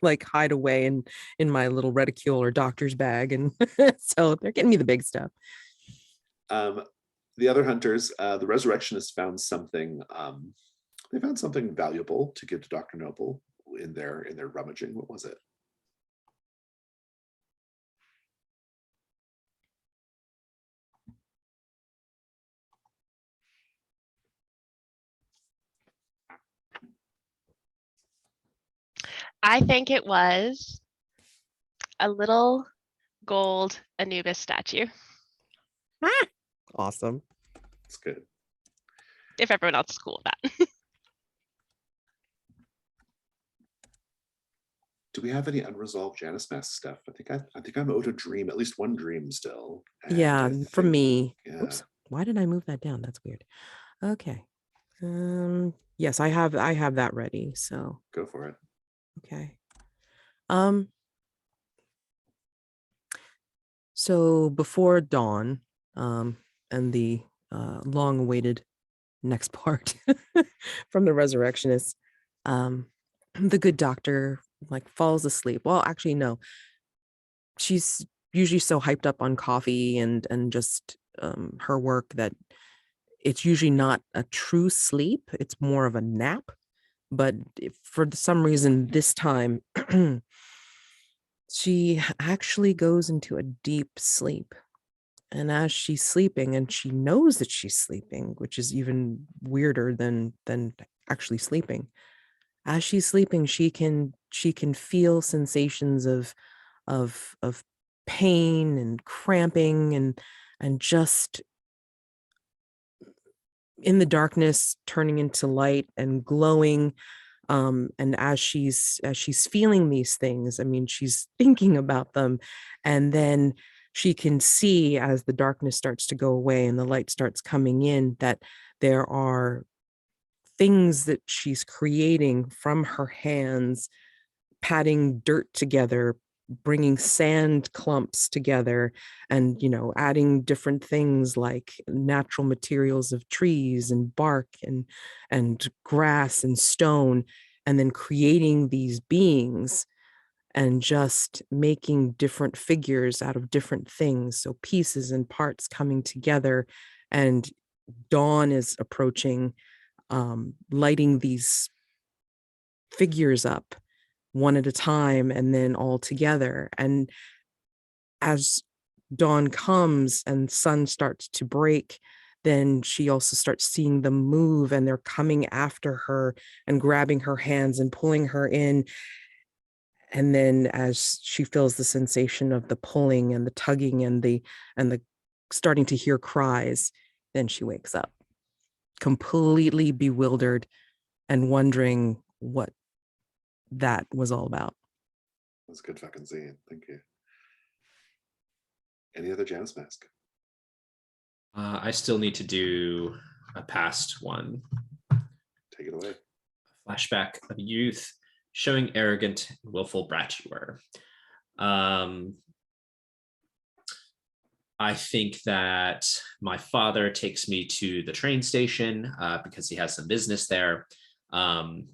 like hide away in my little reticule or doctor's bag, and so they're getting me the big stuff.
The other hunters, the resurrectionists found something. They found something valuable to give to Dr. Noble in their rummaging. What was it?
I think it was a little gold Anubis statue.
Awesome.
It's good.
If everyone else is cool with that.
Do we have any unresolved Janus Mask stuff? I think I'm owed a dream, at least one dream still. And
Yeah, for me.
Yeah.
Oops. Why did I move that down? That's weird. Okay. Yes, I have that ready. So
Go for it.
okay. So before dawn, and the long-awaited next part from the resurrectionists, the good doctor like falls asleep. Well, actually, no. She's usually so hyped up on coffee and just her work that it's usually not a true sleep. It's more of a nap. But for some reason, this time, she actually goes into a deep sleep. And as she's sleeping, and she knows that she's sleeping, which is even weirder than actually sleeping. As she's sleeping, she can feel sensations of pain and cramping and just in the darkness turning into light and glowing. And as she's feeling these things, I mean, she's thinking about them, and then she can see as the darkness starts to go away and the light starts coming in that there are things that she's creating from her hands, patting dirt together, bringing sand clumps together, and adding different things like natural materials of trees and bark and grass and stone, and then creating these beings and just making different figures out of different things, so pieces and parts coming together. And dawn is approaching, lighting these figures up one at a time and then all together. And as dawn comes and sun starts to break, then she also starts seeing them move, and they're coming after her and grabbing her hands and pulling her in. And then as she feels the sensation of the pulling and the tugging and the starting to hear cries, then she wakes up completely bewildered and wondering what that was all about.
That's a good fucking scene. Thank you. Any other Janus Mask?
I still need to do a past one.
Take it away.
Flashback of youth, showing arrogant and willful brat you were. I think that my father takes me to the train station because he has some business there. And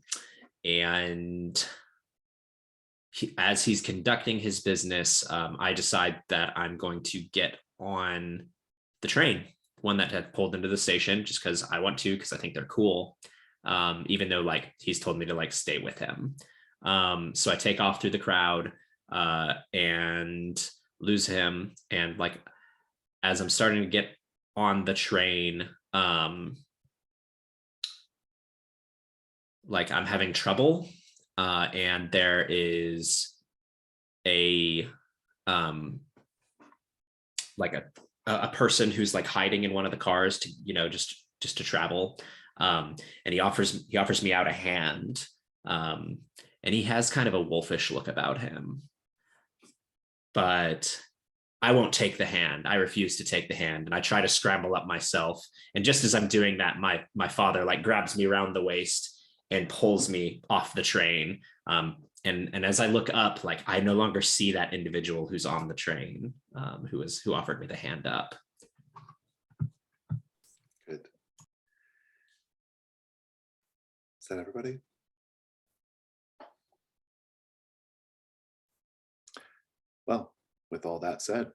as he's conducting his business, I decide that I'm going to get on the train, one that had pulled into the station, just because I want to, because I think they're cool. Even though like he's told me to like stay with him. So I take off through the crowd and lose him. And like, as I'm starting to get on the train, like I'm having trouble, and there is a like a person who's like hiding in one of the cars to, you know, just to travel, and he offers me out a hand, and he has kind of a wolfish look about him, but I won't take the hand. I refuse to take the hand, and I try to scramble up myself. And just as I'm doing that, my father like grabs me around the waist and pulls me off the train. And as I look up, like I no longer see that individual who's on the train, who offered me the hand up.
Good. Is that everybody? Well, with all that said,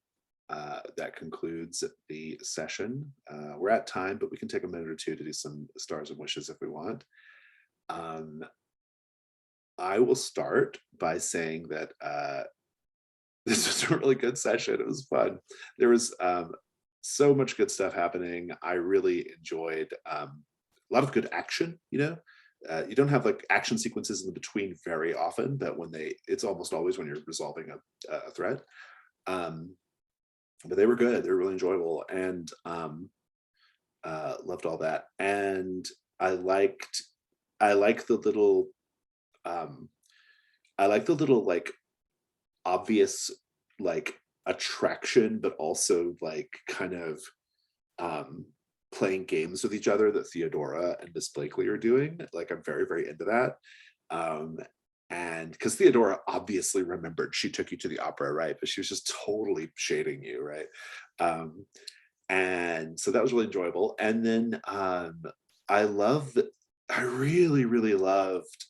that concludes the session. We're at time, but we can take a minute or two to do some stars and wishes if we want. I will start by saying that this was a really good session. It was fun. There was so much good stuff happening. I really enjoyed a lot of good action, you know. You don't have like action sequences in between very often, but when it's almost always when you're resolving a threat. But they were good. They were really enjoyable, and loved all that. And I like the little like obvious like attraction, but also like kind of playing games with each other that Theodora and Miss Blakely are doing. Like I'm very, very into that. And because Theodora obviously remembered she took you to the opera, right? But she was just totally shading you, right? And so that was really enjoyable. And then I really, really loved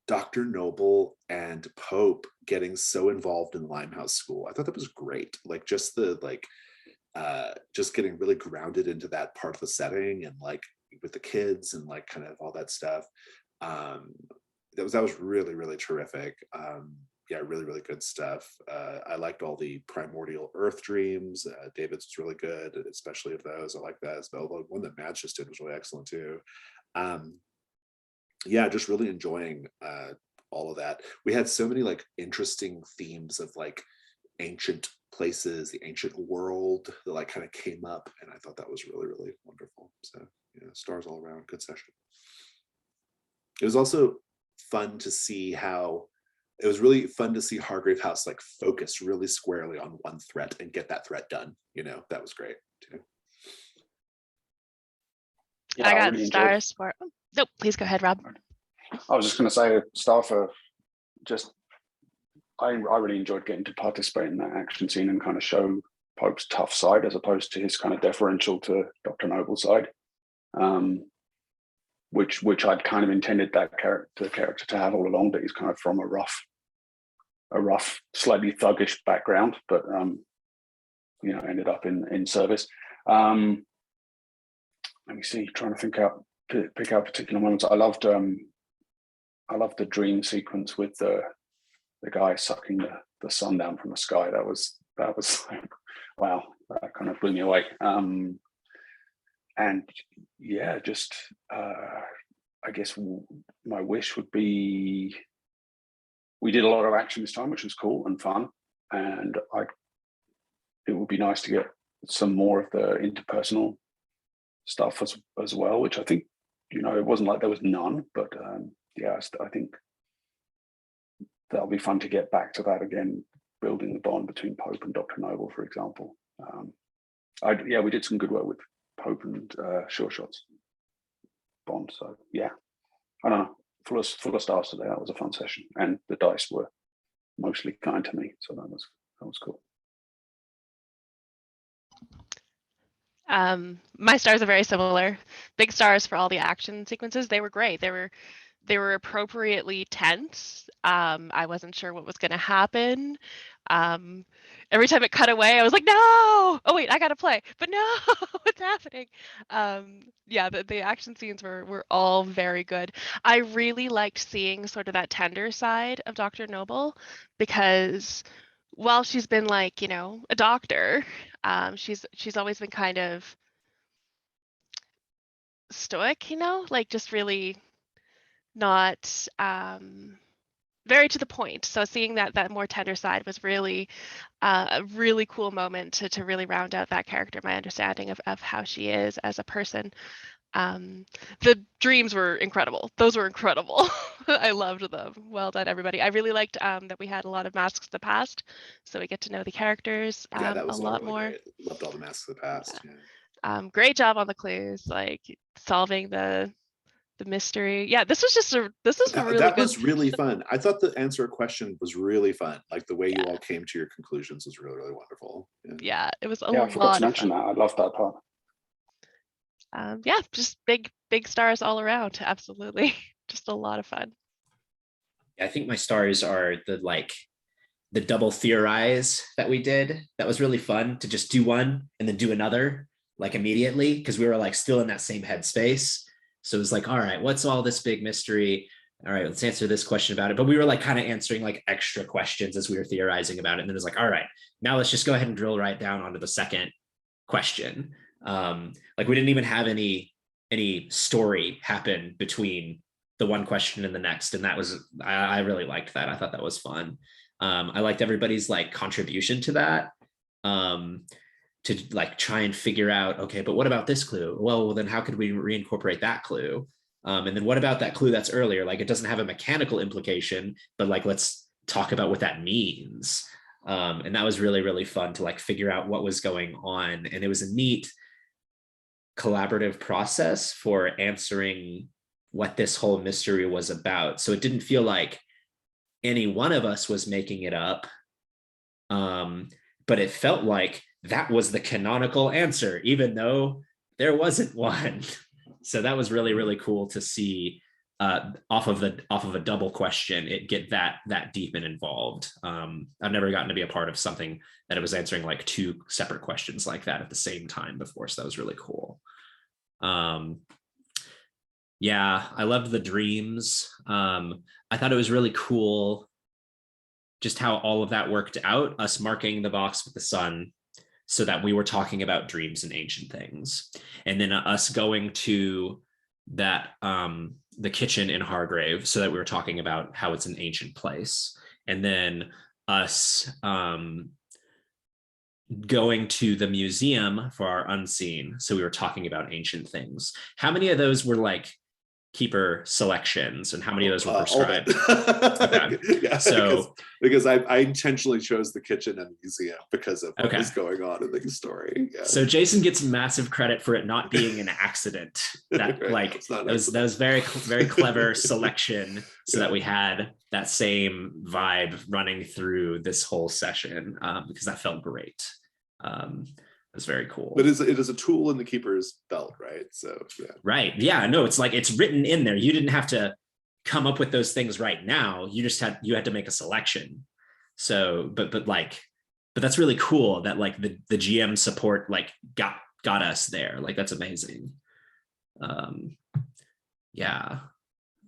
Dr. Noble and Pope getting so involved in Limehouse School. I thought that was great. Like just just getting really grounded into that part of the setting and like with the kids and like kind of all that stuff. That was really, really terrific. Yeah, really, really good stuff. I liked all the primordial Earth dreams. David's was really good, especially of those. I like that as well. The one that Matt just did was really excellent too. Yeah, just really enjoying all of that. We had so many like interesting themes of like ancient places, the ancient world that like kind of came up, and I thought that was really, really wonderful. So yeah, stars all around, good session. It was also fun to see how it was really fun to see Hargrave House like focus really squarely on one threat and get that threat done. You know, that was great too.
Yeah,
I got
really enjoyed.
stars for. Oh, nope, please go ahead, Rob.
I was just going to say, star for just. I really enjoyed getting to participate in that action scene and kind of show Pope's tough side as opposed to his kind of deferential to Dr. Noble's side, which I'd kind of intended that character to have all along. That he's kind of from a rough, slightly thuggish background, but you know, ended up in service. Let me see, trying to pick out particular moments. I loved the dream sequence with the guy sucking the sun down from the sky. That was like, wow, that kind of blew me away. And yeah, just I guess my wish would be we did a lot of action this time, which was cool and fun, and it would be nice to get some more of the interpersonal stuff as well, which I think, you know, it wasn't like there was none, but yeah, I think that'll be fun to get back to that again, building the bond between Pope and Dr. Noble, for example. Yeah, we did some good work with Pope and Sure Shot's bond. So yeah, I don't know, full of stars today. That was a fun session, and the dice were mostly kind to me, so that was cool.
My stars are very similar. Big stars for all the action sequences. They were great. They were appropriately tense. I wasn't sure what was going to happen. Every time it cut away, I was like, no! Oh wait, I gotta play. But no, what's happening? Yeah, the action scenes were all very good. I really liked seeing sort of that tender side of Dr. Noble, because while she's been like, you know, a doctor, she's always been kind of stoic, you know, like just really not very to the point. So seeing that more tender side was really a really cool moment to really round out that character, my understanding of how she is as a person. The dreams were incredible. Those were incredible. I loved them. Well done, everybody. I really liked that we had a lot of Masks of the Past, so we get to know the characters
Yeah, that
a
was all
lot
really
more.
great. Loved all the Masks of the Past.
Yeah.
Yeah.
Great job on the clues, like solving the mystery. Yeah, this was a really
That
good.
was really fun. I thought the answer a question was really fun. Like the way you
Yeah.
all came to your conclusions was really, really wonderful. Yeah.
Yeah, it was a
Yeah, I forgot
lot
to
of
mention
fun.
that. I love that part.
Yeah, just big stars all around. Absolutely, just a lot of fun.
I think my stars are the double theorize that we did. That was really fun to just do one and then do another like immediately, because we were like still in that same headspace. So it was like, all right, what's all this big mystery? All right, let's answer this question about it. But we were like kind of answering like extra questions as we were theorizing about it. And then it was like, all right, now let's just go ahead and drill right down onto the second question. Like we didn't even have any story happen between the one question and the next. And that was, I really liked that. I thought that was fun. I liked everybody's like contribution to that, to like try and figure out, okay, but what about this clue? Well, then how could we reincorporate that clue? And then what about that clue that's earlier? Like it doesn't have a mechanical implication, but like let's talk about what that means. And that was really, really fun to like figure out what was going on. And it was a neat collaborative process for answering what this whole mystery was about. So it didn't feel like any one of us was making it up, but it felt like that was the canonical answer, even though there wasn't one. So that was really, really cool to see off of a double question, it get that deep and involved. I've never gotten to be a part of something that it was answering like two separate questions like that at the same time before. So that was really cool. Yeah, I loved the dreams. I thought it was really cool just how all of that worked out, us marking the box with the sun so that we were talking about dreams and ancient things. And then us going to that the kitchen in Hargrave so that we were talking about how it's an ancient place. And then us going to the museum for our unseen. So we were talking about ancient things. How many of those were like keeper selections and how many of those were prescribed?
Okay. Yeah,
so
because I intentionally chose the kitchen and museum because of what was going on in the story. Yeah.
So Jason gets massive credit for it not being an accident. That
Right.
like that was very clever selection so that we had that same vibe running through this whole session, because that felt great. It was very cool.
But it is a tool in the keeper's belt, right? So yeah.
Right. Yeah. No, it's like it's written in there. You didn't have to come up with those things right now. You had to make a selection. So, but that's really cool that like the GM support like got us there. Like that's amazing. Yeah.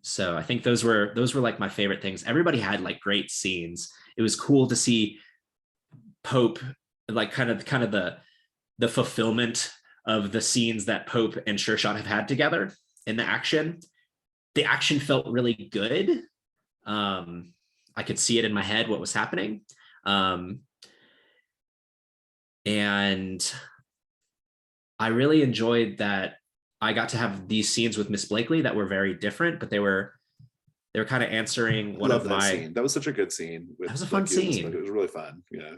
So I think those were like my favorite things. Everybody had like great scenes. It was cool to see Pope like kind of the fulfillment of the scenes that Pope and Sure Shot have had together in the action. The action felt really good. I could see it in my head what was happening. And I really enjoyed that I got to have these scenes with Miss Blakely that were very different, but they were kind of answering one of my
scene. That was such a good scene.
That was a fun scene.
It was really fun. Yeah.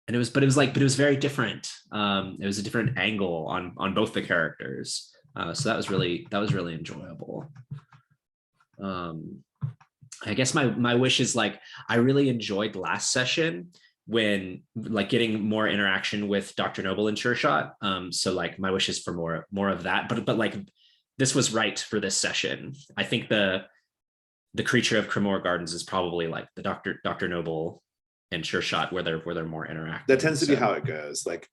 And it was very different. It was a different angle on both the characters. So that was really enjoyable. I guess my wish is like, I really enjoyed last session when like getting more interaction with Dr. Noble and Sure Shot. So like my wish is for more of that, but like this was right for this session. I think the creature of Cremora Gardens is probably like the Dr. Noble and Sure Shot where they're more interactive.
That tends to be how it goes. Like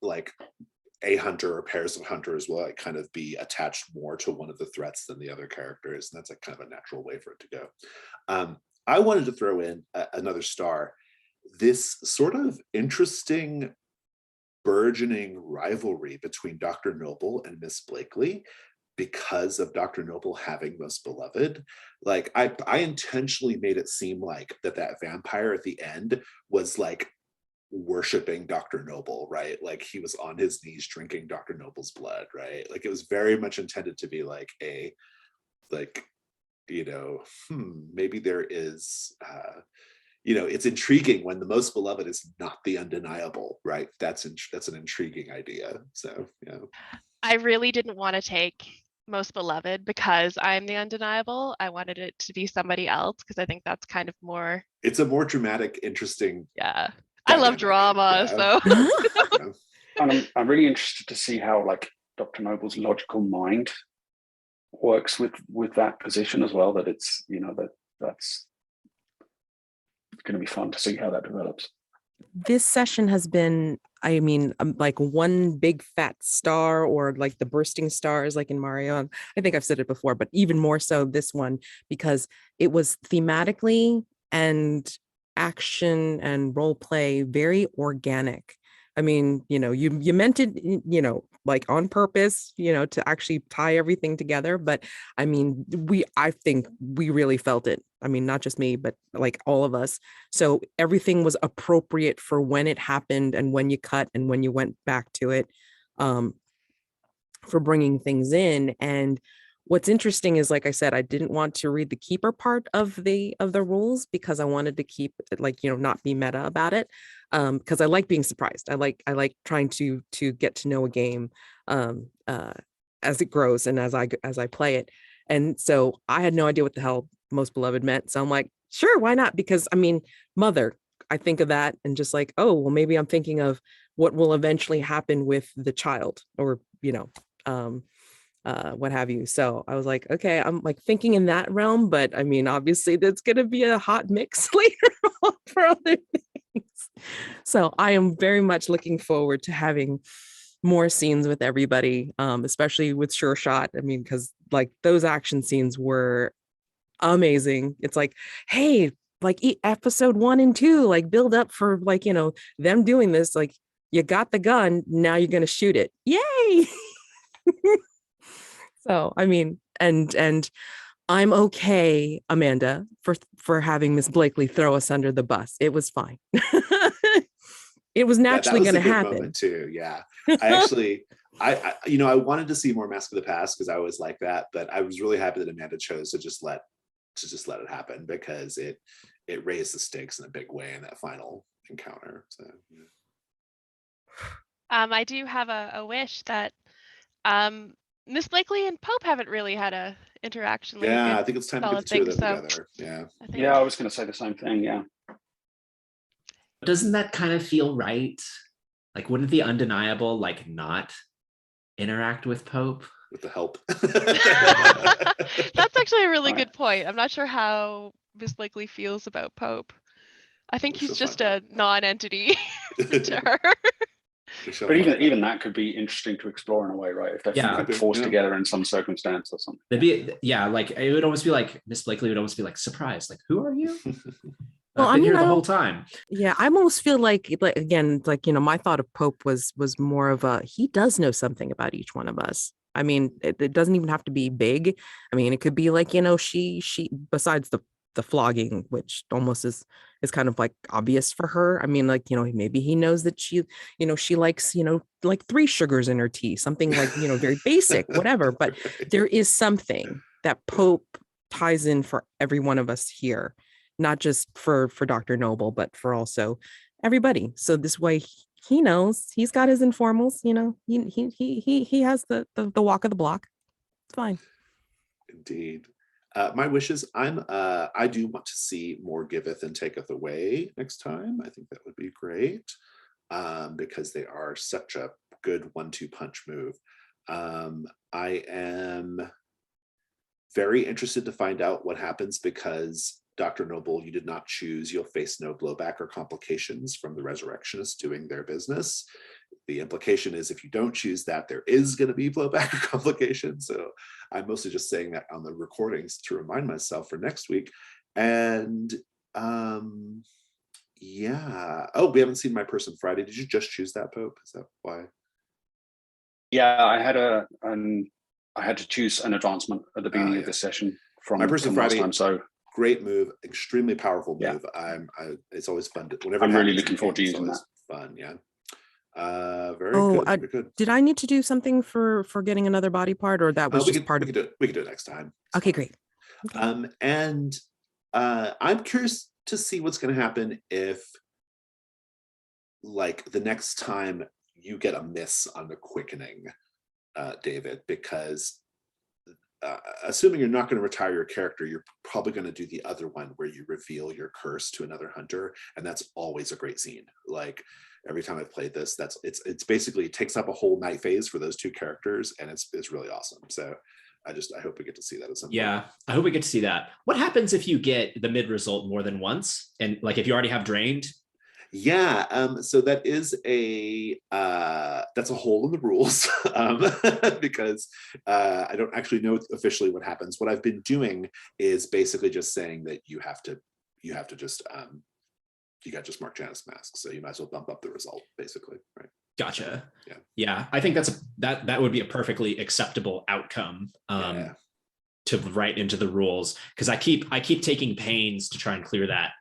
a hunter or pairs of hunters will like kind of be attached more to one of the threats than the other characters, and that's like kind of a natural way for it to go. I wanted to throw in another star. This sort of interesting burgeoning rivalry between Dr. Noble and Miss Blakely because of Dr. Noble having Most Beloved. Like I intentionally made it seem like that vampire at the end was like worshiping Dr. Noble, right? Like he was on his knees drinking Dr. Noble's blood, right? Like it was very much intended to be like a, like, you know, maybe there is, you know, it's intriguing when the Most Beloved is not the undeniable, right? That's an intriguing idea. So, yeah.
I really didn't want to take Most Beloved because I'm the undeniable. I wanted it to be somebody else because I think that's kind of more.
It's a more dramatic, interesting.
Yeah. I love
dynamic.
drama,
Yeah.
so.
Yeah.
And I'm really interested to see how like Dr. Noble's logical mind works with that position as well. That it's, you know, that's going to be fun to see how that develops.
This session has been, I mean, like one big fat star, or like the bursting stars like in Mario. I think I've said it before, but even more so this one, because it was thematically and action and role play very organic. I mean, you know, you meant it, you know, like on purpose, you know, to actually tie everything together. But I mean, I think we really felt it. I mean, not just me, but like all of us. So everything was appropriate for when it happened and when you cut and when you went back to it, for bringing things in. And what's interesting is, like I said, I didn't want to read the keeper part of the rules because I wanted to keep it, like, you know, not be meta about it. Because I like being surprised. I like trying to get to know a game as it grows and as I play it. And so I had no idea what the hell Most Beloved meant. So I'm like, sure, why not? Because I mean, mother, I think of that and just like, oh, well, maybe I'm thinking of what will eventually happen with the child, or, you know, what have you. So I was like, okay, I'm like thinking in that realm, but I mean, obviously that's going to be a hot mix later on for other things. So I am very much looking forward to having more scenes with everybody, especially with Sure Shot. I mean, because like those action scenes were amazing. It's like, hey, like episode 1 and 2, like build up for, like, you know, them doing this, like you got the gun, now you're going to shoot it. Yay. So, I mean, and I'm okay, Amanda, for having Miss Blakely throw us under the bus. It was fine. It was naturally going to happen.
Moment too. Yeah. I actually, you know, I wanted to see more Mask of the Past because I always like that, but I was really happy that Amanda chose to just let it happen because it raised the stakes in a big way in that final encounter. So, yeah.
I do have a wish that Miss Blakely and Pope haven't really had a interaction. Like
Yeah, I think it's time to get the two of them together. Yeah.
Yeah, I was going to say the same thing. Yeah.
Doesn't that kind of feel right? Like, wouldn't the undeniable like not interact with Pope?
With the help.
That's actually a really good point. I'm not sure how Miss Blakely feels about Pope. I think he's just a non-entity to her.
But even that could be interesting to explore in a way, right? If they're forced together in some circumstance or something.
Like it would almost be like Miss Blakely would almost be like surprised, like, who are you?
Well,
I've been here the whole time.
Yeah, I almost feel like again, like, you know, my thought of Pope was more of a, he does know something about each one of us. I mean, it doesn't even have to be big. I mean, it could be like, you know, she besides the flogging, which almost is kind of like obvious for her. I mean, like, you know, maybe he knows that she, you know, she likes, you know, like 3 sugars in her tea, something like, you know, very basic, whatever. But there is something that Pope ties in for every one of us here, not just for Dr. Noble, but for also everybody. So this way he knows, he's got his informals, you know, he has the walk of the block. It's fine.
Indeed. My wishes, I do want to see more Giveth and Taketh Away next time. I think that would be great, because they are such a good 1-2 punch move. I am very interested to find out what happens because Dr. Noble, you did not choose. You'll face no blowback or complications from the Resurrectionists doing their business. The implication is if you don't choose that, there is going to be blowback or complications. So I'm mostly just saying that on the recordings to remind myself for next week. And yeah. Oh, we haven't seen My Person Friday. Did you just choose that, Pope? Is that why?
Yeah, I had I had to choose an advancement at the beginning
yeah.
of this session from,
My person
last
Friday,
time. So
great move, extremely powerful
Yeah.
move. It's always fun to, whenever it
I'm really
happens in
looking
the
forward to
game, it's
using
always fun. Yeah. Very
Oh,
good. Very good.
did I need to do something for getting another body part, or that was
we
just part of?
we could do it next time. It's
Okay,
fine.
great. Okay.
And I'm curious to see what's going to happen if, like, the next time you get a miss on the quickening, David, because assuming you're not going to retire your character, you're probably going to do the other one where you reveal your curse to another hunter, and that's always a great scene. Like, every time I've played this, it's basically, it takes up a whole night phase for those two characters, and it's really awesome. So I hope we get to see that at some point.
Yeah, I hope we get to see that. What happens if you get the mid result more than once, and like if you already have drained?
Yeah, so that is that's a hole in the rules, because I don't actually know officially what happens. What I've been doing is basically just saying that you have to just you got just mark Janus Mask, so you might as well bump up the result, basically, right?
Gotcha.
Yeah.
Yeah, I think that would be a perfectly acceptable outcome to write into the rules, because I keep taking pains to try and clear that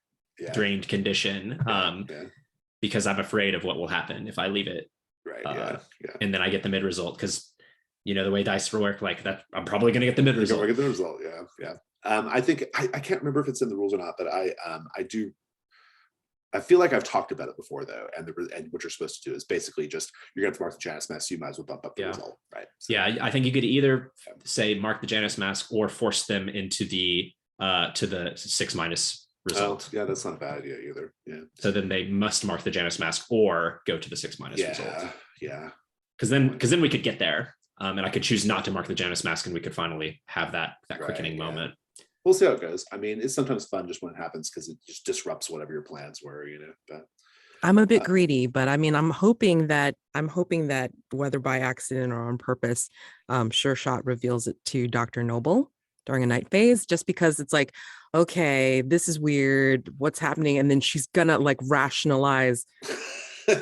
drained condition, because I'm afraid of what will happen if I leave it.
Right.
And then I get the mid result, because the way dice work, like that, I'm probably going to get the mid result.
Get the result. Yeah. I think I can't remember if it's in the rules or not, but I feel like I've talked about it before, though, and what you're supposed to do is basically just, you're going to mark the Janus Mask, so you might as well bump up the result, right? So,
yeah, I think you could either say mark the Janus Mask or force them into the to the 6- result.
Yeah, that's not a bad idea either. Yeah.
So then they must mark the Janus Mask or go to the 6- result.
Yeah.
Because then we could get there, and I could choose not to mark the Janus Mask, and we could finally have that quickening moment.
We'll see how it goes. I mean, it's sometimes fun just when it happens, because it just disrupts whatever your plans were, But
I'm a bit greedy, but I mean, I'm hoping that whether by accident or on purpose, Sure Shot reveals it to Dr. Noble during a night phase, just because it's like, okay, this is weird, what's happening, and then she's gonna like rationalize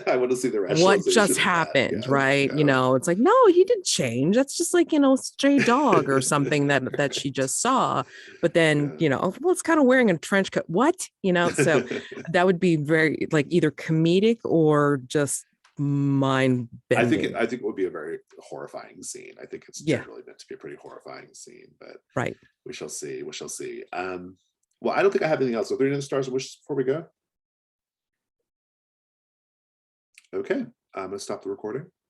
I want to see the
what
rationalization
just
of that.
happened,
Yeah,
right?
yeah.
It's like, no, he didn't change. That's just like, stray dog or something that she just saw. But then, well, it's kind of wearing a trench coat. What? So that would be very, like, either comedic or just mind bending.
I think it would be a very horrifying scene. I think it's generally meant to be a pretty horrifying scene, but
right.
We shall see. Well, I don't think I have anything else. Are there any other stars and wishes before we go? Okay, I'm going to stop the recording.